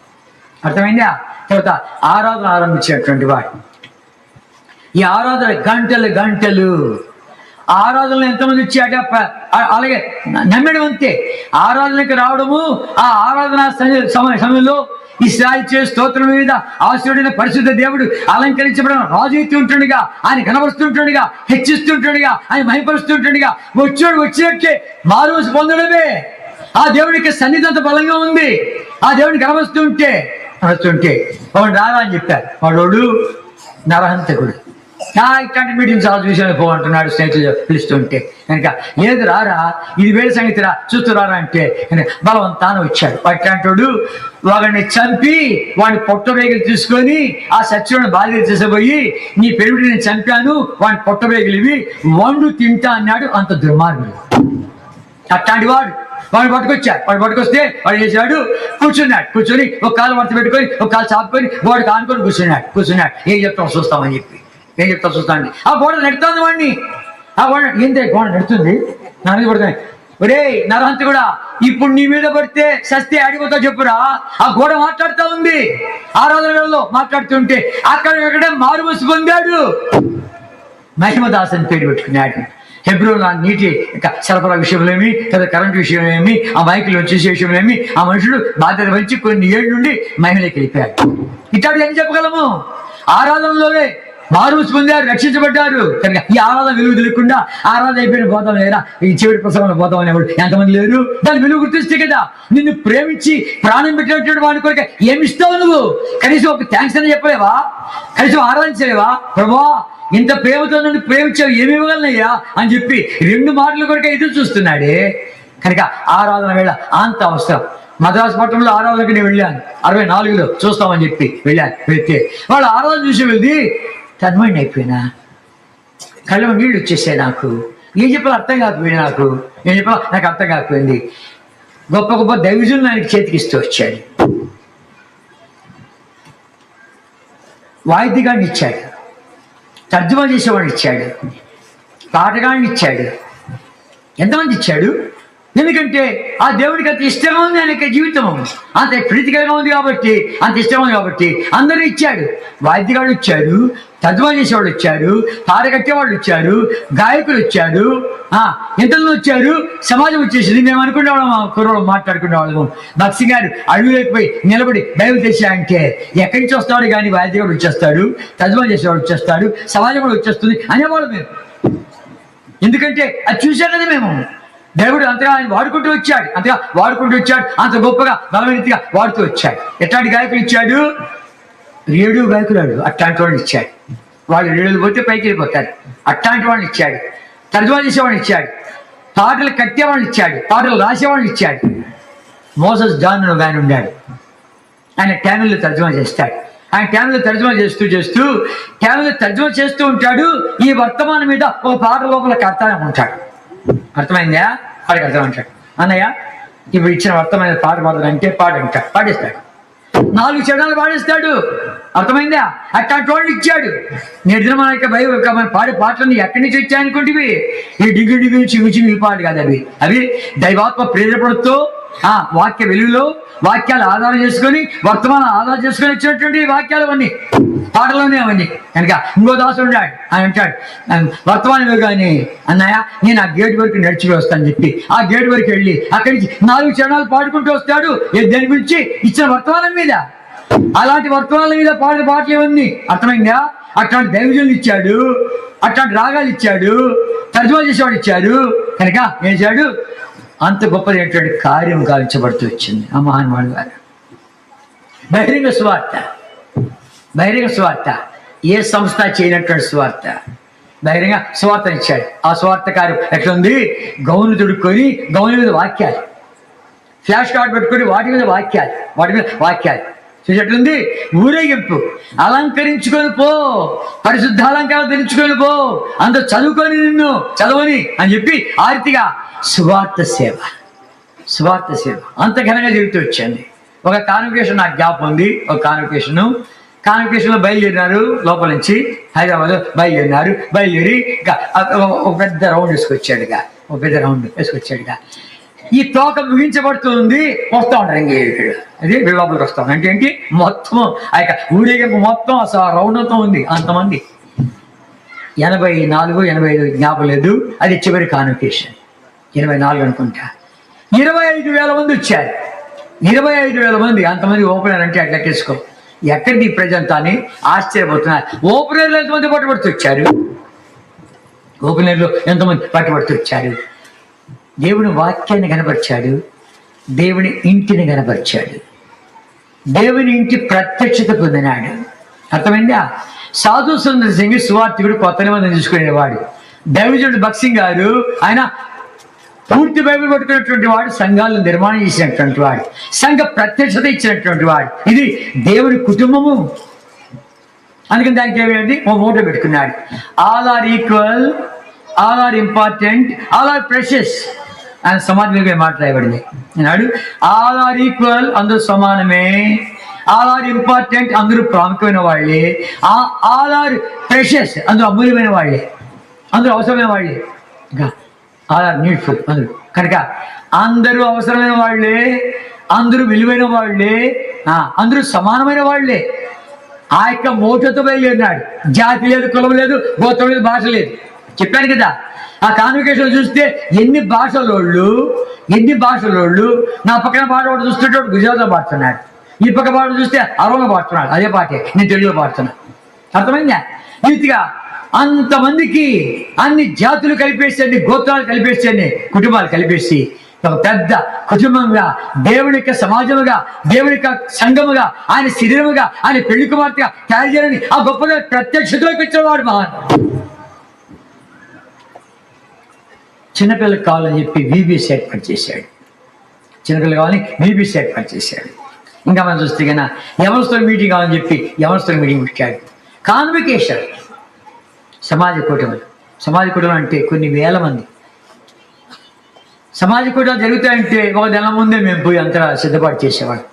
అర్థమైందా? తర్వాత ఆరాధన ఆరంభించినటువంటి వాడు. ఈ ఆరాధన గంటలు ఆరాధనలు ఎంతమంది వచ్చాక అలాగే నమ్మడం అంతే. ఆరాధనకి రావడము, ఆ ఆరాధన సమయంలో ఇశ్రాయేలు చే స్తోత్రం మీద ఆశీర్వదించిన పరిశుద్ధ దేవుడు అలంకరించబడిన రాజు ఎత్తి ఉంటుండగా, ఆయన కనబరుస్తుంటుండగా, హెచ్చిస్తుంటుండగా, ఆయన మహిమపరుస్తుంటుండగా వచ్చినట్టే మారుమూసి పొందడమే. ఆ దేవుడికి సన్నిధి అంత బలంగా ఉంది. ఆ దేవుడిని కనబరుస్తుంటే వాడు రారా అని చెప్పారు. వాడు నరహంతకుడు. ఇట్లాంటి మీటింగ్స్ చాలా చూసాను పోమంటున్నాడు స్నేహితులు పిలుస్తుంటే కనుక లేదు రారా, ఇది వేరే సంగతి రా చూస్తురారా అంటే బలవంతాన వచ్చాడు. అట్లాంటి వాడిని చంపి వాడిని పొట్టబేగలు తీసుకొని ఆ సత్యుడిని బాధ్యత చేసిపోయి, నీ పెరుగుడు నేను చంపాను, వాడిని పొట్టబేగలివి వండు తింటా అన్నాడు. అంత దుర్మార్గుడు. అట్లాంటి వాడు పట్టుకొస్తే వాడు చేశాడు, కూర్చొని ఒక కాలు మడత పెట్టుకొని ఒక కాలు చాపుకొని వాడికి ఆనుకొని కూర్చున్నాడు. ఏం చెప్తాం చూస్తామని చెప్పి చూస్తాండి. ఆ గోడ నెడుతుంది వాడిని. ఆ గోడ ఏంటే గోడ నెడుతుంది, నా మీద పడుతుంది. ఒరే నరహంత కూడా ఇప్పుడు నీ మీద పడితే సస్తే అడిగిపోతా చెప్పురా. ఆ గోడ మాట్లాడుతూ ఉంది. ఆరాధన వేళలో మాట్లాడుతుంటే అక్కడే మారుమూసి పొందాడు. మహిమదాస్ అని పేరు పెట్టుకున్నాడు. హెబ్రోన్ నీటి సరఫరా విషయంలోమి, లేదా కరెంటు విషయమేమి, ఆ మైకులు వచ్చేసే విషయంలోమి ఆ మనుషుడు బాధ్యత వహించి కొన్ని ఏళ్ళ నుండి మహిళకి వెళ్ళిపోయాడు. ఇట్లాంటి ఏం చెప్పగలము? ఆరాధనలోనే మారుమూసి పొందారు, రక్షించబడ్డారు. కనుక ఈ ఆరాధన విలువ తెలియకుండా ఆరాధన అయిపోయిన పోతాం లేరా, ఈ చివరి ప్రసవంలో పోతాం అనేవాడు ఎంతమంది లేరు. దాని విలువ గుర్తిస్తే కదా నిన్ను ప్రేమించి ప్రాణం పెట్టినటువంటి వాడి కొరకు ఏమిస్తావు నువ్వు? కనీసం ఒక థ్యాంక్స్ అని చెప్పలేవా? కనీసం ఆరాధించలేవా? ప్రభువా ఇంత ప్రేమతో నన్ను ప్రేమించావు, ఏమి ఇవ్వగలనయ్యా అని చెప్పి 2 మాటల కొరకే ఎదురు చూస్తున్నాడే. కనుక ఆరాధన వేళ అంత అవసరం. మద్రాసు పట్టణంలో ఆరాధనకి నేను వెళ్ళాను, 64లో చూస్తామని చెప్పి వెళ్తే వాళ్ళు ఆరాధన చూసి వెళ్ళి తన్మైండ్ అయిపోయినా, కళ్ళ నీళ్ళు వచ్చేసాయి. నాకు ఏం చెప్పాలో అర్థం కాకపోయింది. నాకు అర్థం కాకపోయింది. గొప్ప గొప్ప దైవజులను ఆయనకి చేతికి ఇస్తూ వచ్చాడు. వాయిద్యగాడిని ఇచ్చాడు, తర్జుమా చేసేవాడిని ఇచ్చాడు, పాటగాడిని ఇచ్చాడు. ఎంతమంది ఇచ్చాడు? ఎందుకంటే ఆ దేవుడికి అంత ఇష్టంగా ఉంది ఆయనకి జీవితం, అంత ప్రీతికరంగా ఉంది కాబట్టి, అంత ఇష్టం ఉంది కాబట్టి అందరూ ఇచ్చాడు. వాద్యగాళ్ళు ఇచ్చాడు, తర్జుమా చేసేవాళ్ళు వచ్చారు, పాట కట్టేవాళ్ళు వచ్చారు, గాయకులు వచ్చారు, ఎంతలో వచ్చారు. సమాజం వచ్చేసింది. మేము అనుకునేవాళ్ళం, మా కుర్రోళ్ళు మాట్లాడుకునేవాళ్ళము, భక్సి గారు అడుగులోకి పోయి నిలబడి బైబిల్ తెచ్చాయంటే ఎక్కడి నుంచి వస్తాడు కానీ వాద్యగాడు వచ్చేస్తాడు, తర్జుమా చేసేవాడు వచ్చేస్తాడు, సమాజం కూడా వచ్చేస్తుంది అనేవాళ్ళు మేము. ఎందుకంటే అది చూసాం కదా మేము. దేవుడు అంతగా ఆయన వాడుకుంటూ వచ్చాడు, అంత గొప్పగా బలమైనదిగా వాడుతూ వచ్చాడు. ఎట్లాంటి గాయకులు ఇచ్చాడు? రేడియో గాయకులు అట్లాంటి వాళ్ళని ఇచ్చాడు. వాళ్ళు రేడియోలు పోతే పైకి వెళ్ళిపోతారు, అట్లాంటి వాళ్ళని ఇచ్చాడు. తర్జుమా చేసేవాడిని ఇచ్చాడు, పాటలు కట్టేవాళ్ళని ఇచ్చాడు, పాటలు రాసేవాళ్ళని ఇచ్చాడు. మోసస్ జాన్ అని ఆయన ఉన్నాడు, ఆయన ట్యామిల్లో తర్జుమా చేస్తాడు. ఆయన ట్యామిల్లో తర్జుమా చేస్తూ ఉంటాడు. ఈ వర్తమానం మీద ఒక పాట లోపల కడతానే ఉంటాడు. అర్థమైందా? పాటకి అర్థం అంటాడు. అన్నయ్య ఇప్పుడు ఇచ్చిన వర్తమైన పాట పాడాలంటే పాడంటాడు, పాడేస్తాడు. 4 చరణాలు పాడేస్తాడు. అర్థమైందా? అట్లాంటి వాళ్ళు ఇచ్చాడు. నేటి మన యొక్క మన పాడే పాటలన్నీ ఎక్కడి నుంచి వచ్చాయనుకుంటేవి ఈ డిగ్రీ చివి పాట కాదు. అవి దైవాత్మ ప్రేరేపణతో వాక్య వెలుగులో వాక్యాలు ఆధారం చేసుకొని, వర్తమానం ఆధారం చేసుకొని వచ్చినటువంటి వాక్యాలు అవన్నీ పాటలోనే అవన్నీ. కనుక ఇంకో దాసుడు ఉన్నాడు, ఆయన అంటాడు వర్తమానం కానీ అన్నయ్య నేను ఆ గేట్ వరకు నడిచి వస్తానని చెప్పి ఆ గేట్ వరకు వెళ్ళి అక్కడి నుంచి 4 చరణాలు పాడుకుంటూ వస్తాడు. దాని గురించి ఇచ్చిన వర్తమానం మీద. అలాంటి వర్తమానం మీద పాడిన పాటలు ఇవన్నీ. అర్థమైందా? అట్లాంటి దైవజనులు ఇచ్చాడు, అట్లాంటి రాగాలు ఇచ్చాడు, తర్జుమా చేసేవాడు ఇచ్చాడు. కనుక ఏం చేశాడు? అంత గొప్పదైనటువంటి కార్యం గావించబడుతూ వచ్చింది ఆ మహానుభావుల ద్వారా. బహిరంగ సువార్త ఏ సంస్థ చేయనటువంటి సువార్త. బహిరంగ సువార్తను ఇచ్చాడు. ఆ సువార్త కార్యం ఎట్లుంది? గౌను తొడుక్కొని గౌను మీద వాక్యాలు, ఫ్లాష్ కార్డ్ పెట్టుకొని వాటి మీద వాక్యాలు చూసేట్లుంది. ఊరేగింపు, అలంకరించుకొని పో, పరిశుద్ధ అలంకారం ధరించుకొని పో, అందరూ చదువుకొని నిన్ను చదవని అని చెప్పి ఆ రీతిగా సువార్త సేవ అంత ఘనంగా జరుగుతూ వచ్చింది. ఒక కాన్వకేషన్ నాకు జ్ఞాపకం ఉంది. ఒక కాన్వకేషన్లో బయలుదేరినారు, లోపల నుంచి హైదరాబాద్ బయలుదేరి ఒక పెద్ద రౌండ్ వేసుకొచ్చాడుగా. ఈ తోక ముగించబడుతుంది, వస్తూ ఉంటారు ఇంకేడు. అది లోపలికి వస్తాం అంటే ఏంటి? మొత్తం ఆ యొక్క ఊరేగింపు మొత్తం అసలు రౌండ్ అంతా ఉంది. అంతమంది 84, 85 జ్ఞాపకం లేదు. అది చివరి కాన్వకేషన్ 84 అనుకుంటా. 25,000 మంది వచ్చారు. 25,000 మంది. అంతమంది ఓపెనర్ అంటే అట్లా తీసుకో. ఎక్కడిది ప్రజంతా అని ఆశ్చర్యపోతున్నారు. ఓపెనర్లు ఎంతమంది పట్టుబడుతూ వచ్చారు. దేవుని వాక్యాన్ని కనపరిచాడు, దేవుని ఇంటిని కనపరిచాడు, దేవుని ఇంటి ప్రత్యక్షత పొందినాడు. అర్థమైందా? సాధు సుందర్ సింగ్ సువార్థికుడు కొత్త నిబంధన తీసుకునేవాడు. దైవజనుడు భక్సింగ్ గారు ఆయన పూర్తి బైబిల్ పట్టుకున్నటువంటి వాడు, సంఘాలను నిర్మాణం చేసినటువంటి వాడు, సంఘ ప్రత్యక్షత ఇచ్చినటువంటి వాడు. ఇది దేవుడి కుటుంబము. అందుకని దానికి ఏమైంది? ఓ మోటో పెట్టుకున్నాడు. All are equal, all are important, all are precious ఆయన సమాజంగా మాట్లాడబడింది అన్నాడు. ఆల్ ఆర్ ఈక్వల్, అందరూ సమానమే. ఆల్ ఆర్ ఇంపార్టెంట్, అందరూ ప్రాముఖ్యమైన వాళ్ళే. ఆల్ ఆర్ ప్రెషస్, అందరూ అమూల్యమైన వాళ్ళే, అందరూ అవసరమైన వాళ్ళే. ఇంకా ఆల్ ఆర్ నీడ్ఫుల్, అందరూ. కనుక అందరూ అవసరమైన వాళ్ళే, అందరూ విలువైన వాళ్ళే, అందరూ సమానమైన వాళ్ళే. ఆ యొక్క మోటతో బయలుదేరినాడు. జాతి లేదు, కులం లేదు, గోత్రం లేదు, భాష లేదు. చెప్పాను కదా. ఆ కాన్వకేషన్ చూస్తే ఎన్ని భాషలోళ్ళు నా పక్కన పాట ఒకటి చూస్తుంటే గుజరాత్లో పాడుతున్నాడు, ఈ పక్క పాట చూస్తే అరవలో పాడుతున్నాడు. అదే పాటే నేను తెలుగులో పాడుతున్నా. అర్థమైందా? రీతిగా అంతమందికి అన్ని జాతులు కలిపేసి, అన్ని గోత్రాలు కలిపేసి, అన్ని కుటుంబాలు కలిపేసి ఒక పెద్ద కుటుంబంగా, దేవుని యొక్క సమాజముగా, దేవుని యొక్క సంఘముగా, ఆయన శరీరముగా, ఆయన పెళ్లి కుమార్తెగా తయారు చేయాలని ఆ గొప్పగా ప్రత్యక్షతలోకి వచ్చినవాడు మహాన్. చిన్నపిల్లలకు కావాలని చెప్పి VBC ఏర్పాటు చేశాడు. చిన్నపిల్లలు కావాలని VBC ఏర్పాటు చేశాడు. ఇంకా మనం చూస్తే కన్నా యవనస్తుల మీటింగ్ కావాలని చెప్పి యవనస్తుల మీటింగ్ పెట్టాడు. కాన్వకేషన్, సమాజ కూటములు అంటే కొన్ని వేల మంది. సమాజ కూటములు జరుగుతాయంటే ఒక నెల ముందే మేము పోయి అంతగా సిద్ధపాటు చేసేవాడు.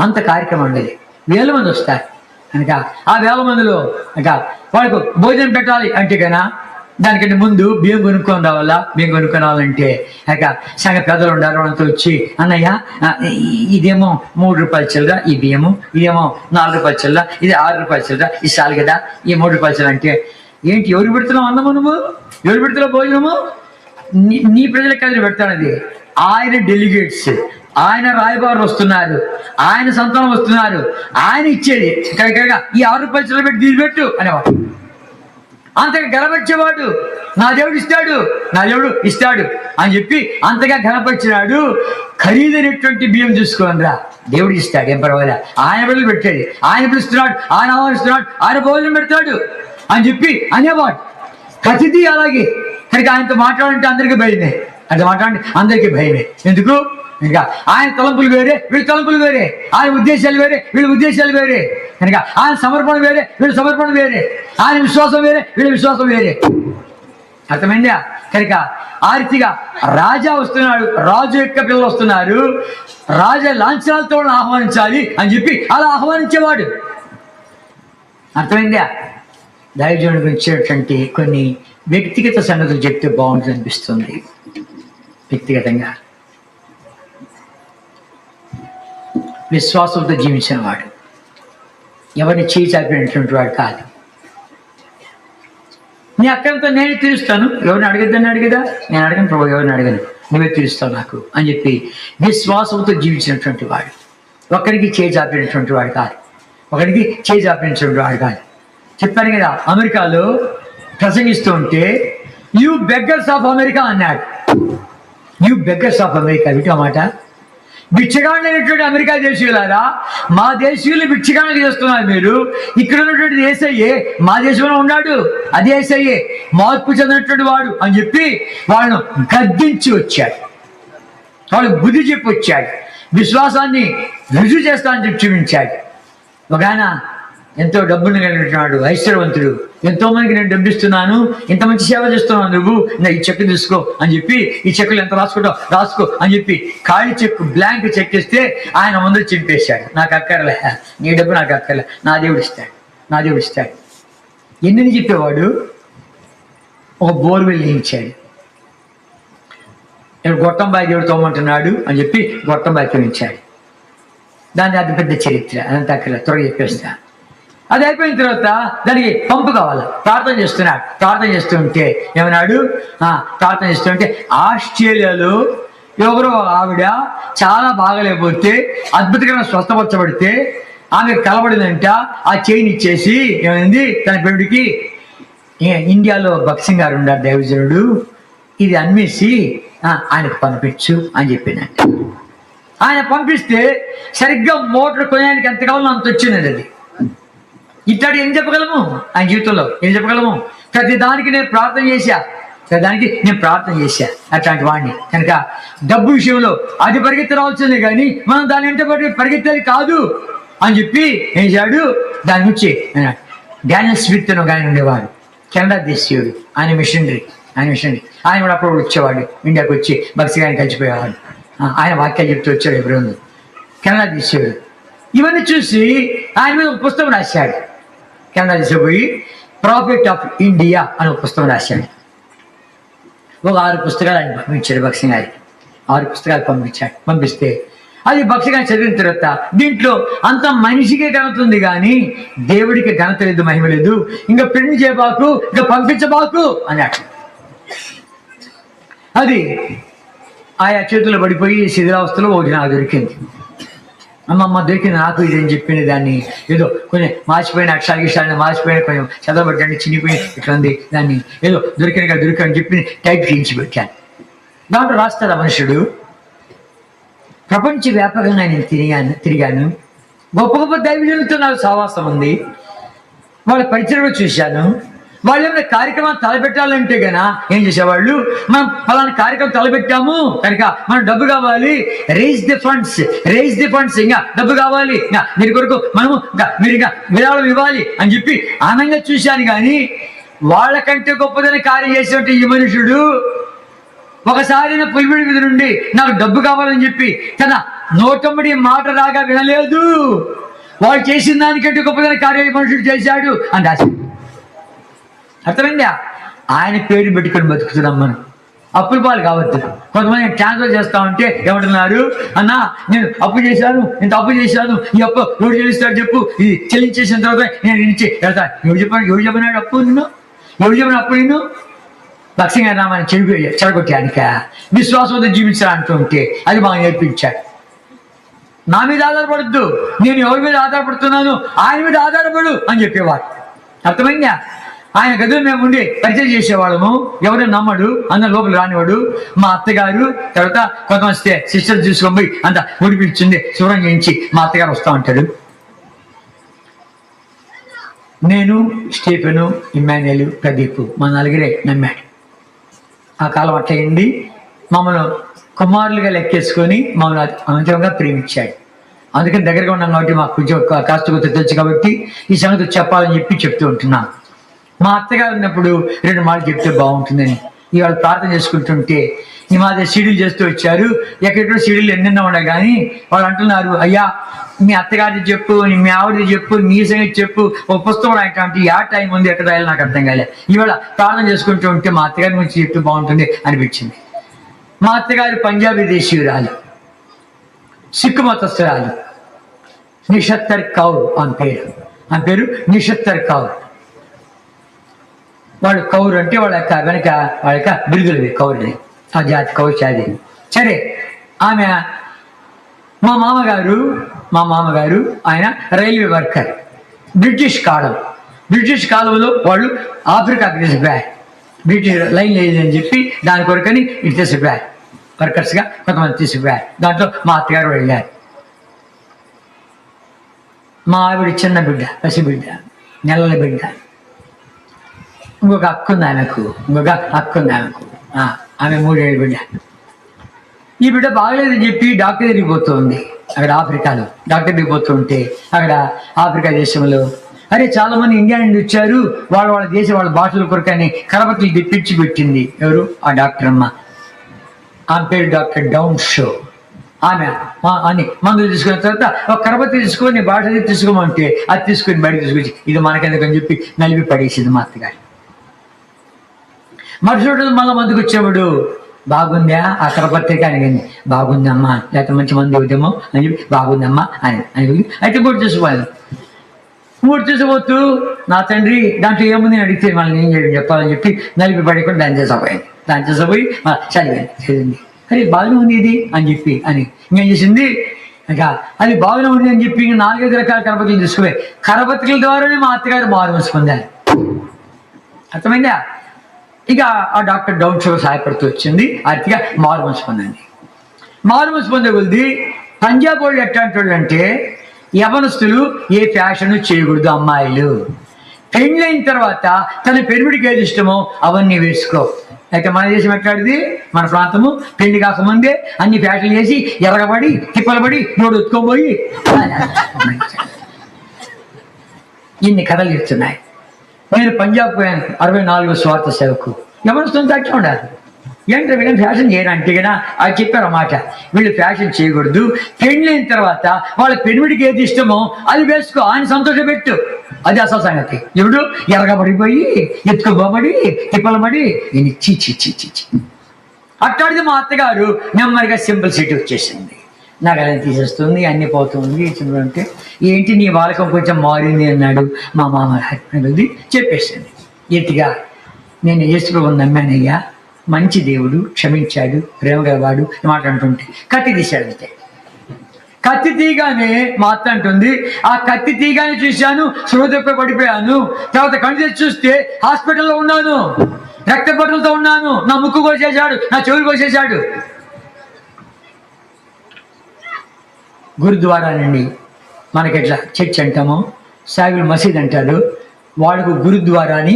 అంత కార్యక్రమం ఉండేది. 1000 మంది వస్తారు కనుక ఆ 1000 మందిలో ఇంకా వాళ్ళకు భోజనం పెట్టాలి అంటే కన్నా దానికంటే ముందు బియ్యం కొనుక్కొని రావాలా. బియ్యం కొనుక్కొని రావాలంటే ఇక సంఘ పెద్దలు ఉండాలి. వాళ్ళంతా వచ్చి అన్నయ్య ఇదేమో 3 రూపాయల చిల్లర ఈ బియ్యము, ఇదేమో 4 రూపాయల చిల్లర, ఇది 6 రూపాయల చిల్లర, ఇది చాలు కదా, ఈ 3 రూపాయల చిల్లర అంటే ఏంటి? ఎవరు పెడుతున్నావు అన్నము? నువ్వు ఎవరు పెడుతున్నావు భోజనము? నీ ప్రజలకు అది పెడతాను. అది ఆయన డెలిగేట్స్, ఆయన రాయబారులు వస్తున్నారు, ఆయన సంతానం వస్తున్నారు, ఆయన ఇచ్చేది ఈ 6 రూపాయల చిల్లర పెట్టి దీన్ని పెట్టు అనేవాడు. అంతగా గనపరిచేవాడు. నా దేవుడు ఇస్తాడు, నా దేవుడు ఇస్తాడు అని చెప్పి అంతగా గనపరిచినాడు. ఖరీదైనటువంటి బియ్యం చూసుకోనరా, దేవుడు ఇస్తాడు, ఏం పర్వాలే, ఆయన బిడ్డలు పెట్టేది, ఆయన పిలుస్తున్నాడు, ఆయన ఆహ్వానిస్తున్నాడు, ఆయన భోజనం పెడతాడు అని చెప్పి అనేవాడు. ప్రతిదీ అలాగే. కనుక ఆయనతో మాట్లాడంటే అందరికీ భయమే, ఆయనతో మాట్లాడంటే అందరికీ భయమే. ఎందుకు? కనుక ఆయన తలంపులు వేరే, వీళ్ళ తలంపులు వేరే, ఆయన ఉద్దేశాలు వేరే, వీళ్ళ ఉద్దేశాలు వేరే. కనుక ఆయన సమర్పణ వేరే, వీళ్ళ సమర్పణ వేరే, ఆయన విశ్వాసం వేరే, వీళ్ళ విశ్వాసం వేరే. అర్థమైందా? కనుక ఆ రీతిగా రాజా వస్తున్నాడు, రాజు యొక్క పిల్లలు వస్తున్నారు, రాజా లాంఛనాలతో ఆహ్వానించాలి అని చెప్పి అలా ఆహ్వానించేవాడు. అర్థమైందా? దైవజనుడి గురించి ఇచ్చినటువంటి కొన్ని వ్యక్తిగత సంగతులు చెప్తే బాగుంటుంది అనిపిస్తుంది. వ్యక్తిగతంగా విశ్వాసంతో జీవించిన వాడు, ఎవరిని చేయి చాపినటువంటి వాడు కాదు. నీ అక్కంతా నేను తీరుస్తాను, ఎవరిని అడగద్దని అడిగదా? నేను అడగను ప్రభు, ఎవరిని అడగను, నువ్వే తీరుస్తావు నాకు అని చెప్పి విశ్వాసంతో జీవించినటువంటి వాడు. ఒకరికి చేయి చాపినటువంటి వాడు కాదు, ఒకరికి చేయి చాపినటువంటి వాడు కాదు. చెప్పాను కదా, అమెరికాలో ప్రసంగిస్తూ ఉంటే యూ బెగ్గర్స్ ఆఫ్ అమెరికా అన్నాడు. యూ బెగ్గర్స్ ఆఫ్ అమెరికా, వీటి మాట బిచ్చగాళ్ళైనటువంటి అమెరికా దేశీయులారా, మా దేశీయులు బిచ్చగాళ్ళకి చేస్తున్నారు మీరు. ఇక్కడ ఉన్నటువంటి యేసయ్యే మా దేశంలో ఉన్నాడు, అదే యేసయ్యే మార్పు చెందినటువంటి వాడు అని చెప్పి వాళ్ళను గద్దించి వచ్చాడు, వాళ్ళు బుద్ధి చెప్పి వచ్చాడు, విశ్వాసాన్ని రుజువు చేస్తా అని చెప్పి చూపించాడు. ఒక ఆయన ఎంతో డబ్బును కలిగినటువంటి ఐశ్వర్యవంతుడు, ఎంతో మందికి నేను డబ్బు ఇస్తున్నాను, ఇంత మంచి సేవ చేస్తున్నాను, నువ్వు ఈ చెక్ తీసుకో అని చెప్పి, ఈ చెక్కులు ఎంత రాసుకుంటావు రాసుకో అని చెప్పి ఖాళీ చెక్, బ్లాంక్ చెక్ ఇస్తే ఆయన ముందు చింపేశాడు. నాకు అక్కర్లే, నీ డబ్బు నాకు అక్కర్లే, నా దేవుడు ఇస్తాడు, నా దేవుడు ఇస్తాడు. ఎన్ని చెప్పేవాడు? ఒక బోర్వెల్ వేయించాడు. నేను గొట్టంబాయి దేవుడు తోమంటున్నాడు అని చెప్పి గొట్టంబాయి తోయించాడు. దాని అది పెద్ద చరిత్ర, అదంతా అక్కర్లే, త్వరగా చెప్పేస్తా. అది అయిపోయిన తర్వాత దానికి పంపు కావాలి, ప్రార్థన చేస్తున్నాడు. ప్రార్థన చేస్తుంటే ఏమన్నాడు? ప్రార్థన చేస్తుంటే ఆస్ట్రేలియాలో ఎవరో ఆవిడ చాలా బాగలేకపోతే అద్భుతంగా స్వస్థపరచబడితే ఆమె కలబడిందంట. ఆ చైన్ ఇచ్చేసి ఏమైంది తన పెళ్లికి, ఇండియాలో భక్సింగ్ గారు ఉన్నారు దైవజనుడు, ఇది అమ్మేసి ఆయనకు పంపించు అని చెప్పిందంట. ఆయన పంపిస్తే సరిగ్గా మోటార్ కొనడానికి ఎంత కావాలో అంత వచ్చిందండి. అది ఇట్లాంటి ఏం చెప్పగలము? ఆయన జీవితంలో ఏం చెప్పగలము? ప్రతి దానికి నేను ప్రార్థన చేశా, ప్రతి దానికి నేను ప్రార్థన చేశా అట్లాంటి వాడిని. కనుక డబ్బు విషయంలో అది పరిగెత్తి రావాల్సిందే కానీ మనం దాని వెంట పరిగెత్తేది కాదు అని చెప్పి ఏం చేశాడు? దాని నుంచి డానియల్ స్మిత్ అని ఒక ఆయన ఉండేవాడు, కెనడా దేశీయుడు, ఆయన మిషనరీ. ఆయన కూడా అప్పుడు వచ్చేవాడు, ఇండియాకి వచ్చి భక్తి గారిని కలిసిపోయేవాడు. ఆయన వాక్యాలు చెప్తూ వచ్చాడు ఎప్పుడు, కెనడా దేశీయుడు. ఇవన్నీ చూసి ఆయన మీద ఒక పుస్తకం రాశాడు. కెనడా తీసుకుపోయి ప్రాఫిట్ ఆఫ్ ఇండియా అని ఒక పుస్తకం రాశాడు. ఒక 6 పుస్తకాలు ఆయన పంపించాడు భక్తి గారికి. 6 పుస్తకాలు పంపిస్తే అది భక్తి గారిని చదివిన తర్వాత దీంట్లో అంత మనిషికే ఘనత ఉంది కానీ దేవుడికి ఘనత లేదు, మహిమ లేదు, ఇంకా ప్రింట్ చేయబాకు, ఇంకా పంపించబాకు అన్నాడు. అది ఆయా చేతుల్లో పడిపోయి శిథిలావస్థలో ఒకటి నాకు దొరికింది. అమ్మమ్మ దొరికింది నాకు ఇది అని చెప్పింది. దాన్ని ఏదో కొంచెం మార్చిపోయిన అక్షరాలు మార్చిపోయిన, కొంచెం చదవబడ్డాన్ని చినిపోయి ఇట్లా ఉంది, దాన్ని ఏదో దొరికని చెప్పి టైప్ చేయించి పెట్టాను. దాంట్లో రాస్తారా మనుషుడు, ప్రపంచవ్యాపకంగా నేను తిరిగాను, గొప్ప గొప్ప దైవజనులతో నాకు సహవాసం ఉంది, వాళ్ళ పరిచయం చూశాను. వాళ్ళు ఏమైనా కార్యక్రమాలు తలపెట్టాలంటే గన ఏం చేసేవాళ్ళు, మనం ఫలానా కార్యక్రమం తలపెట్టాము కనుక మనం డబ్బు కావాలి, రేజ్ ది ఫండ్స్, ఇంకా డబ్బు కావాలి, ఇంకా దీని కొరకు మనము మీరు ఇంకా విరాళం ఇవ్వాలి అని చెప్పి ఆనందంగా చూశాను. కానీ వాళ్ళకంటే గొప్పదని కార్యం చేసినట్టు ఈ మనుషుడు ఒకసారి నా పులిమిడి మీద నుండి నాకు డబ్బు కావాలని చెప్పి తన నోటమ్మడి మాట రాగా వినలేదు. వాళ్ళు చేసిన దానికంటే గొప్పదని కార్యం మనుషుడు చేశాడు అని రాశాడు. అర్థమైందా? ఆయన పేరు పెట్టుకొని బతుకుతున్నాం మనం. అప్పుల పాలు కావద్దు. కొంతమంది ట్రాన్స్ఫర్ చేస్తా ఉంటే ఏమంటున్నారు, అన్నా నేను అప్పు చేశాను, ఇంత అప్పు చేశాను, ఈ అప్పు ఎవరు చెల్లిస్తాడు చెప్పు, ఇది చెల్లించేసిన తర్వాత నేను ఇచ్చి వెళ్తా. ఎవరు చెప్పినాడు అప్పు నిన్ను? ఎవరు చెప్పిన అప్పు నిన్ను? లక్ష్యంగా రామాన్ని చెడగొట్టానిక విశ్వాసంతో జీవించాలంటుంటే అది మాకు నేర్పించాడు. నా మీద ఆధారపడద్దు, నేను ఎవరి మీద ఆధారపడుతున్నాను ఆయన మీద ఆధారపడు అని చెప్పేవాడు. అర్థమైందా? ఆయన గదిలో మేము ఉండి పరిచయం చేసేవాళ్ళము. ఎవరు నమ్మడు, అన్న లోపల రానివాడు. మా అత్తగారు తర్వాత కొంతమంది వస్తే సిస్టర్ చూసుకొని పోయి అంత ఉడిపించింది శుభ్రం చేయించి మా అత్తగారు వస్తూ ఉంటాడు. నేను, స్టీఫెను, ఇమ్మాన్యుయల్, ప్రదీప్ మా నలుగురే నమ్మాడు. ఆ కాలం అట్లయింది. మమ్మల్ని కుమారులుగా లెక్కేసుకొని మమ్మల్ని అమితంగా ప్రేమించాడు. అందుకని దగ్గరగా ఉన్నాం కాబట్టి మాకు కొంచెం కాస్త కొత్త తెలుసు కాబట్టి ఈ సంగతి చెప్పాలని చెప్తూ ఉంటున్నాను. మా అత్తగారు ఉన్నప్పుడు 2 మాటలు చెప్తే బాగుంటుందని ఇవాళ ప్రార్థన చేసుకుంటుంటే ఈ మాది సీడీలు చేస్తూ వచ్చారు. ఎక్కడెక్కడో సీడీలు ఎన్నెన్నో ఉన్నాయి కానీ వాళ్ళు అంటున్నారు, అయ్యా మీ అత్తగారిది చెప్పు, మీ ఆవిడది చెప్పు, నీ సంగతి చెప్పు, ఒక పుస్తకం రాయటంటే ఆ టైం ఉంది ఎక్కడ రాయాలి నాకు అర్థం కాలే. ఇవాళ ప్రార్థన చేసుకుంటూ ఉంటే మా అత్తగారి గురించి చెప్తే బాగుంటుంది అనిపించింది. మా అత్తగారు పంజాబీ దేశీయురాలు, సిక్కు మతస్థురాలు, నిషత్తర్ కౌర్ అని పేరు. ఆ పేరు నిషత్తర్ కౌర్. వాళ్ళు కౌరు అంటే వాళ్ళ యొక్క వెనక వాళ్ళ యొక్క బిరుదులవి కౌరుది, ఆ జాతి కౌరు చాది. సరే, ఆమె మా మామగారు ఆయన రైల్వే వర్కర్. బ్రిటిష్ కాలంలో వాళ్ళు ఆఫ్రికాకి తీసుకుపోయారు. బ్రిటిష్ లైన్ లేదని చెప్పి దాని కొరకని ఇటు తీసుకుపోయారు. వర్కర్స్గా కొంతమంది తీసుకుపోయారు. దాంట్లో మా అత్తగారు వెళ్ళారు. మా ఆవిడ చిన్న బిడ్డ, పసిబిడ్డ, నెలల బిడ్డ. ఇంకొక అక్క ఉంది ఆమెకు. ఆమె 3 ఏళ్ళ బిడ్డ. ఈ బిడ్డ బాగలేదని చెప్పి డాక్టర్ దగ్గరికి పోతుంది. అక్కడ ఆఫ్రికాలో డాక్టర్ దగ్గరికి పోతుంటే అక్కడ ఆఫ్రికా దేశంలో అరే చాలా మంది ఇండియా నుండి వచ్చారు, వాళ్ళ దేశం వాళ్ళ భాషల కొరకని కరపత్రులు తెప్పించి పెట్టింది. ఎవరు? ఆ డాక్టర్ అమ్మ. ఆమె పేరు డాక్టర్ డౌన్ షో. ఆమె అని మందులు తీసుకున్న తర్వాత ఒక కరపత్రి తీసుకొని భాష తీసుకోమంటే అది తీసుకొని బయటకు తీసుకొచ్చి ఇది మనకెందుకని చెప్పి నలిపి పడేసింది మా అత్తగారు. మరుసటి మళ్ళీ మందుకు వచ్చేవాడు, బాగుందా ఆ కరపత్రిక అని బాగుందమ్మా, లేకపోతే మంచి మంది అవుతామో అని చెప్పి బాగుందమ్మా అని అయితే కూడా చూసిపోయాను. 3 తీసుకుపోతూ నా తండ్రి దాంట్లో ఏముంది అని అడిగితే మళ్ళీ నేను చెప్పాలని చెప్పి నలిపి పడేకుండా దాన్ని చేసపోయి చదివింది. అరే బాగానే ఉంది ఇది అని చెప్పి అని ఇంకేం చేసింది, ఇంకా అది బాగానే ఉంది అని చెప్పి 4-5 రకాల కరపత్రులు తీసుకుపోయి కరపత్రికల ద్వారానే మా అత్తగారు మారుమనసు పొందారు. అర్థమైందా? ఇక ఆ డాక్టర్ డౌన్ షో సహాయపడుతూ వచ్చింది. అతిగా మారుమనసు పొందే కొద్ది పంజాబ్ వాళ్ళు ఎట్లాంటి వాళ్ళు అంటే యవనస్తులు ఏ ఫ్యాషన్ చేయకూడదు. అమ్మాయిలు పెళ్ళైన తర్వాత తన పెరుగుడికి ఏది ఇష్టమో అవన్నీ వేసుకో. అయితే మన దేశం ఎట్లాంటిది, మన ప్రాంతము పెళ్లి కాకముందే అన్ని ఫ్యాషన్లు చేసి ఎరగబడి తిప్పలబడి నోడు ఎత్తుకోబోయి ఇన్ని కథలు చెప్తున్నాయి. నేను పంజాబ్ పోయాను 64 స్వార్థ సేవకు. ఎవరిస్తుంది అట్లా ఉండాలి. ఏంటంటే వీళ్ళని ఫ్యాషన్ చేయడానికి కదా అది చెప్పారు అన్నమాట. వీళ్ళు ఫ్యాషన్ చేయకూడదు, పెళ్ళైన తర్వాత వాళ్ళ పెళ్ళిడికి ఏది ఇష్టమో అది వేసుకో, ఆయన సంతోషపెట్టు. అది అసలు సంగతి. ఇప్పుడు ఎరగబడిపోయి ఎత్తుకోబడి తిప్పలబడి నేను చీ అట్లాంటిది మా అత్తగారు నెమ్మదిగా సింపుల్ సిటీ వచ్చేసింది. నాకు అలా తీసేస్తుంది, అన్ని పోతుంది. అంటే ఏంటి నీ వాలకం కొంచెం మారింది అన్నాడు మా మామగారు. చెప్పేసింది ఎత్తిగా, నేను యేసుప్రభువుని నమ్మానయ్యా, మంచి దేవుడు, క్షమించాడు, ప్రేమ గలవాడు మాట అంటుంటే కత్తి తీశాడు. అంతే. కత్తి తీగానే మా అత్త అంటుంది, ఆ కత్తి తీగానే చూశాను, సృహదొప్పి పడిపోయాను. తర్వాత కళ్ళు తెచ్చి చూస్తే హాస్పిటల్లో ఉన్నాను, రక్త బట్టలతో ఉన్నాను. నా ముక్కు కోసేశాడు, నా చెవులు కోసేశాడు. గురుద్వారా నుండి మనకి ఎట్లా చర్చ్ అంటామో సాహిబుల్ మసీద్ అంటారు, వాళ్ళకు గురుద్వారా అని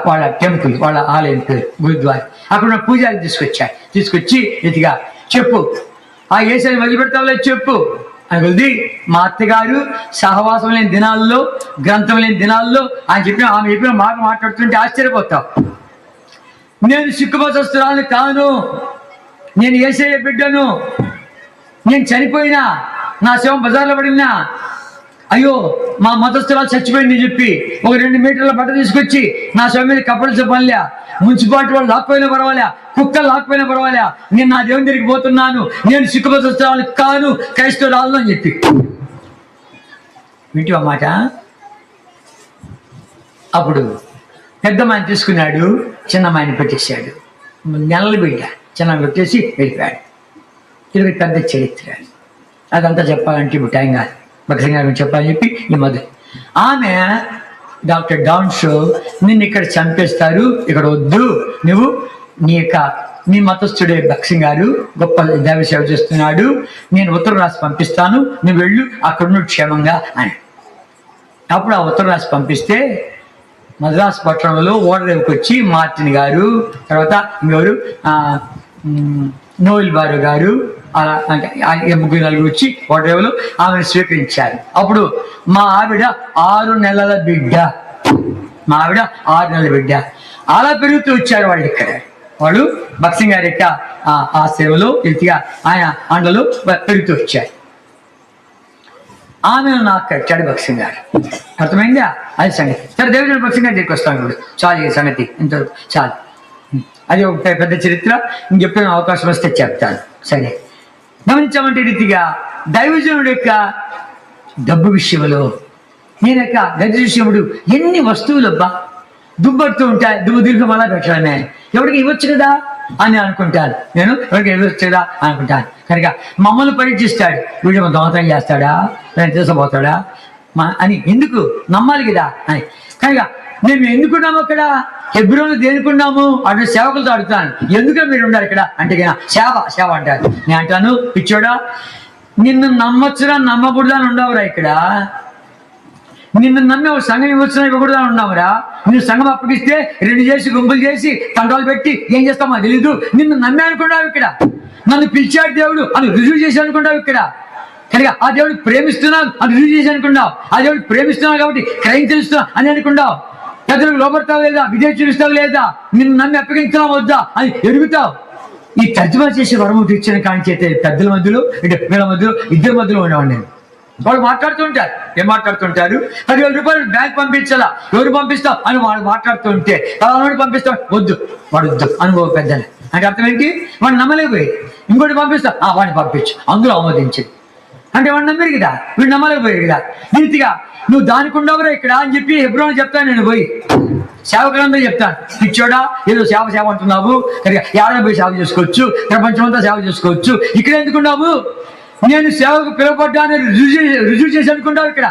వాళ్ళ టెంపుల్, వాళ్ళ ఆలయం పేరు గురుద్వారా. అక్కడ ఉన్న పూజారి తీసుకొచ్చి ఎతిగా చెప్పు, ఆ ఏసైని వదిలిపెడతావులే చెప్పు అని కొద్ది మా అత్తగారు సహవాసం లేని దినాల్లో, గ్రంథం లేని దినాల్లో ఆమె చెప్పిన మాట మాట్లాడుతుంటే ఆశ్చర్యపోతావు. నేను సిక్కుమతస్తురాలని కాను, నేను యేసయ్య బిడ్డను. నేను చనిపోయినా, నా శవం బజార్లో పడినా, అయ్యో మా మతస్థురాలు చచ్చిపోయింది చెప్పి ఒక 2 మీటర్ల బట్ట తీసుకొచ్చి నా స్వామి మీద కప్పడించే పనిలే, మున్సిపాలిటీ వాళ్ళు లాక్కపోయినా పర్వాలే, కుక్కలు లాక్కపోయినా పర్వాలే, నేను నా దేవుని దగ్గరికి పోతున్నాను, నేను సిక్కు మతస్థురాలు కాను, క్రైస్తవురాలను అని చెప్పి వింటివా మాట. అప్పుడు పెద్దమ్మాయిని తీసుకున్నాడు, చిన్నమ్మాయిని పెట్టేశాడు. నెలలు బిడ్డ చిన్న పెట్టేసి వెళ్ళిపోయాడు. ఇది పెద్ద చరిత్ర. అదంతా చెప్పాలంటే ఇప్పుడు టైం కాదు, భక్సింగ్ గారు చెప్పాలని చెప్పి ఈ మొదలు. ఆమె డాక్టర్ డౌన్స్ నిన్ను ఇక్కడ చంపేస్తారు, ఇక్కడ వద్దు, నువ్వు నీ మతస్థుడే భక్సింగ్ గారు గొప్ప దైవ సేవ చేస్తున్నాడు, నేను ఉత్తరం రాసి పంపిస్తాను, నువ్వు వెళ్ళు, అక్కడున్న క్షేమంగా అని. అప్పుడు ఆ ఉత్తరం రాసి పంపిస్తే మద్రాసు పట్టణంలో ఓడరేవుకి వచ్చి మార్టిన్ గారు, తర్వాత ఇంకెవరు నోయల్ బారు గారు, అలా ముగ్గురు నలుగురు వచ్చి ఓడరేవులు ఆమెను స్వీకరించారు. అప్పుడు మా ఆవిడ 6 నెలల బిడ్డ, అలా పెరుగుతూ వచ్చారు వాళ్ళు. ఇక్కడ వాళ్ళు భక్సింగ్ గారి యొక్క ఆ సేవలో రీతిగా ఆయన అండలో పెరుగుతూ వచ్చారు. ఆమెను నాకు కట్టాడు భక్సింగ్ గారు. అర్థమైందా? అది సంగతి. సరే, దేవుడు భక్సింగ్ గారి దగ్గరికి వస్తాను ఇప్పుడు. చాలు ఈ సంగతి, ఇంత చాలు. అది ఒక పెద్ద చరిత్ర, ఇంకెప్పుడైనా అవకాశం వస్తే చెప్తాను. సరే, గమనించామంటే రీతిగా దైవజనుడు యొక్క డబ్బు విషయంలో, నేను యొక్క గది విషయముడు ఎన్ని వస్తువులు అబ్బా దుబ్బడుతూ ఉంటాయి, దుబ్బు దీర్ఘం అలా పెట్టడమే, ఎవరికి ఇవ్వచ్చు కదా అని అనుకుంటాను. నేను ఎవరికి ఇవ్వచ్చు కదా అనుకుంటాను. కనుక మమ్మల్ని పరీక్షిస్తాడు, వీడు దొంగతనం చేస్తాడా, తీసుకుపోతాడా అని ఎందుకు నమ్మాలి కదా అని. కనుక మేము ఎందుకున్నాము అక్కడ హెబ్రోను, దేనికున్నాము అటు సేవకులతో అడుగుతాను, ఎందుకు మీరు ఉన్నారు ఇక్కడ అంటే సేవ అంటారు. నేను అంటాను, పిచ్చోడా, నిన్ను నమ్మొచ్చురా నమ్మకూడదా అని ఉండవురా ఇక్కడ. నిన్ను నమ్మి ఒక సంఘం ఇవ్వచ్చునా ఇవ్వకూడదా అని ఉన్నావురా. నువ్వు సంఘం అప్పగిస్తే 2 చేసి గుంపులు చేసి తంటాలు పెట్టి ఏం చేస్తామో తెలీదు. నిన్ను నమ్మి అనుకున్నావు ఇక్కడ, నన్ను పిలిచాడు దేవుడు అని రుజువు చేసి అనుకున్నావు ఇక్కడ. కనుక ఆ దేవుడు ప్రేమిస్తున్నావు అని రుజువు చేసి అనుకున్నావు. ఆ దేవుడు ప్రేమిస్తున్నావు కాబట్టి క్రైమ్ తెలుస్తున్నావు అని అనుకున్నావు. పెద్దలకు లోపడతావు లేదా, విజయం చూపిస్తావు లేదా, నిన్ను నమ్మి అప్పగించడం వద్దా అని ఎరుగుతావు. ఈ తర్జుమా చేసే వరము ఇచ్చిన కాంచేతే పెద్దల మధ్యలో, ఇటు పిల్లల మధ్యలో, ఇద్దరి మధ్యలో ఉండేవాడు నేను. వాళ్ళు మాట్లాడుతుంటారు, ఏం మాట్లాడుతుంటారు, 10,000 రూపాయలు బ్యాంక్ పంపించాలా, ఎవరు పంపిస్తావు అని వాళ్ళు మాట్లాడుతుంటే, అలాంటి పంపిస్తావు, వద్దు వాడు వద్దు అనుభవ పెద్దలు అంటే అర్థం ఏంటి, వాడిని నమ్మలేకపోయి. ఇంకోటి పంపిస్తావు, వాడిని పంపించు, అందులో ఆమోదించింది అంటే వాడు నమ్మరు కదా, వీడు నమ్మలేకపోయారు కదా. నీతిగా నువ్వు దానికి ఉండవరా ఇక్కడ అని చెప్పి హెబ్రోను చెప్తాను. నేను పోయి సేవకులందరూ చెప్తాను, పిచ్చోడా ఏదో సేవ అంటున్నావు, కనుక ఏడాది పోయి సేవ చేసుకోవచ్చు, ప్రపంచమంతా సేవ చేసుకోవచ్చు, ఇక్కడ ఎందుకున్నావు, నేను సేవకు పిలువబడ్డాను రుజువు చేసి అనుకున్నావు, ఇక్కడ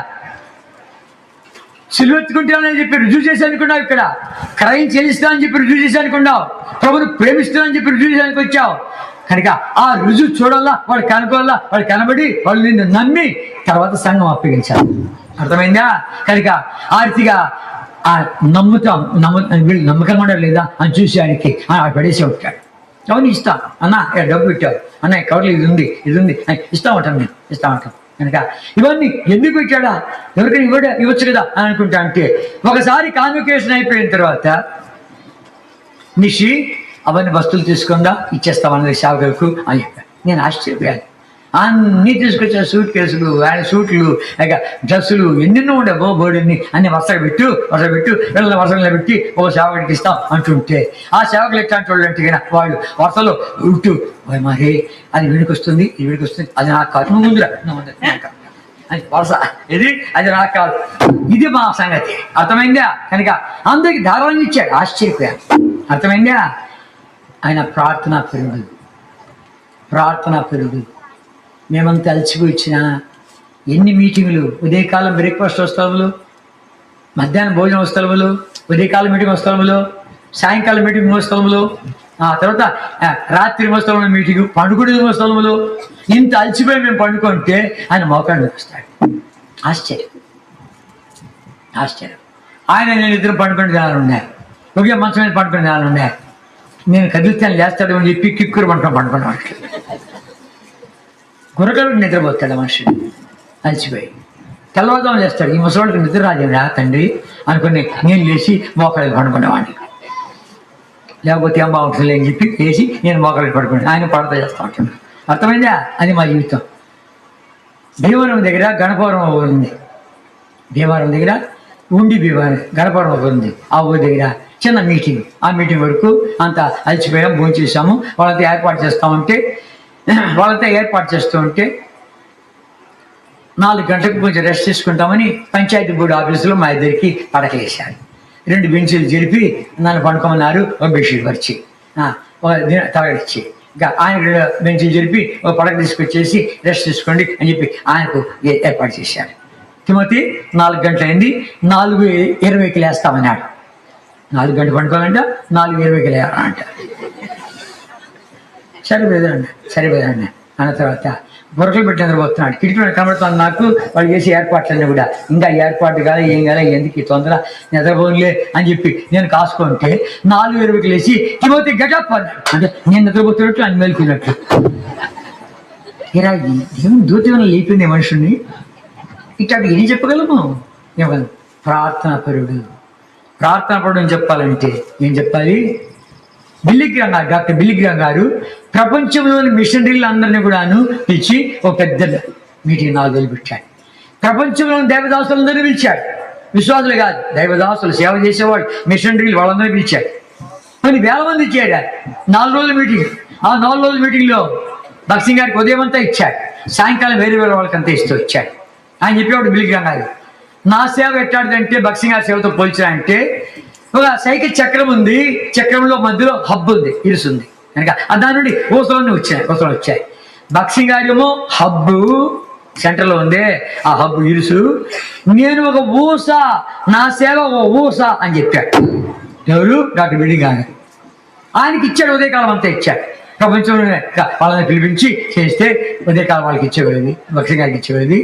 సిలువెత్తుకుంటానని చెప్పి రుజువు చేసి అనుకున్నావు, ఇక్కడ క్రైమ్ చెల్లిస్తానని చెప్పి రుజువు చేసి అనుకున్నావు, ప్రభుని ప్రేమిస్తానని చెప్పి రుజువు చేయడానికి వచ్చావు. కనుక ఆ రుజువు చూడాలా, వాళ్ళు కనుకోవాలా, వాళ్ళు కనబడి వాళ్ళు నిన్ను నమ్మి తర్వాత సంఘం అప్పగించాలి. అర్థమైందా? కనుక ఆ రీతిగా ఆ వీళ్ళు నమ్మకం కూడా లేదా అని చూసి ఆయనకి పడేసి ఉంటాడు. అవన్నీ ఇస్తాం అన్న, డబ్బు పెట్టావు అన్న, కవర్లు ఇది ఉంది ఇస్తా ఉంటాం, నేను ఇస్తా ఉంటాం. కనుక ఇవన్నీ ఎందుకు పెట్టాడా, ఎవరికైనా ఇవ్వచ్చు కదా అని అనుకుంటా. అంటే ఒకసారి కాన్వకేషన్ అయిపోయిన తర్వాత నిషి అవన్నీ వస్తువులు తీసుకుందా ఇచ్చేస్తామన్నది సేవకులకు అని చెప్పాను. నేను ఆశ్చర్యపోయాను. అన్నీ తీసుకొచ్చా, సూట్ కేసులు, సూట్లు, ఇక డ్రెస్సులు ఎన్నెన్నో ఉండే బోర్డుని అన్ని వరుసగా పెట్టు వీళ్ళని వరుసలో పెట్టి ఒక సేవకుడికి ఇస్తాం అంటుంటే, ఆ సేవకులు ఎట్లాంటి వాళ్ళు అంటే వాళ్ళు వరుసలో ఉట్టు మరి అది వీడికి వస్తుంది, ఇది వీడికి వస్తుంది, అది నాకు కాదు, నువ్వు ముందురా అది వరుస, ఇది అది నాకు కాదు, ఇది మా సంగతి. అర్థమైందా? కనుక అందరికి ధారాళంగా ఇచ్చాడు. ఆశ్చర్యపోయాను. అర్థమైందా? ఆయన ప్రార్థన పెరుగు. మేమంతా అలసిపోయి వచ్చిన ఎన్ని మీటింగులు, ఉదయకాలం బ్రేక్ఫాస్ట్ వస్తాములు, మధ్యాహ్నం భోజనం వస్తాములు, ఉదయకాలం మీటింగ్ వస్తాములు, సాయంకాలం మీటింగ్ మోస్తాములు, ఆ తర్వాత రాత్రి మోస్తాములు మీటింగ్, పండుకునే మోస్తాములు. ఇంత అలసిపోయి మేము పండుకుంటే ఆయన మోకాళ్ళు వస్తాడు. ఆశ్చర్యం. ఆయన నేను ఇద్దరు పండుకునే దినాలు ఉన్నాయి, ఒకే మంచం మీద పండుకునే దినాలు ఉన్నాయి. నేను కదిలితాను లేస్తాడు అని చెప్పి కిక్కురు పండుకున్నాడు. గుర్రకలు నిద్రపోతాడు మనుషుడు అలసిపోయి. తెల్లవారుదాం లేస్తాడు, ఈ ముసలికి నిద్ర రాజేరా తండ్రి అనుకుని నేను లేచి మోకాళ్ళు పండుకునేవాడిని. లేకపోతే ఏం బాగుంటుంది అని చెప్పి లేచి నేను మోకాళ్ళు పడుకున్నాను. ఆయన పడతా చేస్తూ ఉంటున్నాను. అర్థమైందా? అది మా జీవితం. భీమవరం దగ్గర గణపవరం ఉంది. భీమవరం దగ్గర ఉండి భీమవరం గణపురం ఒక ఉంది, ఆ ఊరి దగ్గర చిన్న మీటింగ్. ఆ మీటింగ్ వరకు అంతా అలసిపోయాం, భోజనం చేసాము. వాళ్ళంతా ఏర్పాటు చేస్తూ ఉంటే 4 గంటలకు కొంచెం రెస్ట్ తీసుకుంటామని పంచాయతీ బోర్డు ఆఫీసులో మా ఇద్దరికి పడకలేశారు. 2 బెంచీలు జరిపి నన్ను పండుకోమన్నారు. ఒక బెడ్షీట్ పరిచి తగడిచ్చి ఇంకా ఆయన 2 బెంచీలు జరిపి ఒక పడక తీసుకొచ్చేసి రెస్ట్ తీసుకోండి అని చెప్పి ఆయనకు ఏర్పాటు చేశారు. తిమోతి 4 గంటలైంది, 4:20కి లేస్తామన్నాడు. 4 గంటలు పండుకోవాలంట, 4:20కి లేవాలంట. సరిపోదండి అన్న తర్వాత బుర్రలు పెట్టి నిద్రపోతున్నాడు. కిటికీలో కనబడుతుంది నాకు. వాళ్ళు చేసే ఏర్పాట్లన్నీ కూడా ఇంకా ఏర్పాటు కాదు, ఏం కాదు, ఎందుకు ఈ తొందర, నిద్రపోలే అని చెప్పి నేను కాసుకుంటే 4:20కి లేచి తిమోతి గెటప్ అన్నాడు. అంటే నేను నిద్రపోతున్నట్టు ఆయన మేలుకున్నట్టు. ఇలా ఏం దూతమైన లేపింది మనుషుల్ని. ఇట్లాంటి ఏం చెప్పగలము? ఏమగలము? ప్రార్థనా పరుడు అని చెప్పాలంటే ఏం చెప్పాలి? డాక్టర్ బిల్లిగ్రామ్ గారు ప్రపంచంలోని మిషనరీలు అందరినీ కూడాను పిలిచి ఒక పెద్ద మీటింగ్ 4 రోజులు పెట్టాడు. ప్రపంచంలోని దైవదాసులందరినీ పిలిచాడు. విశ్వాసులు కాదు, దైవదాసులు, సేవ చేసేవాళ్ళు, మిషనరీలు, వాళ్ళందరినీ పిలిచాడు. కొన్ని వేల మంది ఇచ్చాడు. 4 రోజుల మీటింగ్. ఆ 4 రోజుల మీటింగ్లో భక్సింగ్ గారికి ఉదయం అంతా ఇచ్చాడు, సాయంకాలం వేరే వాళ్ళకంతా ఇస్తూ వచ్చాడు. ఆయన చెప్పేవాడు బిల్లిగ్రామ్ గారు, నా సేవ ఎట్టాడుదంటే భక్సింగ్ గారి సేవతో పోల్చాడంటే ఒక సైకిల్ చక్రం ఉంది, చక్రంలో మధ్యలో హబ్ ఉంది, ఇరుసుంది కనుక దాని నుండి ఊసలన్నీ వచ్చాయి. భక్సింగ్ గారు ఏమో హబ్బు సెంటర్లో ఉంది, ఆ హబ్బు ఇరుసు. నేను ఒక ఊస, నా సేవ ఒక ఊస అని చెప్పాడు. ఎవరు? డాక్టర్ బిల్లిగ్రామ్ గారు. ఆయనకి ఇచ్చాడు, ఉదయకాలం అంతా ఇచ్చాడు. ప్రపంచంలో వాళ్ళని పిలిపించి చేస్తే ఉదయకాలం వాళ్ళకి ఇచ్చేవాళ్ళది, భక్సింగ్ గారికి ఇచ్చేవాళ్ళది.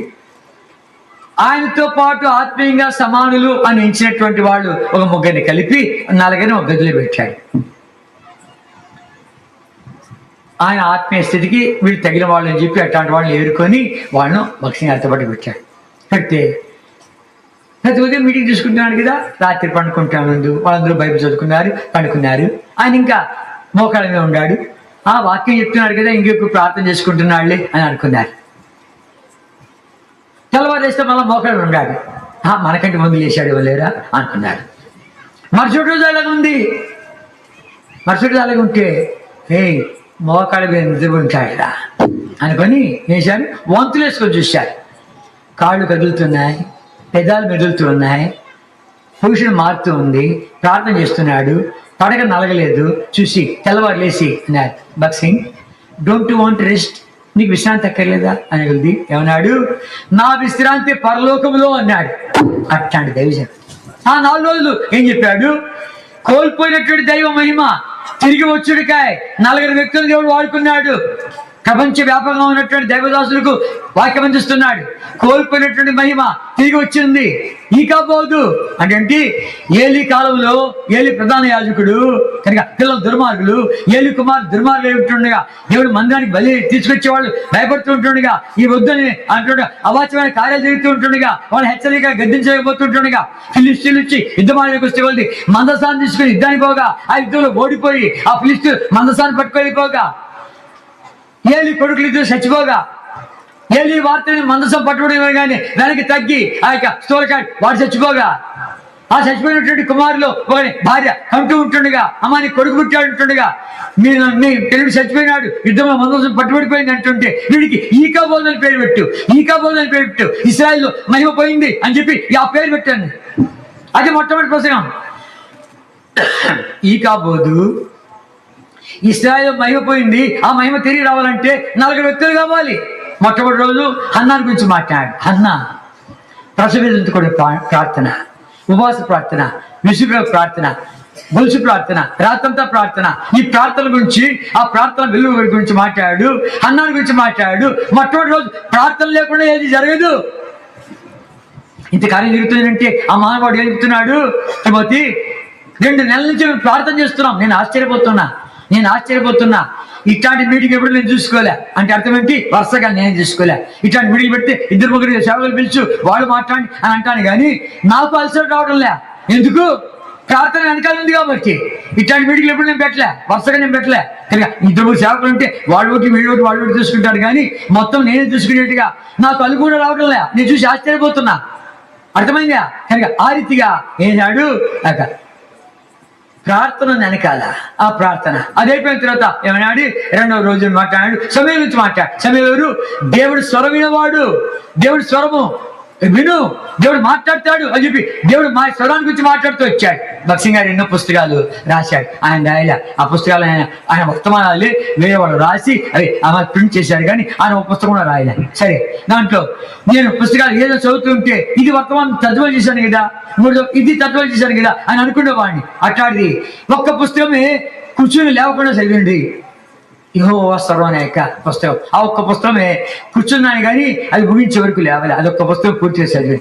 ఆయనతో పాటు ఆత్మీయంగా సమానులు అని ఎంచినటువంటి వాళ్ళు ఒక 3 కలిపి 4 ఒక గదిలో పెట్టాడు. ఆయన ఆత్మీయ స్థితికి వీళ్ళు తగిన వాళ్ళు అని చెప్పి అట్లాంటి వాళ్ళని ఏరుకొని వాళ్ళను భక్సింగ్ గారితో పాటు పెట్టాడు. పెడితే ప్రతి ఉదయం మీటింగ్ తీసుకుంటున్నాడు కదా, రాత్రి పండుకుంటా ముందు వాళ్ళందరూ బైబిల్ చదువుకున్నారు, పండుకున్నారు. ఆయన ఇంకా మోకాళ్ళ మీద ఉన్నాడు. ఆ వాక్యం చెప్తున్నాడు కదా, ఇంకెప్పుడు ప్రార్థన చేసుకుంటున్నాడులే అని అనుకున్నారు. తెల్లవారు వేస్తే మళ్ళీ మోకాళ్ళు ఉన్నాడు. మనకంటే ముందు లేచాడు లేరా అనుకున్నాడు. మరుసటి రోజు అలాగే ఉంటే మోకాళ్ళ మీద నిద్రపోతాడురా అనుకొని వేశాడు. వంతులు వేసుకొని చూశాడు. కాళ్ళు కదులుతున్నాయి, పెదాలు మెదులుతున్నాయి, పొజిషన్ మారుతూ ఉంది. ప్రార్థన చేస్తున్నాడు, పడక నలగలేదు. చూసి తెల్లవారు లేచి అన్నాడు, భక్సింగ్ డోంట్ వాంట్ రెస్ట్, నీకు విశ్రాంతి అక్కర్లేదా అని అడిగింది. ఏమన్నాడు? నా విశ్రాంతి పరలోకములో అన్నాడు. అట్లాంటి దైవజనం. ఆ 4 రోజులు ఏం చెప్పాడు? కోల్పోయినటువంటి దైవ మహిమ తిరిగి వచ్చుడికాయ 4 వ్యక్తులు దేవుడు వాడుకున్నాడు. ప్రపంచ వ్యాపకంగా ఉన్నటువంటి దైవదాసులకు వాక్యం అందిస్తున్నాడు. కోల్పోయినటువంటి మహిమ తిరిగి వచ్చింది. ఈకపోదు అంటే ఏలి కాలంలో ఏలి ప్రధాన యాజకుడు కనుక పిల్లలు దుర్మార్గులు, ఏలి కుమార్ దుర్మార్గులు ఉంటుండగా దేవుడు మందిరానికి బలి తీసుకొచ్చేవాళ్ళు భయపడుతూ ఉంటుండగా, ఈ వద్దని అంటుండగా అవాచ్యమైన కార్యాలు జరుగుతూ ఉంటుండగా, వాళ్ళు హెచ్చరికగా గద్దించకపోతుంటుండగా ఫిలిస్తీన్లు వచ్చి యుద్ధమానికి వస్తే వాళ్ళది మందసాన్ని తీసుకుని యుద్ధానికి పోగా ఆ యుద్ధంలో ఓడిపోయి ఆ ఫిలిస్తీన్ మందసాన్ని పట్టుకోలేకపోగా ఏలి కొడుకులు ఇద్దరు చచ్చిపోగా ఏలి వార్తని మందసం పట్టుబడి కానీ వెనక్కి తగ్గి ఆ యొక్క స్తోరకాడు వాడు చచ్చిపోగా ఆ చచ్చిపోయినటువంటి కుమారులు భార్య కంటూ ఉంటుండగా అమ్మ నీ కొడుకు పుట్టాడు ఉంటుండగా మీ పెళ్లి చచ్చిపోయినాడు యుద్ధంలో మందసం పట్టుబడిపోయింది అంటుంటే వీడికి ఈకాబోధని పేరు పెట్టు ఇశ్రాయేలు మహిమ పోయింది అని చెప్పి ఆ పేరు పెట్టాను. అది మొట్టమొదటి ప్రసంగం. ఈకాబోధు ఇశ్రాయేలు మహిమ పోయింది, ఆ మహిమ తిరిగి రావాలంటే 4 వ్యక్తులు కావాలి. మొట్టమొదటి రోజు హన్నాను గురించి మాట్లాడు. హన్నా ప్రసవేదించుకునే ప్రార్థన, ఉపవాస ప్రార్థన, విసుగు ప్రార్థన, గొలుసు ప్రార్థన, రాత్రంతా ప్రార్థన. ఈ ప్రార్థన గురించి, ఆ ప్రార్థన వెలుగు గురించి మాట్లాడు. హన్నాను గురించి మాట్లాడు. మొట్టమొదటి రోజు ప్రార్థన లేకుండా ఏది జరగదు. ఇంత కార్యం జరుగుతుందంటే ఆ మానవాడు ఏం చెప్తున్నాడు? తిమోతి 2 నెలల నుంచి మేము ప్రార్థన చేస్తున్నాం. నేను ఆశ్చర్యపోతున్నా. ఇట్లాంటి మీటింగ్ ఎప్పుడు నేను చూసుకోలే అంటే అర్థం ఏంటి? వరుసగా నేను చూసుకోలే. ఇట్లాంటి మీటింగ్ పెడితే 2-3 సేవలు పిలుచు వాళ్ళు మాట్లాడి అని అంటాను, కానీ నాకు అలసట రావడం లే. ఎందుకు? ప్రార్థన వెనకాల ఉంది కాబట్టి. ఇట్లాంటి మీటింగ్లు ఎప్పుడు నేను పెట్టలే, వరుసగా నేను పెట్టలే. కనుక 2-3 సేవకులు ఉంటే వాళ్ళు ఒకటి వీళ్ళు ఒకటి వాళ్ళు ఒకటి చూసుకుంటాడు, కానీ మొత్తం నేనే చూసుకునేట్టుగా నాకు అలు కూడా రావడం లే. నేను చూసి ఆశ్చర్యపోతున్నా. అర్థమైందా? కనుక ఆ రీతిగా ఏనాడు ప్రార్థన వెనకాల ఆ ప్రార్థన అదైపోయిన తర్వాత ఏమన్నాడు? రెండవ రోజు మాట్లాడాడు, సమయం నుంచి మాట్లాడు. సమయం ఎవరు? దేవుడు స్వరం వినవాడు. దేవుడు స్వరము విను, దేవుడు మాట్లాడతాడు అని చెప్పి దేవుడు మా స్వరాన్ని గురించి మాట్లాడుతూ వచ్చాడు. భక్సింగ్ గారు ఎన్నో పుస్తకాలు రాశాడు. ఆయన రాయలే ఆ పుస్తకాలు, ఆయన వర్తమానాలు వేరే వాళ్ళు రాసి అవి ఆమె ప్రింట్ చేశాడు, కానీ ఆయన ఒక పుస్తకం కూడా రాయలే. సరే, దాంట్లో నేను పుస్తకాలు ఏదో చదువుతుంటే ఇది వర్తమానం తర్జుమా చేశాను కదా, ఇది తర్జుమా చేశాను కదా అని అనుకునేవాడిని. అట్లాంటిది ఒక్క పుస్తకమే కూర్చొని లేవకుండా చదివింది, యెహోవా స్వరం అనే యొక్క పుస్తకం. ఆ ఒక్క పుస్తకమే కూర్చున్నాను, కానీ అది ముగించే వరకు లేవలే. అదొక్క పుస్తకం పూర్తి చేసి చదివి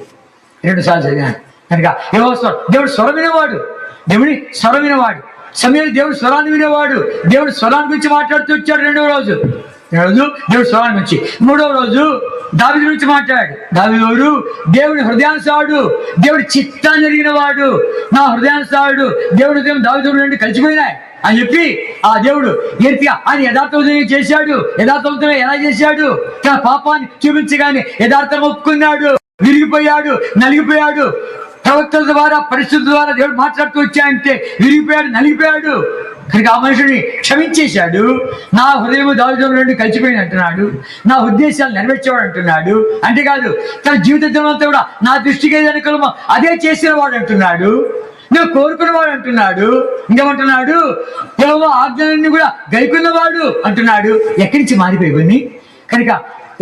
2 సార్లు చదివాను. కనుక యెహోవా స్వరం, దేవుడు స్వరం వినేవాడు, దేవుడి స్వరం వినేవాడు. సమయంలో దేవుడు స్వరాన్ని వినేవాడు. దేవుడు స్వరాన్ని గురించి మాట్లాడుతూ వచ్చాడు. రెండవ రోజు దేవుడు స్వరాన్ని గురించి. మూడవ రోజు దావీదు గురించి మాట్లాడు. దావీదు దేవుడి హృదయానుసారుడు, దేవుడి చిత్తాన్ని ఎరిగిన వాడు. నా హృదయానుసారుడు, దేవుడి హృదయం దావీదు నుండి కలిసిపోయినాయి అని చెప్పి ఆ దేవుడు ఏంటిగా ఆయన యథార్థవంతంగా చేశాడు. యథార్థవంతంగా ఎలా చేశాడు? తన పాపాన్ని చూపించగానే యథార్థంగా ఒప్పుకున్నాడు. విరిగిపోయాడు, నలిగిపోయాడు. ప్రవక్తల ద్వారా, పరిస్థితుల ద్వారా దేవుడు మాట్లాడుతూ వచ్చాయంటే విరిగిపోయాడు, నలిగిపోయాడు. కనుక ఆ మనుషుని క్షమించేశాడు. నా హృదయం దావీదు నుండి కలిసిపోయింది అంటున్నాడు. నా ఉద్దేశాలు నెరవేర్చేవాడు అంటున్నాడు. అంతేకాదు తన జీవితంతో కూడా నా దృష్టికి ఏది అనుకూలమో అదే చేసిన వాడు అంటున్నాడు. నువ్వు కోరుకున్నవాడు అంటున్నాడు. ఇంకేమంటున్నాడు? యెహోవా ఆజ్ఞలన్నీ కూడా గైకున్నవాడు అంటున్నాడు. ఎక్కడి నుంచి మారిపోయి కనుక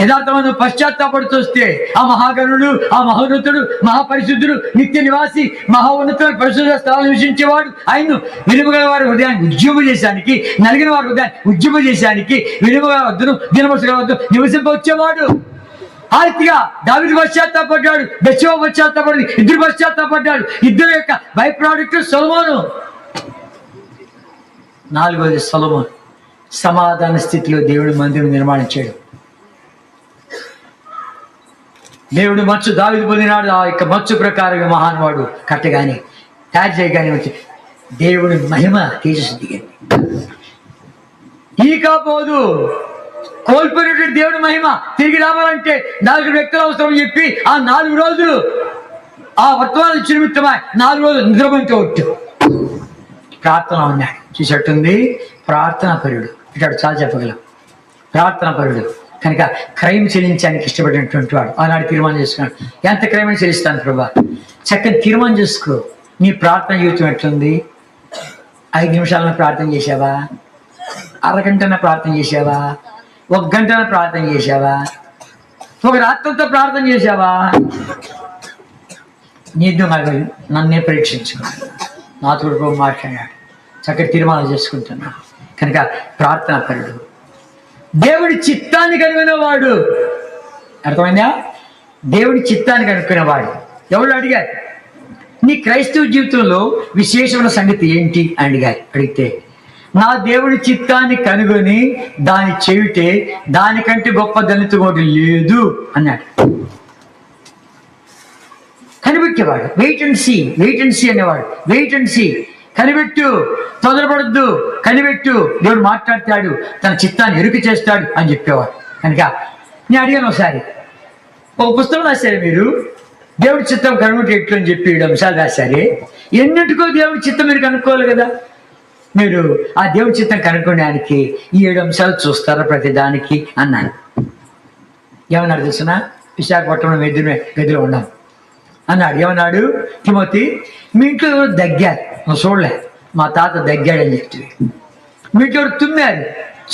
యథార్థమైన పశ్చాత్తాపడుతూ వస్తే ఆ మహాగణుడు, ఆ మహోన్నతుడు, మహాపరిశుద్ధుడు, నిత్య నివాసి, మహా ఉన్నత పరిశుద్ధ స్థలాలు నివసించేవాడు ఆయన్ను విలువగల వారి హృదయాన్ని ఉద్యమం నలిగిన వారి హృదయాన్ని ఉద్యమం విలువగల వద్దును దీనమనస్కుల వద్దు నివసింపవచ్చేవాడు. ఆ రీతిగా దావీదు పశ్చాత్తాపడ్డాడు, బెత్షెబా పశ్చాత్తాపడింది, ఇద్దరు పశ్చాత్తాపడ్డాడు. ఇద్దరు యొక్క బై ప్రోడక్ట్ సొలొమోను. 4వది సొలొమోను సమాధాన స్థితిలో దేవుడు మందిరం నిర్మాణించాడు. దేవుడు మచ్చు దావీదు పొందినాడు. ఆ యొక్క మచ్చు ప్రకారం మహానువాడు కట్టగానే తయారు చేయగానే వచ్చి దేవుడి మహిమ తేజస్సు దిగింది. ఈ కాపోదు కోల్పోయినటువంటి దేవుడి మహిమ తిరిగి రావాలంటే 4 వ్యక్తులు అవసరం చెప్పి ఆ 4 రోజులు ఆ వర్తమానం ఇచ్చిన నిమిత్తమై 4 రోజులు నిద్రపోయించవచ్చు. ప్రార్థన ఉన్నాడు. చూసేట్టుంది ప్రార్థనా పరుడు. ఇటాడు చాలా చెప్పగలం. ప్రార్థనా పరుడు కనుక క్రైమ్ చెల్లించడానికి ఇష్టపడినటువంటి వాడు. ఆనాడు తీర్మానం చేసుకున్నాడు, ఎంత క్రైమ్ చెల్లిస్తాను ప్రభా. చక్కని తీర్మానం చేసుకో. నీ ప్రార్థన జీవితం ఎట్లుంది? 5 నిమిషాలను ప్రార్థన చేసావా? అరగంటన ప్రార్థన చేసావా? 1 గంటన ప్రార్థన చేసావా? ఒక రాత్రంతో ప్రార్థన చేసావా? నీతో నన్నే పరీక్షించుకున్నాడు. నాతో మాట్లాడాడు. చక్కటి తీర్మానాలు చేసుకుంటున్నా. కనుక ప్రార్థనా పరుడు, దేవుడి చిత్తాన్ని కనుగొనేవాడు. అర్థమైందా? దేవుడి చిత్తాన్ని కనుక్కునేవాడు. ఎవరు అడిగారు, నీ క్రైస్తవ జీవితంలో విశేషమైన సంగతి ఏంటి అని అడిగితే నా దేవుడి చిత్తాన్ని కనుగొని దాన్ని చెవిటే దానికంటే గొప్ప దళితుడు లేదు అన్నాడు. కనిపెట్టేవాడు. వెయిట్ అండ్ సీ అనేవాడు. వెయిట్ అండ్ సీ, కనిపెట్టు, తొందరపడద్దు, కనిపెట్టు, దేవుడు మాట్లాడతాడు, తన చిత్తాన్ని ఎరుక చేస్తాడు అని చెప్పేవాడు. కనుక నేను అడిగాను ఒకసారి, ఒక పుస్తకం రాశారు మీరు, దేవుడి చిత్తం కనుగొంటే ఎట్లు అని చెప్పి 7 అంశాలు రాశారే, ఎన్నింటికో దేవుడి చిత్తం మీరు కనుక్కోవాలి కదా. మీరు ఆ దేవుడి చిత్తం కనుక్కోడానికి ఈ 7 అంశాలు చూస్తారా ప్రతిదానికి అన్నాను. ఏమన్నాడు తెలుసిన? విశాఖపట్నంలో గదిలో ఉన్నాం అన్నాడు. ఏమన్నాడు? తిమోతి, మీ ఇంట్లో ఎవరు దగ్గారు, నువ్వు చూడలే, మా తాత దగ్గాడని చెప్తివి. మీ ఇంట్లో ఎవరు తుమ్మారు,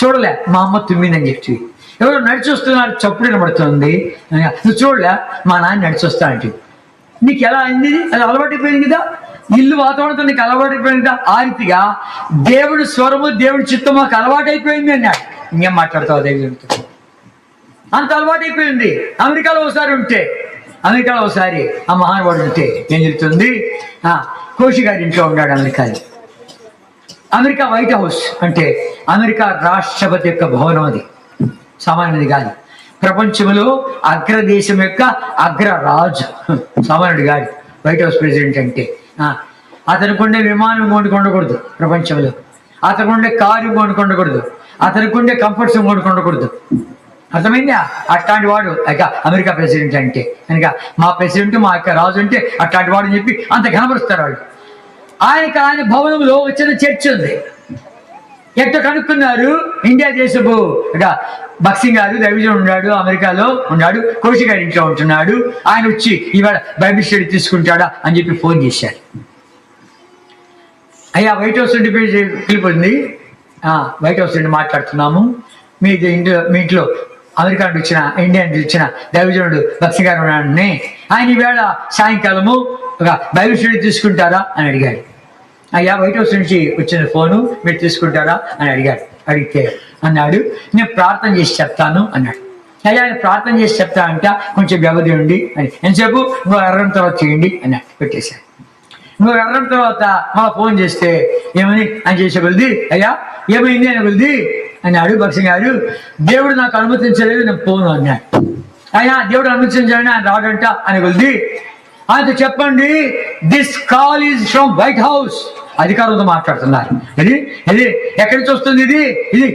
చూడలే, మా అమ్మ తుమ్మిందని చెప్తివి. ఎవరు నడిచి వస్తున్నారు, చప్పుడు వినబడుతుంది, నువ్వు చూడలే, మా నాన్న నడిచి వస్తా అంటే. నీకు ఎలా అయింది? అది అలవాటైపోయింది కదా, ఇల్లు వాతావరణంతో నీకు అలవాటైపోయింది కదా. ఆ రీతిగా దేవుడి స్వరము, దేవుడి చిత్తం మాకు అలవాటైపోయింది అన్నాడు. ఇంకేం మాట్లాడతావు దేవుడితో? అంత అలవాటైపోయింది. అమెరికాలో ఒకసారి ఆ మహానుభావుడు ఉంటే ఏం చెప్తుంది, కోషి గారి ఇంట్లో ఉన్నాడు అమెరికాలో. అమెరికా వైట్ హౌస్ అంటే అమెరికా రాష్ట్రపతి యొక్క భవనం. అది సామాన్యుడి కాదు. ప్రపంచంలో అగ్రదేశం యొక్క అగ్రరాజు, సామాన్యుడు కాదు వైట్ హౌస్ ప్రెసిడెంట్ అంటే. అతనికి ఉండే విమానం కొనుక్కొండకూడదు ప్రపంచంలో, అతనికి ఉండే కారు కొనుక్కొండకూడదు, అతనికి ఉండే కంఫర్ట్స్ కొనుక్కొండకూడదు. అర్థమైందా? అట్లాంటి వాడు ఇక అమెరికా ప్రెసిడెంట్ అంటే కనుక మా ప్రెసిడెంట్ మా యొక్క రాజు అంటే అట్లాంటి వాడు అని చెప్పి అంత కనబరుస్తారు వాళ్ళు. ఆయన భవనంలో వచ్చిన చర్చ్ ఉంది. ఎట్లా కనుక్కున్నారు? ఇండియా దేశపు ఇక బక్సింగ్ గారు దైవజనుడు ఉన్నాడు, అమెరికాలో ఉన్నాడు, కోషి గారి ఇంట్లో ఉంటున్నాడు. ఆయన వచ్చి ఇవాళ బైబిల్ స్టడీ తీసుకుంటాడా అని చెప్పి ఫోన్ చేశారు. అయ్యా వైట్ హౌస్ నుండి పిలిపింది, వైట్ హౌస్ నుండి మాట్లాడుతున్నాము, మీ ఇంట్లో అమెరికా నుండి వచ్చిన ఇండియా నుండి వచ్చిన దైవజనుడు బక్సింగ్ గారు ఉన్నాడని, ఆయన ఈవేళ సాయంకాలము ఒక బైబిల్ స్టడీ తీసుకుంటారా అని అడిగాడు. అయ్యా వైట్ హౌస్ నుంచి వచ్చిన ఫోను, మీరు తీసుకుంటారా అని అడిగితే అన్నాడు, నేను ప్రార్థన చేసి చెప్తాను అన్నాడు. అయ్యా ఆయన ప్రార్థన చేసి చెప్తా అంట, కొంచెం వ్యవధి ఉండి అని. ఎంతసేపు? ఇంకో అర్రం తర్వాత చేయండి అన్నాడు. పెట్టేశాడు. ఇంకో అర్రం తర్వాత మా ఫోన్ చేస్తే ఏమని అని చేసే కొలిది, అయ్యా ఏమైంది అని కొలిది అన్నాడు బక్సింగ్ గారు. దేవుడు నాకు అనుమతించలేదు, నేను పోను అన్నాడు. అయ్యా దేవుడు అనుమతించాలని ఆయన రాడంట అని కొలిది. ఆయనతో చెప్పండి, this call is from White house, అధికారంతో మాట్లాడుతున్నారు. ఇది ఎక్కడి నుంచి వస్తుంది? ఇది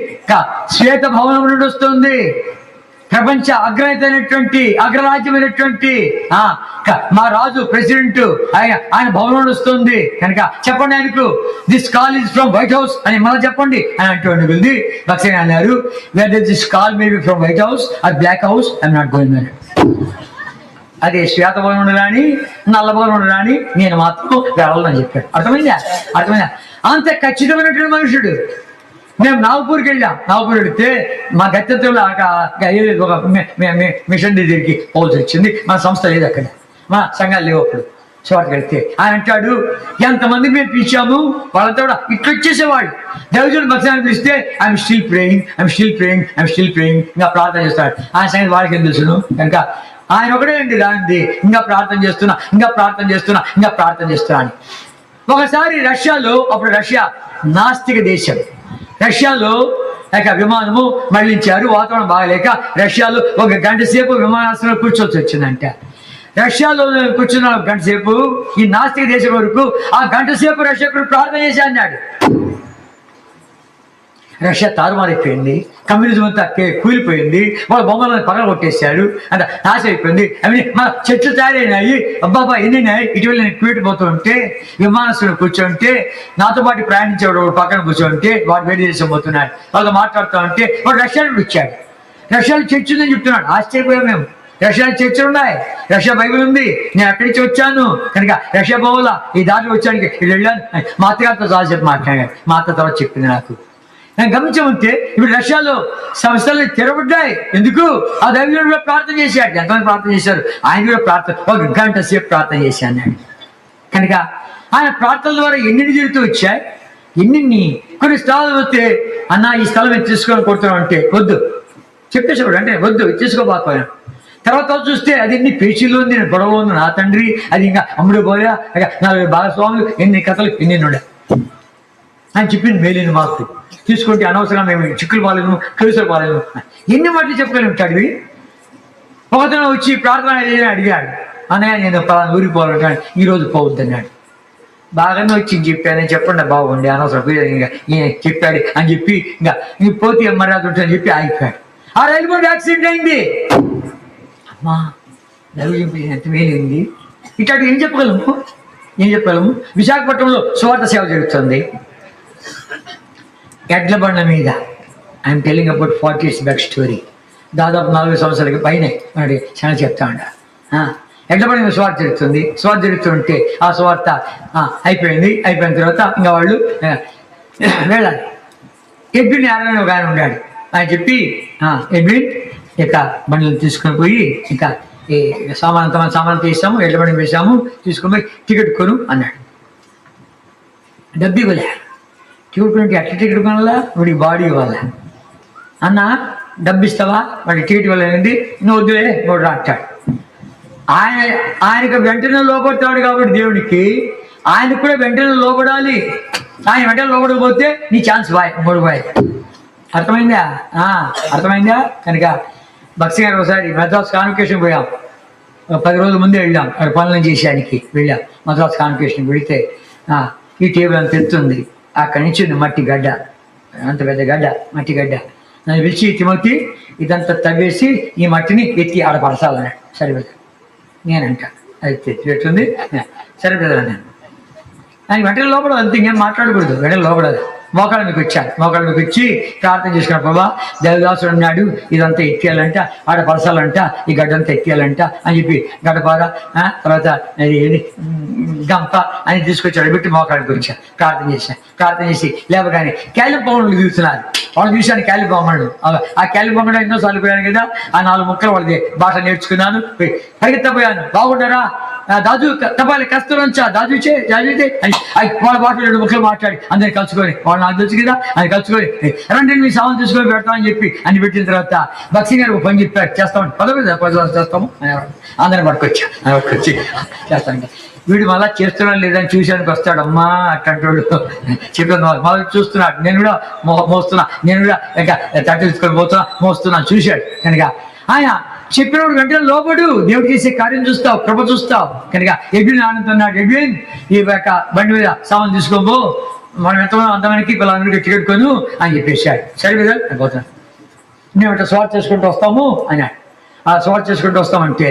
శ్వేత భవనం నుండి వస్తుంది. ప్రపంచ అగ్రరాజ్యమైనటువంటి మా రాజు ప్రెసిడెంట్ ఆయన భవనం వస్తుంది కనుక చెప్పండి ఆయనకు, this call is from White House అని మళ్ళీ చెప్పండి అని అంటుంది. బక్సింగ్ అన్నారు, whether this call may be from White House or Black House, I'm not going అని. అది శ్వేత భవనం రాని నల్ల భవనం రాని నేను మాత్రం వెళ్ళాలని చెప్పాడు. అర్థమైందా? అంత ఖచ్చితమైనటువంటి మనుషుడు. మేము నాగపూర్కి వెళ్ళాం. నాగపూర్ వెళితే మా గత్యంతరంలో ఒక మిషన్ దగ్గరికి పోవాల్సి వచ్చింది. మన సంస్థ లేదు అక్కడ, మా సంఘాలు లేవు అప్పుడు. చోటకి వెళ్తే ఆయన అంటాడు, ఎంతమంది మేము పిలిచాము వాళ్ళంతా కూడా ఇట్లా వచ్చేసేవాళ్ళు. దైవజనుడు భక్తాన్ని పిలిస్తే ఐఎమ్ స్టిల్ ప్రేయింగ్ ఇంకా ప్రార్థన చేస్తాడు. ఆయన సంగతి వాడికి ఏం తెలుసును కనుక ఆయన ఒకటే అండి దానిది, ఇంకా ప్రార్థన చేస్తున్నా అని. ఒకసారి రష్యాలో, అప్పుడు రష్యా నాస్తిక దేశం, రష్యాలో విమానము మళ్ళించారు. వాతావరణం బాగలేక రష్యాలో 1 గంట సేపు విమానాశ్రయంలో కూర్చోవలసి వచ్చిందంట. రష్యాలో కూర్చున్న 1 గంట సేపు ఈ నాస్తిక దేశం వరకు ఆ గంట సేపు రష్యాకు ప్రార్థన చేశా అన్నాడు. రష్యా తారుమారైపోయింది, కమ్యూనిజం అంతా కూలిపోయింది, వాళ్ళ బొమ్మలను పగల కొట్టేశారు, అంత నాశనం అయిపోయింది. అవి మన చెట్లు తయారైనాయి. అబ్బాబా ఎన్నినాయి. ఇటీవల నేను క్యూట్ పోతుంటే విమానాశ్రయం కూర్చోంటే నాతో పాటు ప్రయాణించేవాడు పక్కన కూర్చోంటే వాడు వేరే దేశం పోతున్నాడు. వాళ్ళతో మాట్లాడుతూ ఉంటే వాడు రష్యా నుండి వచ్చాడు. రష్యాలో చర్చ్ ఉందని చెప్తున్నాడు. ఆశ్చర్యపోయాం మేము. రష్యాలో చర్చలు ఉన్నాయి, రష్యా బైబిల్ ఉంది, నేను అక్కడి నుంచి వచ్చాను కనుక రష్యా పోవాలా, ఈ దాంట్లో వచ్చానికి ఇది వెళ్ళాను. మా అత్తగారితో చాలాసేపు మాట్లాడాను. మా అత్త తర్వాత చెప్పింది నాకు. నేను గమనించమంటే ఇప్పుడు రష్యాలో సంస్థలు తెరబడ్డాయి. ఎందుకు? ఆ దైవజనుడు కూడా ప్రార్థన చేశాడు. ఎంతమంది ప్రార్థన చేశారు? ఆయన కూడా 1 గంట సేపు ప్రార్థన చేశా అన్నాడు. కనుక ఆయన ప్రార్థన ద్వారా ఎన్ని తిరుగుతూ వచ్చాయి, ఎన్ని కొన్ని స్థలాలు వస్తే అన్న ఈ స్థలం మేము తీసుకొని కొడుతున్నాం అంటే వద్దు చెప్పేసేవాడు. అంటే వద్దు తీసుకోబోకపోయాను. తర్వాత చూస్తే అది ఎన్ని పేచీలో ఉంది, గొడవలో ఉంది. నా తండ్రి అది ఇంకా అమ్ముడు పోయా, 40 భాగస్వాములు, ఎన్ని కథలు ఎన్ని ఉండే అని చెప్పింది. మేలిన మాకు తీసుకుంటే అనవసరంగా మేము చిక్కులు పాలేము, కేసులు పాలేము, ఎన్ని మాటలు చెప్పగలి ఉంటాడు. ఒకతను వచ్చి ప్రార్థన అడిగాడు, అన్నయ్య నేను పలానా ఊరికి పోవాలంటాను, ఈరోజు పోవద్దు అన్నాడు. బాగానే వచ్చి చెప్పాను, చెప్పండి బాగుండి అనవసరం ఇంకా ఈయన చెప్పాడు అని చెప్పి ఇంకా పోతే మర్యాద ఉంటుందని చెప్పి ఆగిపోయాడు. ఆ రైలు బోర్డు యాక్సిడెంట్ అయింది. అమ్మా రైలు ఎంత మేలింది. ఇట్లాంటి ఏం చెప్పగలము? విశాఖపట్నంలో సువార్త సేవ జరుగుతుంది. ఎడ్ల బండ్ల మీద, I'm telling about 40 years back story. దాదాపు 40 సంవత్సరాలకి పైనే మరి చాలా చెప్తా ఉండ. ఎడ్ల బండి మీద స్వార్థ జరుగుతుంటే ఆ స్వార్థ అయిపోయిన తర్వాత ఇంకా వాళ్ళు వెళ్ళాలి. ఎడ్విన్ యారని ఒక ఆయన ఉన్నాడు. ఆయన చెప్పి ఎడ్విన్ ఇక బండ్లు తీసుకొని పోయి ఇంకా ఈ సామాన్ తీసాము, ఎడ్ల బండి వేసాము, తీసుకొని పోయి టికెట్ కొను అన్నాడు. డబ్బు ఇవ్వలే. టికెట్ కొనుంటే ఎట్లా టికెట్ కొనాలా? వాడికి బాడీ ఇవ్వాలా? అన్న డబ్బు ఇస్తావా? వాడికి టికెట్ ఇవ్వాలండి. నువ్వు వద్దులే, నువ్వు అంటాడు. ఆయనకు వెంటనే లోపడతాడు కాబట్టి దేవుడికి ఆయనకు కూడా వెంటనే లోపడాలి. ఆయన వెంటనే లోపడకపోతే నీ ఛాన్స్ మూడు బాయ్. అర్థమైందా? కనుక భక్తి గారు ఒకసారి మద్రాస్ కాన్వకేషన్ పోయాం. 10 రోజుల ముందే వెళ్ళాం. అక్కడ పనులను చేసేదానికి వెళ్ళాం. మద్రాస్ కాన్వకేషన్ వెళితే ఈ టేబుల్ అంత ఎత్తుంది. అక్కడి నుంచి ఉంది మట్టి గడ్డ, అంత పెద్ద గడ్డ, మట్టి గడ్డ. నన్ను పిలిచి తిమోతి ఇదంతా తవ్వేసి ఈ మట్టిని ఎత్తి ఆడ పరచాలన్నాడు. సరే బ్రదర్ నేనంట అది తెచ్చిపెట్టుంది. సరే బ్రదర్ నేను ఆయన వెంటనే లోపల అంతే, ఇంకేం మాట్లాడకూడదు. వెంటనే లోపడదు. మోకాళ్ళ మీకు వచ్చాను. మోకాళ్ళ మీకు వచ్చి ప్రార్థన చేసుకున్న ప్రభా దేవదాసుడు ఉన్నాడు, ఇదంతా ఎత్తియాలంట, ఆడ పరసాలంట, ఈ గడ్డంతా ఎత్తియాలంట అని చెప్పి గడపార తర్వాత ఏది గంప అని తీసుకొచ్చాడు. పెట్టి మోకాళ్ళకి వచ్చాను. ప్రార్థన చేశాను. ప్రార్థన చేసి లేవగానే క్యాలి పొంగళ్ళు చూస్తున్నారు. వాళ్ళు చూశాను క్యాలి పొంగళ్ళు. ఆ క్యాలి పొంగళ్ళు ఎన్నోసార్లు పోయాను కదా, ఆ 4 ముక్కలు వాళ్ళది భాష నేర్చుకున్నాను. పరిగెత్తపోయాను. బాగుంటారా దాజు తపాలి కస్తూరంచా దాజుచే దాజుతే అని వాళ్ళ భాషలో 2 ముక్కలు మాట్లాడి అందరిని కలుసుకొని వాళ్ళు నాకు తెలుసు కదా అని కలుసుకొని రండి మీ సామాన్ తీసుకొని పెడతామని చెప్పి అని పెట్టిన తర్వాత బక్సీ గారు ఒక పని చెప్పారు, చేస్తామని 10 చేస్తాము అందరిని పట్టుకొచ్చి చేస్తాను. వీడు మళ్ళీ చేస్తున్నాడు లేదని చూసానికి వస్తాడు. అమ్మా అట్లాంటి చెప్పాను మళ్ళీ చూస్తున్నాడు. నేను కూడా మోస్తున్నా, నేను కూడా ఇంకా తట్టు తీసుకొని మోస్తున్నాను చూశాడు కనుక ఆయన చెప్పినప్పుడు వెంటనే లోపడు దేవుడు చేసే కార్యం చూస్తావు, కృప చూస్తావు కనుక ఎడ్విన్ ఆనందన్నాడు. ఎడ్విన్ ఈ యొక్క బండి మీద సామాన్ తీసుకోబో, మనం ఎంతమంది అంతమందికి పిల్లలందరికీ టికెట్ కొను అని చెప్పేసాడు. సరే కదా పోతాను, మేము ఇట్లా స్వార్ చేసుకుంటూ వస్తాము అన్నాడు. ఆ స్వార్ చేసుకుంటూ వస్తామంటే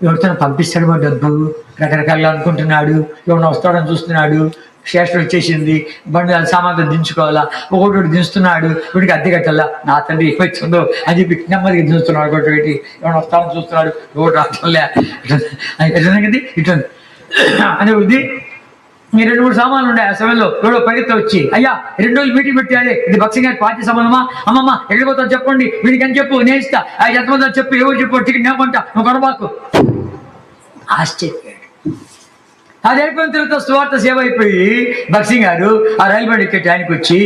ఎవరితో పంపిస్తాడు మా డబ్బు రకరకాలుగా అనుకుంటున్నాడు. ఎవరిని వస్తాడని చూస్తున్నాడు. స్టేషన్ వచ్చేసింది, బండి సామాన్లు దించుకోవాలా, ఒకటి దించుతున్నాడు. వీడికి అద్దె కట్టాలా, నా తండ్రి ఎక్కువ ఇచ్చిందో అని చెప్పి నెమ్మదిగా దించుతున్నాడు. ఒకటి పెట్టి ఎవరైనా వస్తాడని చూస్తున్నాడు. ఒకటి రావట్లే ఎట్లా ఇట్లా అనే బుద్ధి. మీ 2-3 సామాన్లు ఉన్నాయి. ఆ సమయంలో ఎవడో పరిగెత్త వచ్చి అయ్యా 2 రోజులు మీటింగ్ పెట్టాలి, ఇది బక్సింగ్ గారి పార్టీ సంబంధమా, అమ్మమ్మ ఎక్కడికి పోతావు చెప్పండి, వీడికి అని చెప్పు నేను ఇస్తా, ఎంతమంది చెప్పు ఎవరు చెప్పు టికెట్ నేమంటా నువ్వు కొనబాకు. ఆశ్చర్యపోయాడు. అది అయిపోయిన తర్వాత సువార్త సేవ అయిపోయి బక్సింగ్ గారు ఆ రైలు బండి ఎక్కి ఆయనకి వచ్చి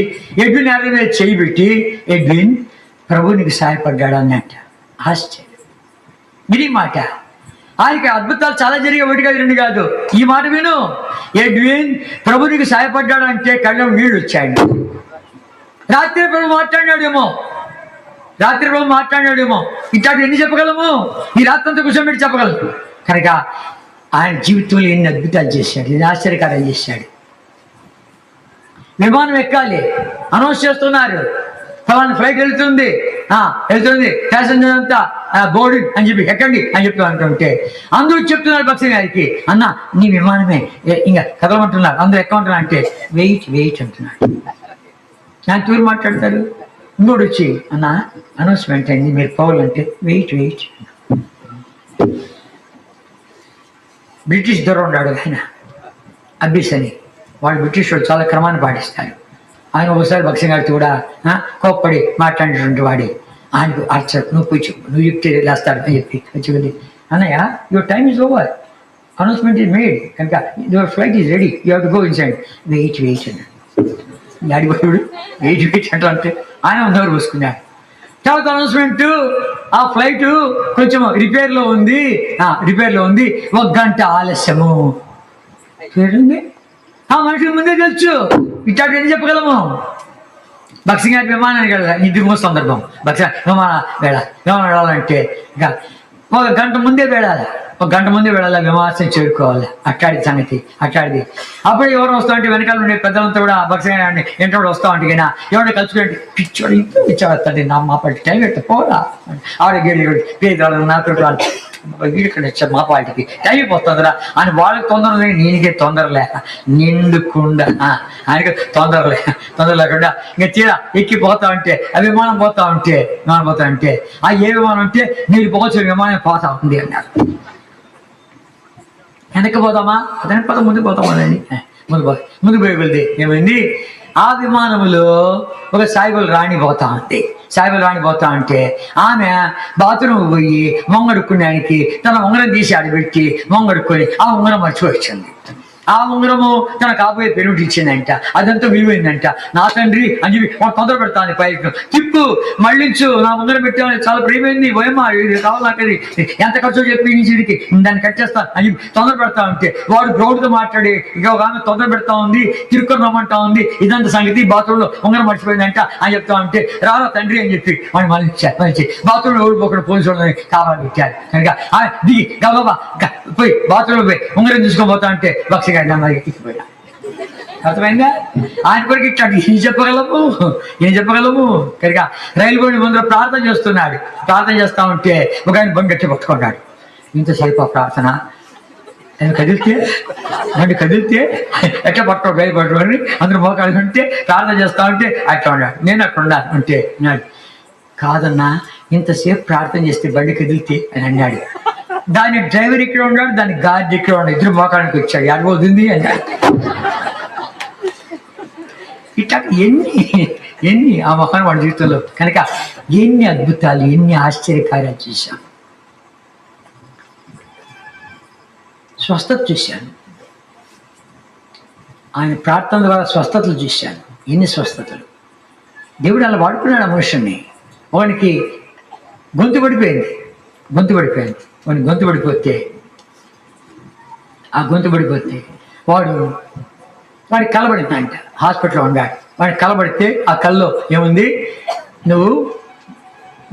ఎడ్విన్ నేల మీద చేయి పెట్టి ఎడ్విన్ ప్రభు నీకు సహాయపడ్డాడు అన్నట్ట. ఆశ్చర్యం. ఇది మాట. ఆయనకి అద్భుతాలు చాలా జరిగే, 1 కాదు 2 కాదు. ఈ మాట విను, ఎడ్విన్ ప్రభు నీకు సహాయపడ్డాడు అంటే కళ్ళలో నీళ్ళు వచ్చాయండి. రాత్రి ప్రభు మాట్లాడాడేమో ఇట్లాంటి ఎన్ని చెప్పగలము, ఈ రాత్రి అంతా కూర్చోబెట్టి చెప్పగలము. కనుక ఆయన జీవితంలో ఎన్ని అద్భుతాలు చేశాడు, ఎన్ని ఆశ్చర్యకార్యాలు చేశాడు. విమానం ఎక్కాలి, అనౌన్స్ చేస్తున్నారు, ఫలానా ఫ్లైట్ వెళ్తుంది ప్యాసింజర్ అంతా బోర్డు అని చెప్పి ఎక్కండి అని చెప్పి అంటుంటే అందరూ చెప్తున్నారు బక్సింగ్ గారికి, అన్న నీ విమానమే ఇంకా కదలమంటున్నారు, అందరూ ఎక్కమంటున్నారు అంటే వెయిట్ అంటున్నాడు. నాకు తూరు మాట్లాడతారు. ఇంకోటి వచ్చి అన్న అనౌన్స్మెంట్ అయింది మీరు పోవాలంటే వెయిట్. బ్రిటిష్ దొర ఉన్నాడు ఆయన అబ్బీస్ అని, వాళ్ళు బ్రిటిష్ వాళ్ళు చాలా క్రమాన్ని పాటిస్తారు. ఆయన ఒకసారి బక్సింగ్ గారితో కూడా కోప్పడి మాట్లాడినటువంటి వాడి ఆయనకు అర్చడు, నువ్వు పోయి చెప్పు, నువ్వు చెప్తే లేస్తాడు అని చెప్పి వచ్చి అన్నయ్య your time is over, announcement is made కనుక your flight is ready, you have to go inside. Wait అన్నాడు. డాడీ బాబుడు వెయిట్ అంటే ఆయన నోరు పోసుకున్నాడు. తర్వాత అనౌన్స్మెంట్ ఆ ఫ్లైట్ కొంచెం రిపేర్లో ఉంది 1 గంట ఆలస్యము. ఆ మనిషికి ముందే తెలుసు, ఇట్లాంటి ఏం చెప్పగలము. బక్సింగ్ గారి విమానానికి వెళ్ళాలి, ఇంటికి మోసే సందర్భం బక్సింగ్ విమానం వెళ్ళాలంటే ఇంకా 1 గంట ముందే వెళ్ళాలి, 1 గంట ముందే వెళ్ళాలి, విమానం చేరుకోవాలి. అట్లాంటి సంగతి అట్లాంటిది. అప్పుడు ఎవరు వస్తామంటే వెనకాల ఉండే పెద్దలంతా కూడా బక్సింగ్ గారిని ఎంటోడు వస్తామంటే కన్నా ఎవరైనా కలుసుకుంటే పిచ్చోడు ఇచ్చాడు నా మా పార్టీ టైం పెడితే పోరా ఆవిడ గేడి పేదవాళ్ళు నాతో ఇక్కడ వచ్చా మా పార్టీకి టైం అయిపోతుందిరా అని వాళ్ళకి తొందర లేదు, నేనికే తొందరలే నిండుకుండా ఆయనకి తొందర లేకుండా ఇంకా తీరా ఎక్కిపోతా ఉంటే ఆ విమానం పోతా ఉంటే ఆ ఏ విమానం ఉంటే మీరు పోవచ్చు విమానం పోతా ఉంది అన్నారు. వెనక్కి పోతామా అతని పోతాం, ముందుకు పోతామండి, ముందు పోయి వెళ్తే ఏమైంది, ఆ విమానంలో ఒక సాయిబుల్ రాణి పోతా ఉంటే ఆమె బాత్రూమ్ పోయి మొంగడుక్కునేదానికి తన ఉంగరం తీసి ఆడబెట్టి మొంగడుక్కొని ఆ ఉంగరం మర్చిపోయింది. ఆ ఉంగరము తన కాబోయే పెరుగు ఇచ్చిందంట, అదంతా విలువైందంట. నా తండ్రి అని చెప్పి తొందర పెడతాను పైకి తిప్పు మళ్ళించు, నా ఉంగరం పెట్టామని చాలా ప్రేమైంది, పోయమ్మా ఇది కావాలి నాకు, అది ఎంత ఖర్చు చెప్పి ఇంటికి దాన్ని కట్ చేస్తాను అని చెప్పి తొందర పెడతా ఉంటే వాడు గ్రౌండ్తో మాట్లాడి ఇక ఒక ఆమె తొందర పెడతా ఉంది, తిరుక్కొని రమ్మంటా ఉంది, ఇదంతా సంగతి బాత్రూంలో ఉంగరం మర్చిపోయిందంట అని చెప్తా ఉంటే రారా తండ్రి అని చెప్పి వాడిని మళ్ళీ బాత్రూంలో ఓడిపోకుండా పోలీసులని కావాలి పెట్టారు. కనుక దిగి గబాబా పోయి బాత్రూంలో పోయి ఉంగరం తీసుకొని పోతా ఉంటే బక్సింగ్ గారి ఎక్కిపోయా అర్థమైందా? ఆయన కొరకు ఇట్లాంటి ఏం చెప్పగలము కనుక రైలు బండి ముందర ప్రార్థన చేస్తున్నాడు. ప్రార్థన చేస్తా ఉంటే ఒక ఆయన బండి గట్టి పట్టుకున్నాడు. ఇంతసేపు ఆ ప్రార్థన కదిలితే ఎట్లా పట్టుకో రైలు పట్టుకొని అందరూ మోకాలు ఉంటే ప్రార్థన చేస్తా ఉంటే అట్లా ఉన్నాడు. నేను అక్కడ ఉన్నాను అంటే అన్నాడు. కాదన్నా, ఇంతసేపు ప్రార్థన చేస్తే బండి కదిలితే అని అన్నాడు. దాని డ్రైవర్ ఇక్కడ ఉన్నాడు, దాని గార్డ్ ఇక్కడ ఉన్నాడు, ఇద్దరు మోకాడానికి వచ్చాడు. ఎడబోతుంది అన్నాడు. ఇట్లా ఎన్ని ఆ మొహాన్ని వాడి జీవితంలో కనుక ఎన్ని అద్భుతాలు, ఎన్ని ఆశ్చర్యకార్యాలు చూశాను. స్వస్థత చూశాను, ఆయన ప్రార్థన ద్వారా స్వస్థతలు చూశాను. ఎన్ని స్వస్థతలు! దేవుడు అలా వాడుకున్నాడు ఆ మనుషుల్ని. వానికి గొంతు పడిపోయింది. వాడిని గొంతు పడిపోతే వాడికి కలబడిందంట. హాస్పిటల్లో ఉన్నాడు. వాడికి కలబడితే ఆ కల్లో ఏముంది, నువ్వు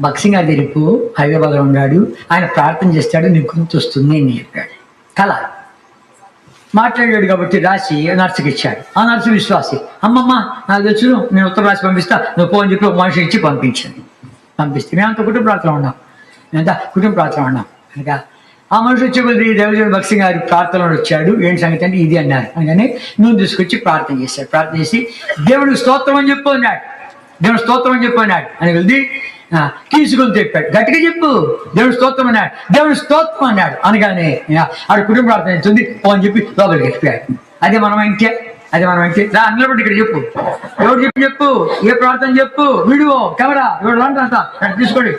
బక్సింగ్ గారి దగ్గరకు హైదరాబాద్లో ఉన్నాడు, ఆయన ప్రార్థన చేస్తాడు, నీకు గొంతు వస్తుంది అని చెప్పాడు. కళ మాట్లాడాడు కాబట్టి రాసి నర్సుకి ఇచ్చాడు. ఆ నర్సు విశ్వాసి. అమ్మమ్మ నాకు తెలుసు, నేను ఉత్తరం రాసి పంపిస్తా, నువ్వు ఫోన్ చెప్పి ఒక మనిషి ఇచ్చి పంపిస్తే మేమంతా కుటుంబ ప్రార్థన ఉన్నాం కనుక ఆ మనిషి వచ్చే కొద్ది దేవజన్ బక్సింగ్ గారి ప్రార్థనలో వచ్చాడు. ఏంటి సంగతి అంటే ఇది అన్నారు. అనగానే నువ్వు తీసుకొచ్చి ప్రార్థన చేశాడు. ప్రార్థన చేసి దేవుడికి స్తోత్రం అని చెప్పు అన్నాడు. అని వెళ్ళి తీసుకొని చెప్పాడు. గట్టిగా చెప్పు, దేవుడు స్తోత్రం అన్నాడు. అనగానే ఆడ కుటుంబ ప్రార్థన అవుతుంది అని చెప్పి లోపలికి వెళ్ళిపోయాడు. అదే మనం అంటే రా నిలబడి ఇక్కడ చెప్పు, ఎవరు చెప్పు, ఏ ప్రార్థన చెప్పు, వీడియో కెమెరా ఎవరు అంతా తీసుకోండి,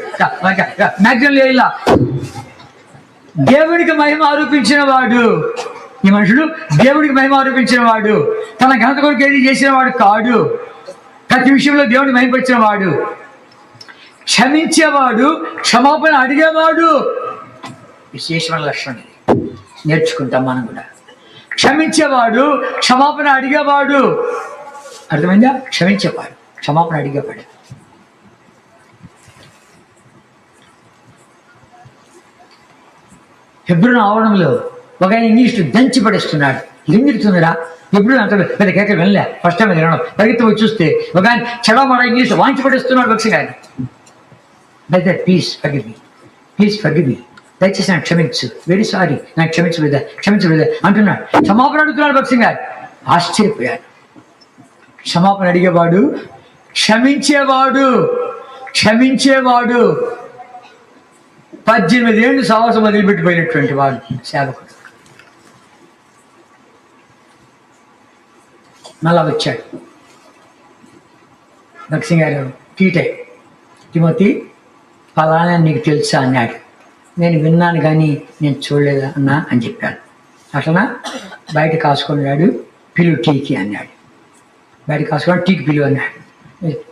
మ్యాగ్జిన్లో ఇలా. దేవుడికి మహిమ ఆరోపించిన వాడు ఈ మనుషుడు, దేవుడికి మహిమ ఆరోపించిన వాడు, తన ఘనత కొరకు ఏది చేసిన వాడు కాడు. ప్రతి విషయంలో దేవుడిని మహిమపరిచిన వాడు, క్షమించేవాడు, క్షమాపణ అడిగేవాడు. విశేషమైన లక్షణం ఇది, నేర్చుకుంటాం మనం కూడా. క్షమించేవాడు, క్షమాపణ అడిగేవాడు. అర్థమైందా? క్షమించేవాడు, క్షమాపణ అడిగేవాడు. హెబ్రోను ఆవరణంలో ఒక ఆయన ఇంగ్లీష్ దంచి పడేస్తున్నాడు. ఏం జరుగుతుందిరా? ఎప్పుడు అంత పెద్ద కేకలు వెళ్ళలే. ఫస్ట్ టైం వినడం, పరిగెత్తి వచ్చి చూస్తే ఒక ఆయన చెడమడ ఇంగ్లీష్ వాంచి పడేస్తున్నాడు. బక్సింగ్ ఆయన, బ్రదర్ ప్లీజ్ ఫర్గివ్ మీ, దయచేసి నాకు క్షమించు, వెరీ సారీ, నాకు క్షమించు బ్రదర్ అంటున్నాడు. క్షమాపణ అడుగుతున్నాడు బక్సింగ్ గారు. ఆశ్చర్యపోయాడు. క్షమాపణ అడిగేవాడు, క్షమించేవాడు. 18 ఏళ్ళు సహవాసం వదిలిపెట్టిపోయినటువంటి వాడు సేవకుడు. మళ్ళా వచ్చాడు బక్సింగ్ గారు. తిమోతి ఫలానా నీకు తెలుసా అన్నాడు. నేను విన్నాను కానీ నేను చూడలేదు అన్నా అని చెప్పాను. అట్లనా బయట కాసుకున్నాడు, పిలువు టీకి అన్నాడు. బయట కాసుకొని టీకి పిలువు అన్నాడు.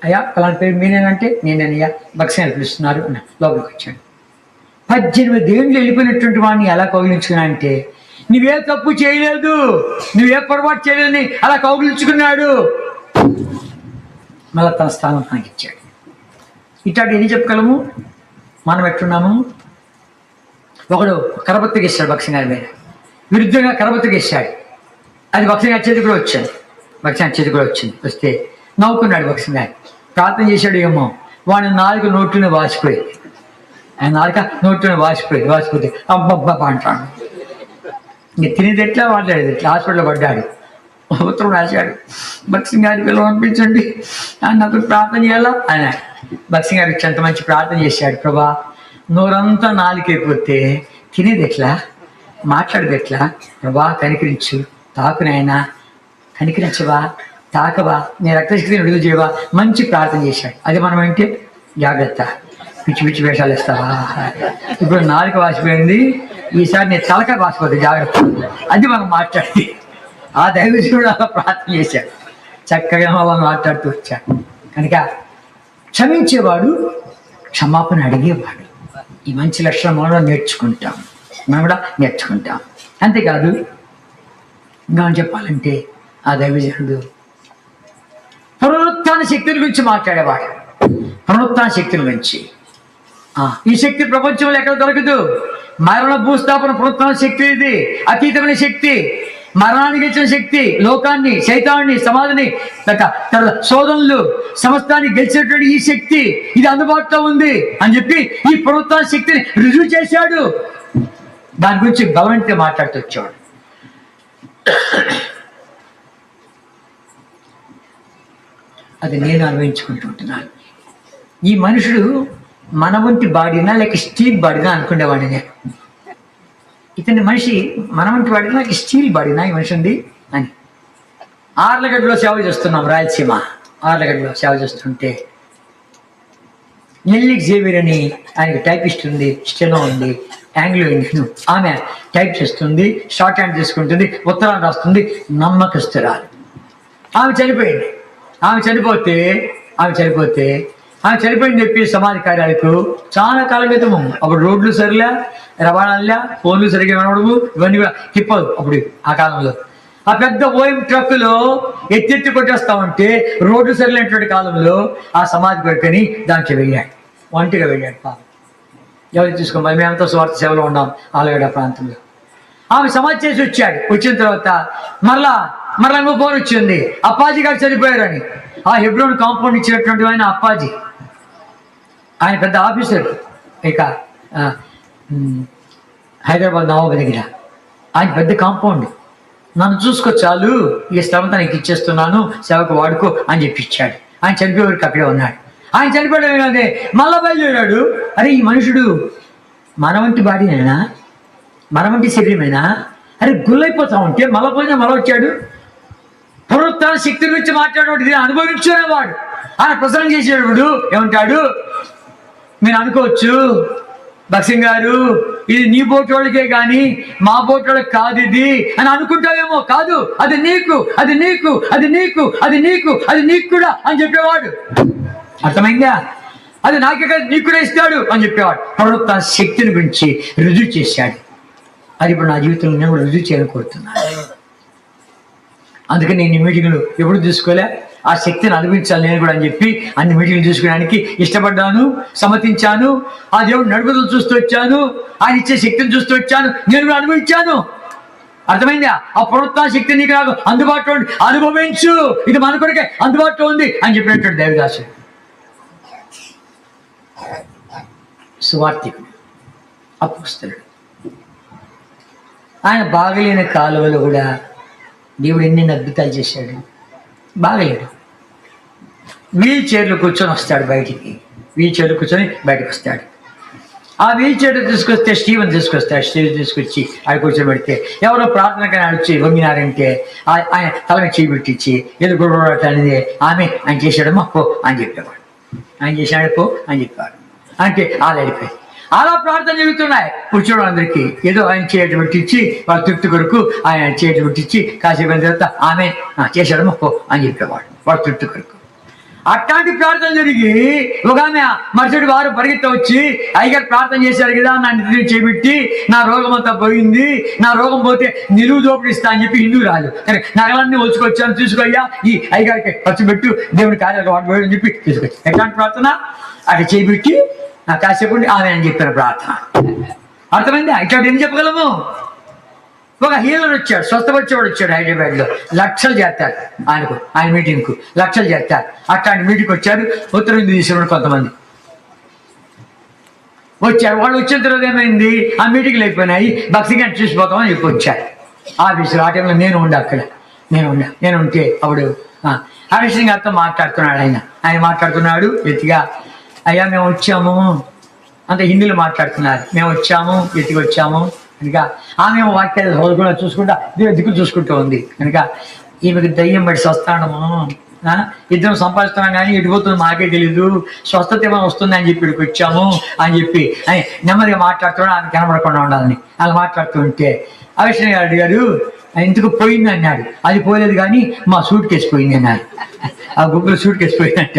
అయ్యా ఫలానా పేరు మీనేనంటే నేనయ్యా బక్సింగ్ గారు పిలుస్తున్నారు అన్న. లోపలికి వచ్చాడు. 18 ఏళ్ళు వెళ్ళిపోయినటువంటి వాడిని ఎలా కౌగిలించుకున్నా అంటే, నువ్వే తప్పు చేయలేదు, నువ్వే పొరపాటు చేయలేదని అలా కౌగిలించుకున్నాడు. మళ్ళీ తన స్థానం తనకి ఇచ్చాడు. ఇట్లాంటి ఎన్ని చెప్పగలము? మనం ఎట్టున్నాము? ఒకడు కరపత్రిక ఇస్తాడు బక్సింగ్ గారి మీద, విరుద్ధంగా కరపత్రిక ఇస్తాడు. అది బక్సింగ్ గారి చేతి కూడా వచ్చింది. వస్తే నవ్వుకున్నాడు బక్సింగ్ గారు. ప్రార్థన చేశాడు ఏమో, వాడి 4 నోట్లను వాసిపోయింది. ఆయన 4 నోట్లను వాసిపోతే అబ్బబ్బా అంటాడు. ఇంక తినేది ఎట్లా, మాట్లాడేది ఎట్లా. హాస్పిటల్లో పడ్డాడు. ఉత్తరం రాశాడు, బక్సింగ్ గారి పిల్లలు పంపించండి, నాకు ప్రార్థన చేయాలా ఆయన. బక్సింగ్ గారు ఎంత మంచి ప్రార్థన చేశాడు. ప్రభా, నోరంతా నాలుకైపోతే తినేది ఎట్లా, మాట్లాడేది ఎట్లా, ప్రభా కనికరించు, తాకునైనా కనికరించవా, తాకవా, నీ రక్తశక్తిని విడుదల చేయవా. మంచి ప్రార్థన చేశాడు. అది మనం అంటే జాగ్రత్త, పిచ్చి వేషాలు ఇస్తావా. ఇప్పుడు 4 వాసిపోయింది, ఈసారి నేను తలక వాసిపోతుంది, జాగ్రత్త. అది మనం మాట్లాడి ఆ దైవజనుడు అలా ప్రార్థన చేశాడు. చక్కగా వాళ్ళు మాట్లాడుతూ వచ్చాడు. కనుక క్షమించేవాడు, క్షమాపణ అడిగేవాడు. ఈ మంచి లక్షణం మనం కూడా నేర్చుకుంటాం. అంతేకాదు ఇంకా చెప్పాలంటే ఆ దైవజనుడు పునరుత్థాన శక్తుల గురించి మాట్లాడేవాడు. పునరుత్థాన శక్తుల గురించి, ఈ శక్తి ప్రపంచంలో ఎక్కడ దొరకదు. మరణ భూస్థాపన పునరుత్థాన శక్తి, ఇది అతీతమైన శక్తి. మరణానికి ఇచ్చిన శక్తి, లోకాన్ని, సైతాన్ని, సమాధిని, శోధనలు, సమస్తాన్ని గెలిచినటువంటి ఈ శక్తి ఇది అందుబాటులో ఉంది అని చెప్పి ఈ పునరుత్థాన శక్తిని రుజువు చేశాడు. దాని గురించి బలవంతంగా మాట్లాడుతూ వచ్చాడు. అది నేను అనుభవించుకుంటుంటున్నాను. ఈ మనుషుడు మన వంటి బాడీనా లేక స్టీల్ బాడీనా అనుకునేవాడిని నేను. ఇతని మనిషి మన వంటి వాడినా లేక స్టీల్ బాడీనా ఈ మనిషి ఉంది అని. ఆర్లగడ్డలో సేవ చేస్తున్నాం, రాయలసీమ ఆర్లగడ్డలో సేవ చేస్తుంటే నెల్లికి జేవియర్ అని ఆయనకి టైపిస్ట్ ఉంది, స్టెనో ఉంది, ఆంగ్లో ఇండియన్. ఆమె టైప్ చేస్తుంది, షార్ట్ హ్యాండ్ తీసుకుంటుంది, ఉత్తరాలు రాస్తుంది, నమ్మకస్తురాలు. ఆమె చనిపోయింది. ఆమె చనిపోయింది చెప్పి సమాధి కార్యాలకు చాలా కాలం క్రితము. అప్పుడు రోడ్లు సరిలే, రవాణాలే, ఫోన్లు సరిగ్గా వినడము, ఇవన్నీ కూడా తిప్పదు అప్పుడు ఆ కాలంలో. ఆ పెద్ద ఓఎం ట్రక్కులో ఎత్తి కొట్టేస్తా ఉంటే రోడ్లు సరిలేనటువంటి కాలంలో ఆ సమాధి కొడుకొని దాంట్లో వెళ్ళాడు, ఒంటిగా వెళ్ళాడు. పాపం ఎవరు తీసుకోమని మేమంతా స్వార్థ సేవలో ఉన్నాం ఆలగడ్డ ప్రాంతంలో. ఆమె సమాధి చేసి వచ్చాడు. వచ్చిన తర్వాత మరలా ఇంకో ఫోన్ వచ్చింది, అప్పాజీ గారు చనిపోయారని. ఆ హెబ్రోన్ కాంపౌండ్ ఇచ్చినటువంటి ఆయన అప్పాజీ, ఆయన పెద్ద ఆఫీసర్ ఇక హైదరాబాద్ నవాబు దగ్గర. ఆయన పెద్ద కాంపౌండ్, నన్ను చూసుకో చాలు, ఈ స్థలంతో నీకు ఇచ్చేస్తున్నాను, సేవకు వాడుకో అని చెప్పి ఇచ్చాడు. ఆయన చనిపోయేవారికి అక్కడే ఉన్నాడు. ఆయన చనిపోయడం కానీ మళ్ళా బయలుదేరాడు. అరే ఈ మనుషుడు మన వంటి బాడీనేనా, మన వంటి శరీరమేనా? అరే గుల్లైపోతా ఉంటే మళ్ళా పోయినా మళ్ళీ వచ్చాడు. పునరుత్థాన శక్తి గురించి మాట్లాడేవాడు, ఇది అనుభవించుకునేవాడు. ఆయన ప్రసంగం చేసేవాడు ఏమంటాడు, మీరు అనుకోవచ్చు భక్సింగ్ గారు ఇది నీ బోటు వాళ్ళకే కానీ మా బోటు వాళ్ళకి కాదు ఇది అని అనుకుంటావేమో. కాదు, అది నీకు, అది నీకు, అది నీకు, అది నీకు, అది నీకు కూడా అని చెప్పేవాడు. అర్థమైందా? అది నాకే కాదు నీకు కూడా ఇస్తాడు అని చెప్పేవాడు. పునరుత్థాన శక్తిని గురించి రుజువు చేశాడు. అది ఇప్పుడు నా జీవితంలో నేను కూడా రుజువు చేయాలని కోరుతున్నాను. అందుకని నేను ఈ మీటింగ్లు ఎప్పుడు తీసుకోలే, ఆ శక్తిని అనుభవించాలి నేను కూడా అని చెప్పి అన్ని మీటింగ్లు తీసుకోవడానికి ఇష్టపడ్డాను, సమ్మతించాను. ఆ దేవుడు నడుపుదలు చూస్తూ వచ్చాను, ఆయన ఇచ్చే శక్తిని చూస్తూ వచ్చాను, నేను కూడా అనుభవించాను. అర్థమైందా? ఆ పునరుత్థాన శక్తి నీకు నాకు అందుబాటులో ఉంది, అనుభవించు, ఇది మన కొరకే అందుబాటులో ఉంది అని చెప్పినటువంటి దేవదాసు సువార్థికుడు, అపోస్తలుడు. ఆయన బాగలేని కాలువలో కూడా దేవుడు ఎన్ని అద్భుతాలు చేశాడు. బాగలేడు, వీల్ చైర్లో కూర్చొని వస్తాడు బయటికి, వీల్ చైర్లో కూర్చొని బయటకు వస్తాడు. ఆ వీల్ చైర్ తీసుకొస్తే స్టీవెన్ తీసుకొచ్చి ఆయన కూర్చోబెడితే ఎవరో ప్రార్థనకని వచ్చి వంగినారంటే ఆయన తల మీద చేయి పెట్టించి ఏదో గొడవ అనేది ఆమె ఆయన చేశాడమ్మా పో అని చెప్పేవాడు, ఆయన చేశాడు పో అని చెప్పాడు. అంటే ఆలడిపోయి అలా ప్రార్థన జరుగుతున్నాయి కూర్చోవడం అందరికీ. ఏదో ఆయన చేయటం పెట్టించి వాళ్ళ తృప్తి కొరకు ఆయన చేయటం పెట్టించి కాసేపు తర్వాత ఆమె చేశాడమ్మా పో అని చెప్పేవాడు వాళ్ళ తృప్తి కొరకు. అట్లాంటి ప్రార్థన జరిగి ఒక ఆమె మరుసటి వారు పరిగెత్త వచ్చి అయ్యగారు ప్రార్థన చేశారు కదా, నా నిద్ర చేపెట్టి నా రోగం అంతా పోయింది, నా రోగం పోతే నిలువు దోపిడి ఇస్తా అని చెప్పి హిందూ రాదు కానీ నగలన్నీ వచ్చుకొచ్చాను తీసుకోయ్యా ఈ అయ్యగారికి ఖర్చు పెట్టు దేవుని కార్యాలు వాడు పోయి అని చెప్పి తీసుకొచ్చి. ఎట్లాంటి ప్రార్థన? అక్కడ చేపెట్టి కాసేపు ఆమె అని చెప్పిన ప్రార్థన. అర్థమైంది? ఇట్లాంటి ఏం చెప్పగలము? ఒక హీలర్ వచ్చాడు, స్వస్థపరిచేవాడు వచ్చాడు హైదరాబాద్లో, లక్షలు చేస్తారు ఆయనకు, ఆయన మీటింగ్కు లక్షలు చేస్తారు. అట్లాంటి మీటింగ్కి వచ్చారు ఉత్తరం తీసుకున్నాడు కొంతమంది వచ్చారు. వాళ్ళు వచ్చిన తర్వాత ఏమైంది, ఆ మీటింగ్లు అయిపోయినాయి, భక్తిగా చూసిపోతామని చెప్పి వచ్చారు ఆఫీసులో. ఆ టైంలో నేను అక్కడ నేను ఉంటే అప్పుడు హరీష్ గారితో మాట్లాడుతున్నాడు. ఆయన మాట్లాడుతున్నాడు ఎత్తిగా, అయ్యా మేము వచ్చాము అంత హిందీలో మాట్లాడుతున్నారు, మేము వచ్చాము ఎత్తికి వచ్చాము కనుక ఆమె వాక్యాలు కూడా చూసుకుంటా దిక్కులు చూసుకుంటూ ఉంది కనుక ఈమెకు దయ్యం పడి స్వస్థానము, ఇద్దరం సంపాదిస్తున్నాం కానీ ఎటుపోతుంది మాకే తెలీదు, స్వస్థత ఏమైనా వస్తుంది అని చెప్పి ఇక్కడికి వచ్చాము అని చెప్పి అని నెమ్మదిగా మాట్లాడుతున్నాడు. ఆమె కనబడకుండా ఉండాలని అలా మాట్లాడుతూ ఉంటే అవిష్ణ గారు అడిగారు ఎందుకు పోయింది అన్నాడు. అది పోలేదు కానీ మా సూట్ కేసు పోయింది అన్నారు. ఆ గుగ్గులు సూట్ కేసు పోయిందంట.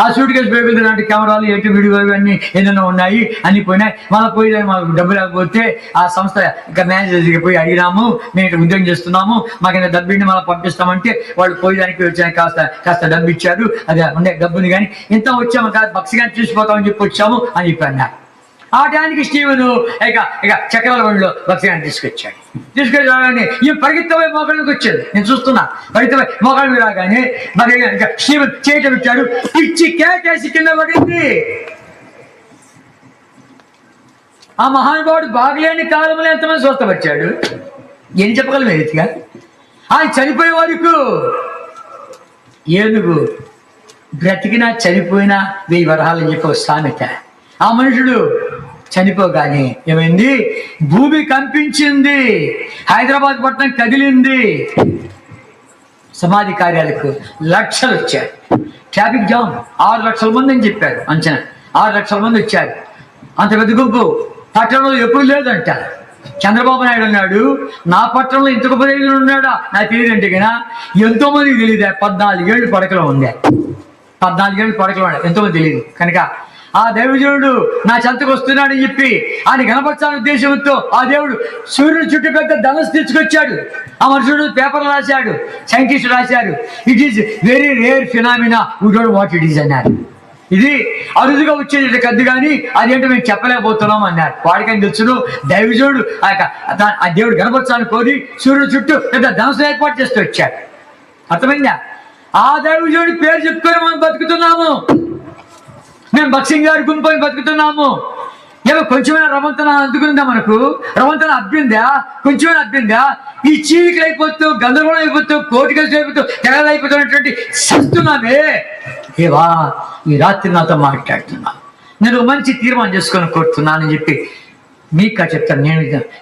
ఆ సూట్ కేసు పోయి నాటి కెమెరాలు ఎటు వీడియో అన్నీ ఏదైనా ఉన్నాయి అన్ని పోయినాయి. మళ్ళీ పోయి మాకు డబ్బు లేకపోతే ఆ సంస్థ ఇంకా మేనేజర్ దగ్గరికి పోయి అడిగినాము, మేము ఇక్కడ ఉద్యోగం చేస్తున్నాము, మాకు ఇంత డబ్బుని మళ్ళీ పంపిస్తామంటే వాళ్ళు పోయేదానికి వచ్చాను కాస్త డబ్బు ఇచ్చారు, అది ఉండే డబ్బుని కానీ ఇంత వచ్చాము కాదు భక్తిగా చూసిపోతామని చెప్పి వచ్చాము అని చెప్పి అన్నారు. ఆ టైంకి స్టీవెను ఇక చక్రాల బండిలో భక్తిగాన్ని తీసుకొచ్చి రాగానే ఈ పరిగెత్తపోయి మోకాళ్ళకి వచ్చాడు. నేను చూస్తున్నా, పరిగెత్తపోయి మోకాళ్ళకి రాగానే మరి ఇక స్టీవెన్ చేయటం పెట్టాడు, పిచ్చి కేకేసి కింద పడింది. ఆ మహానుభావుడు బాగలేని కాలంలో ఎంతమంది స్వస్థపరిచాడు, ఏం చెప్పగలం రీతిగా. ఆయన చనిపోయే వరకు ఏనుగు బ్రతికినా చనిపోయినా 1000 వరహాలని చెప్పి ఒక సామెత. ఆ మనుషుడు చనిపోగానే ఏమైంది, భూమి కంపించింది, హైదరాబాద్ పట్టణం కదిలింది. సమాధి కార్యాలకు లక్షలు వచ్చారు, ట్రాఫిక్ జామ్ 6 లక్షల మంది అని చెప్పారు అంచనా. 6 లక్షల మంది వచ్చారు. అంత పెద్ద గుంపు పట్టణంలో ఎప్పుడు లేదంట. చంద్రబాబు నాయుడు అన్నాడు, నా పట్టణంలో ఇంత గొప్ప దేవుడు ఉన్నాడా నాకు తెలియదంటే కదా. ఎంతో మందికి తెలియదు. 14 ఏళ్ళు పడకలో ఉంది, 14 ఏళ్ళు పడకలో ఉండే, ఎంతోమంది తెలియదు. కనుక ఆ దైవజనుడు నా చెంతకు వస్తున్నాడని చెప్పి ఆయన కనపరచాలని ఉద్దేశంతో ఆ దేవుడు సూర్యుడు చుట్టూ పెద్ద ధనస్సు తెచ్చుకొచ్చాడు. ఆ మనుషుడు పేపర్లు రాశాడు, సైంటిస్టులు రాశారు, it is very rare phenomena, we don't what it is అన్నారు. ఇది అరుదుగా వచ్చేది కద్దు కానీ అదేంటో మేము చెప్పలేకపోతున్నాం అన్నారు. వాడికని తెలుసును దైవజనుడు ఆ దేవుడు కనపరచాలని కోరి సూర్యుడు చుట్టూ పెద్ద ధనస్సు ఏర్పాటు చేస్తూ వచ్చాడు. అర్థమైందా? ఆ దైవజనుడి పేరు చెప్పుకొని మనం బతుకుతున్నాము. మేము భక్సింగ్ గారి గుంపుని బతుకుతున్నాము. ఏమో కొంచెమైనా రవంతన అందుకుందా, మనకు రవంతన అబ్బిందా, కొంచెమైనా అబ్బిందా? ఈ చీలికలు అయిపోతూ, గందరగోళం అయిపోతూ, కోటికలు అయిపోతూ, తెగలు అయిపోతున్నటువంటి సస్తున్నామే. ఏవా ఈ రాత్రి నాతో మాట్లాడుతున్నా, నేను ఒక మంచి తీర్మానం చేసుకొని కోరుతున్నానని చెప్పి మీకు చెప్తాను.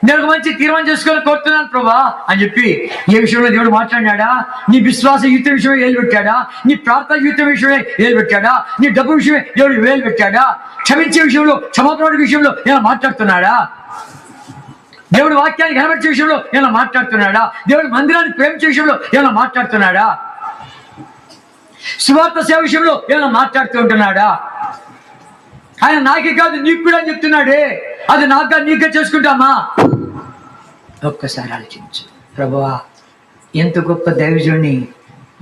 నేను ఒక మంచి తీర్మానం చేసుకొని కోరుతున్నాను ప్రభా అని చెప్పి ఏ విషయంలో దేవుడు మాట్లాడినాడా? నీ విశ్వాస జీవితం విషయమే వేలు పెట్టాడా? నీ ప్రార్థన జీవితం విషయమే వేలు పెట్టాడా? నీ డబ్బు విషయమే దేవుడు వేలు పెట్టాడా? క్షమించే విషయంలో, క్షమాపణ విషయంలో ఏమైనా మాట్లాడుతున్నాడా? దేవుడి వాక్యాన్ని కనబరిచే విషయంలో ఏమైనా మాట్లాడుతున్నాడా? దేవుడి మందిరాన్ని ప్రేమించే విషయంలో ఏమైనా మాట్లాడుతున్నాడా? సువార్త సేవ విషయంలో ఏమైనా మాట్లాడుతూ ఉంటున్నాడా? ఆయన నాకే కాదు నీకు కూడా అని చెప్తున్నాడే, అది నాకుగా నీకే చేసుకుంటామా? ఒక్కసారి ఆలోచించు. ప్రభువా, ఎంత గొప్ప దైవజుడిని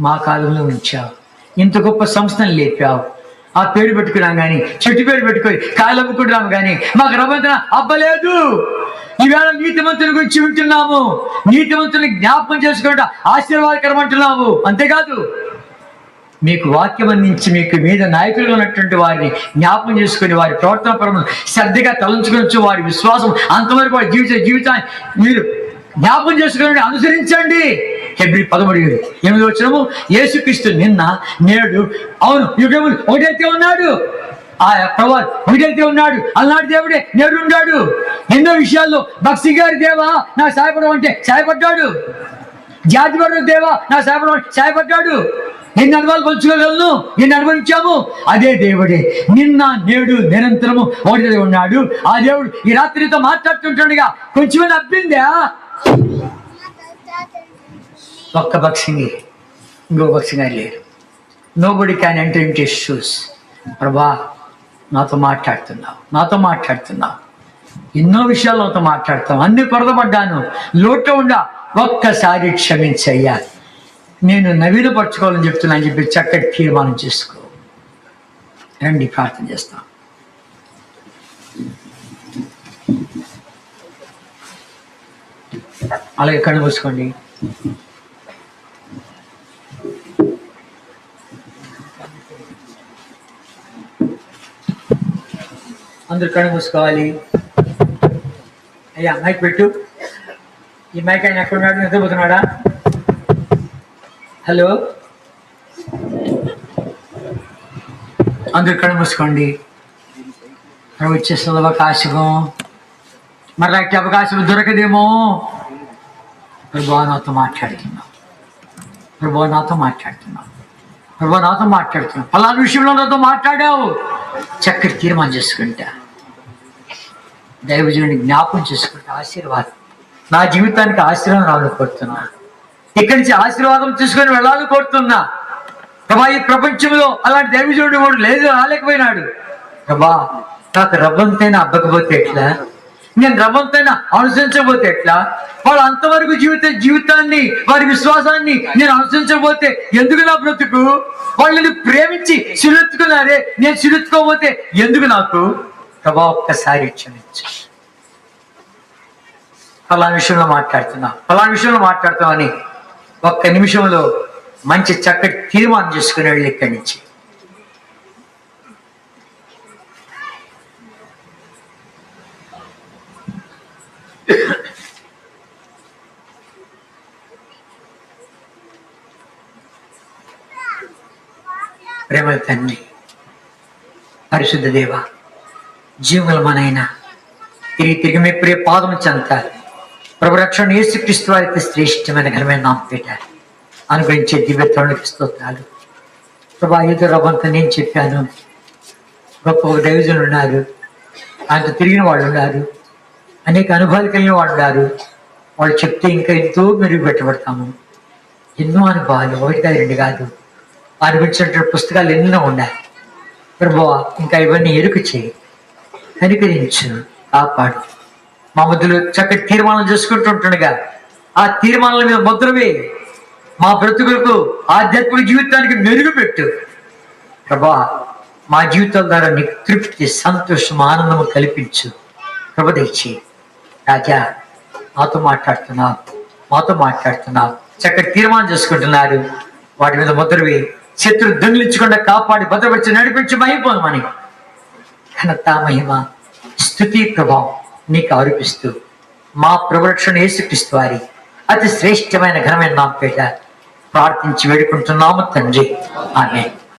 మా కాలంలో ఉంచావు, ఇంత గొప్ప సంస్థను లేపావు. ఆ పేరు పెట్టుకున్నాం కానీ, చెట్టు పేరు పెట్టుకొని కాయలు అమ్ముకుంటున్నాము కానీ మాకు రవంతన అవ్వలేదు. ఈవేళ నీతిమంతుని గురించి వింటున్నాము, నీతిమంతుని జ్ఞాపకం చేసుకుంటా ఆశీర్వాదకరం అంటున్నాము. అంతేకాదు మీకు వాక్యం అందించి మీకు మీద నాయకులుగా ఉన్నటువంటి వారిని జ్ఞాపకం చేసుకుని వారి ప్రవర్తన పరము శ్రద్ధగా తలంచుకోవచ్చు. వారి విశ్వాసం అంతవరకు వారి జీవితాన్ని మీరు జ్ఞాపకం చేసుకుని అనుసరించండి. హెబ్రీ 13:8 యేసుక్రీస్తు నిన్న నేడు అవును యుగములు ఒకటైతే ఉన్నాడు. ఆ ప్రభు ఒకటైతే ఉన్నాడు. అలనాటి దేవుడే నేడు ఉన్నాడు. ఎన్నో విషయాల్లో భక్తి గారి దేవా నాకు సహాయపడడం అంటే సహాయపడ్డాడు. జాతి వర్గ దేవా నాకు సహాయపడడం సహాయపడ్డాడు. ఎన్ని అనుభవాలు పంచుకోగలను, ఎన్ని అనుభవించాము. అదే దేవుడే నిన్న నేడు నిరంతరము ఒకటిగా ఉన్నాడు. ఆ దేవుడు ఈ రాత్రితో మాట్లాడుతుంటాడుగా. కొంచెమైనా అబ్బిందా? ఒక్క భక్సింగి ఇంకో భక్సింగా లేరు. Nobody can enter into his shoes. ప్రభా నాతో మాట్లాడుతున్నావు, ఎన్నో విషయాలు నాతో మాట్లాడతాం. అన్ని కొరతపడ్డాను, లోట్లో ఉండా, ఒక్కసారి క్షమించయ్యా, నేను నవీనపరచుకోవాలని చెప్తున్నా అని చెప్పి చక్కటి తీర్మానం చేసుకో. రండి ప్రార్థన చేస్తాం. అలాగే కళ్ళు మూసుకోండి. అందరు కళ్ళు మూసుకోవాలి. అయ్యా మైక్ పెట్టు. ఈ మైక్ ఆయన ఎక్కడున్నాడు? నిద్రపోతున్నాడా? హలో, అందరు కళ్ళు మూసుకోండి. వచ్చేస్తుంది అవకాశం, మరి నాకు అవకాశం దొరకదేమో. ప్రభు నాతో మాట్లాడుతున్నావు, ఫలానా విషయంలో నాతో మాట్లాడావు. చక్కటి తీర్మానం చేసుకుంటా, దైవజనుడిని జ్ఞాపకం చేసుకుంటా. ఆశీర్వాదం నా జీవితానికి ఆశీర్వాదం రావాలని కోరుతున్నా. ఇక్కడి నుంచి ఆశీర్వాదం తీసుకొని వెళ్ళాలని కోరుతున్నా. ప్రభా ఈ ప్రపంచంలో అలాంటి దైవజనుడు వాడు లేదు, రాలేకపోయినాడు. ప్రభా నాకు రవ్వంతైనా అబ్బకపోతే ఎట్లా, నేను రవ్వంతైనా అనుసరించకపోతే ఎట్లా? వాళ్ళు అంతవరకు జీవితాన్ని వారి విశ్వాసాన్ని నేను అనుసరించకపోతే ఎందుకు నా బ్రతుకు? వాళ్ళని ప్రేమించి సిలెత్తుకున్నారే, నేను సిలెత్తుకోకపోతే ఎందుకు నాకు? ప్రభా ఒక్కసారి క్షమించు, ఫలానా విషయంలో మాట్లాడుతాం అని ఒక్క నిమిషంలో మంచి చక్కటి తీర్మానం చేసుకునే వాళ్ళు ఇక్కడి నుంచి. ప్రేమల తండ్రి, పరిశుద్ధ దేవ, జీవుల మనైనా తిరిగి మీ ప్రియ పాదం చెంత ప్రభు రక్షణ యేసుక్రీస్తు వారికి శ్రేష్టమైన ఘనమైన నామం పెట్టారు అనుగ్రహించే దివ్యత్వానికి స్తోత్రాలు. ప్రభా ఏదో రవ్వంతా నేను చెప్పాను, గొప్ప దైవజనులు ఉన్నారు, ఆయనతో తిరిగిన వాళ్ళు ఉన్నారు, అనేక అనుభవాలు కలిగిన వాళ్ళు ఉన్నారు. వాళ్ళు చెప్తే ఇంకా ఎంతో మెరుగు పెట్టబడతాము. ఎన్నో అనుభవాలు, ఒకటి కాదు రెండు కాదు, అనుభవించినటువంటి పుస్తకాలు ఎన్నో ఉన్నాయి. ప్రభువా ఇంకా ఇవన్నీ ఎరుక చేయి, కనికరించు, కాపాడు. మా మధ్యలో చక్కటి తీర్మానం చేసుకుంటుండగా ఆ తీర్మానాల మీద ముద్రవే మా బ్రతుకులకు ఆధ్యాత్మిక జీవితానికి మెరుగుపెట్టు. ప్రభా మా జీవితాల ద్వారా నీకు తృప్తి, సంతోషం, ఆనందము కల్పించు. ప్రభు దయచి రాజా మాతో మాట్లాడుతున్నావు, చక్కటి తీర్మానం చేసుకుంటున్నారు. వాటి మీద ముద్రవే శత్రు దొంగిలించకుండా కాపాడి భద్రపరిచి నడిపించి మహిపోమని ఘనత, మహిమ, స్తుతి, ప్రభావం నీకు ఆరోపిస్తూ మా ప్రభురక్షణ యేసుక్రీస్తు వారి అతి శ్రేష్టమైన ఘనమైన నామం పేట ప్రార్థించి వేడుకుంటున్నాము తండ్రి. ఆమేన్.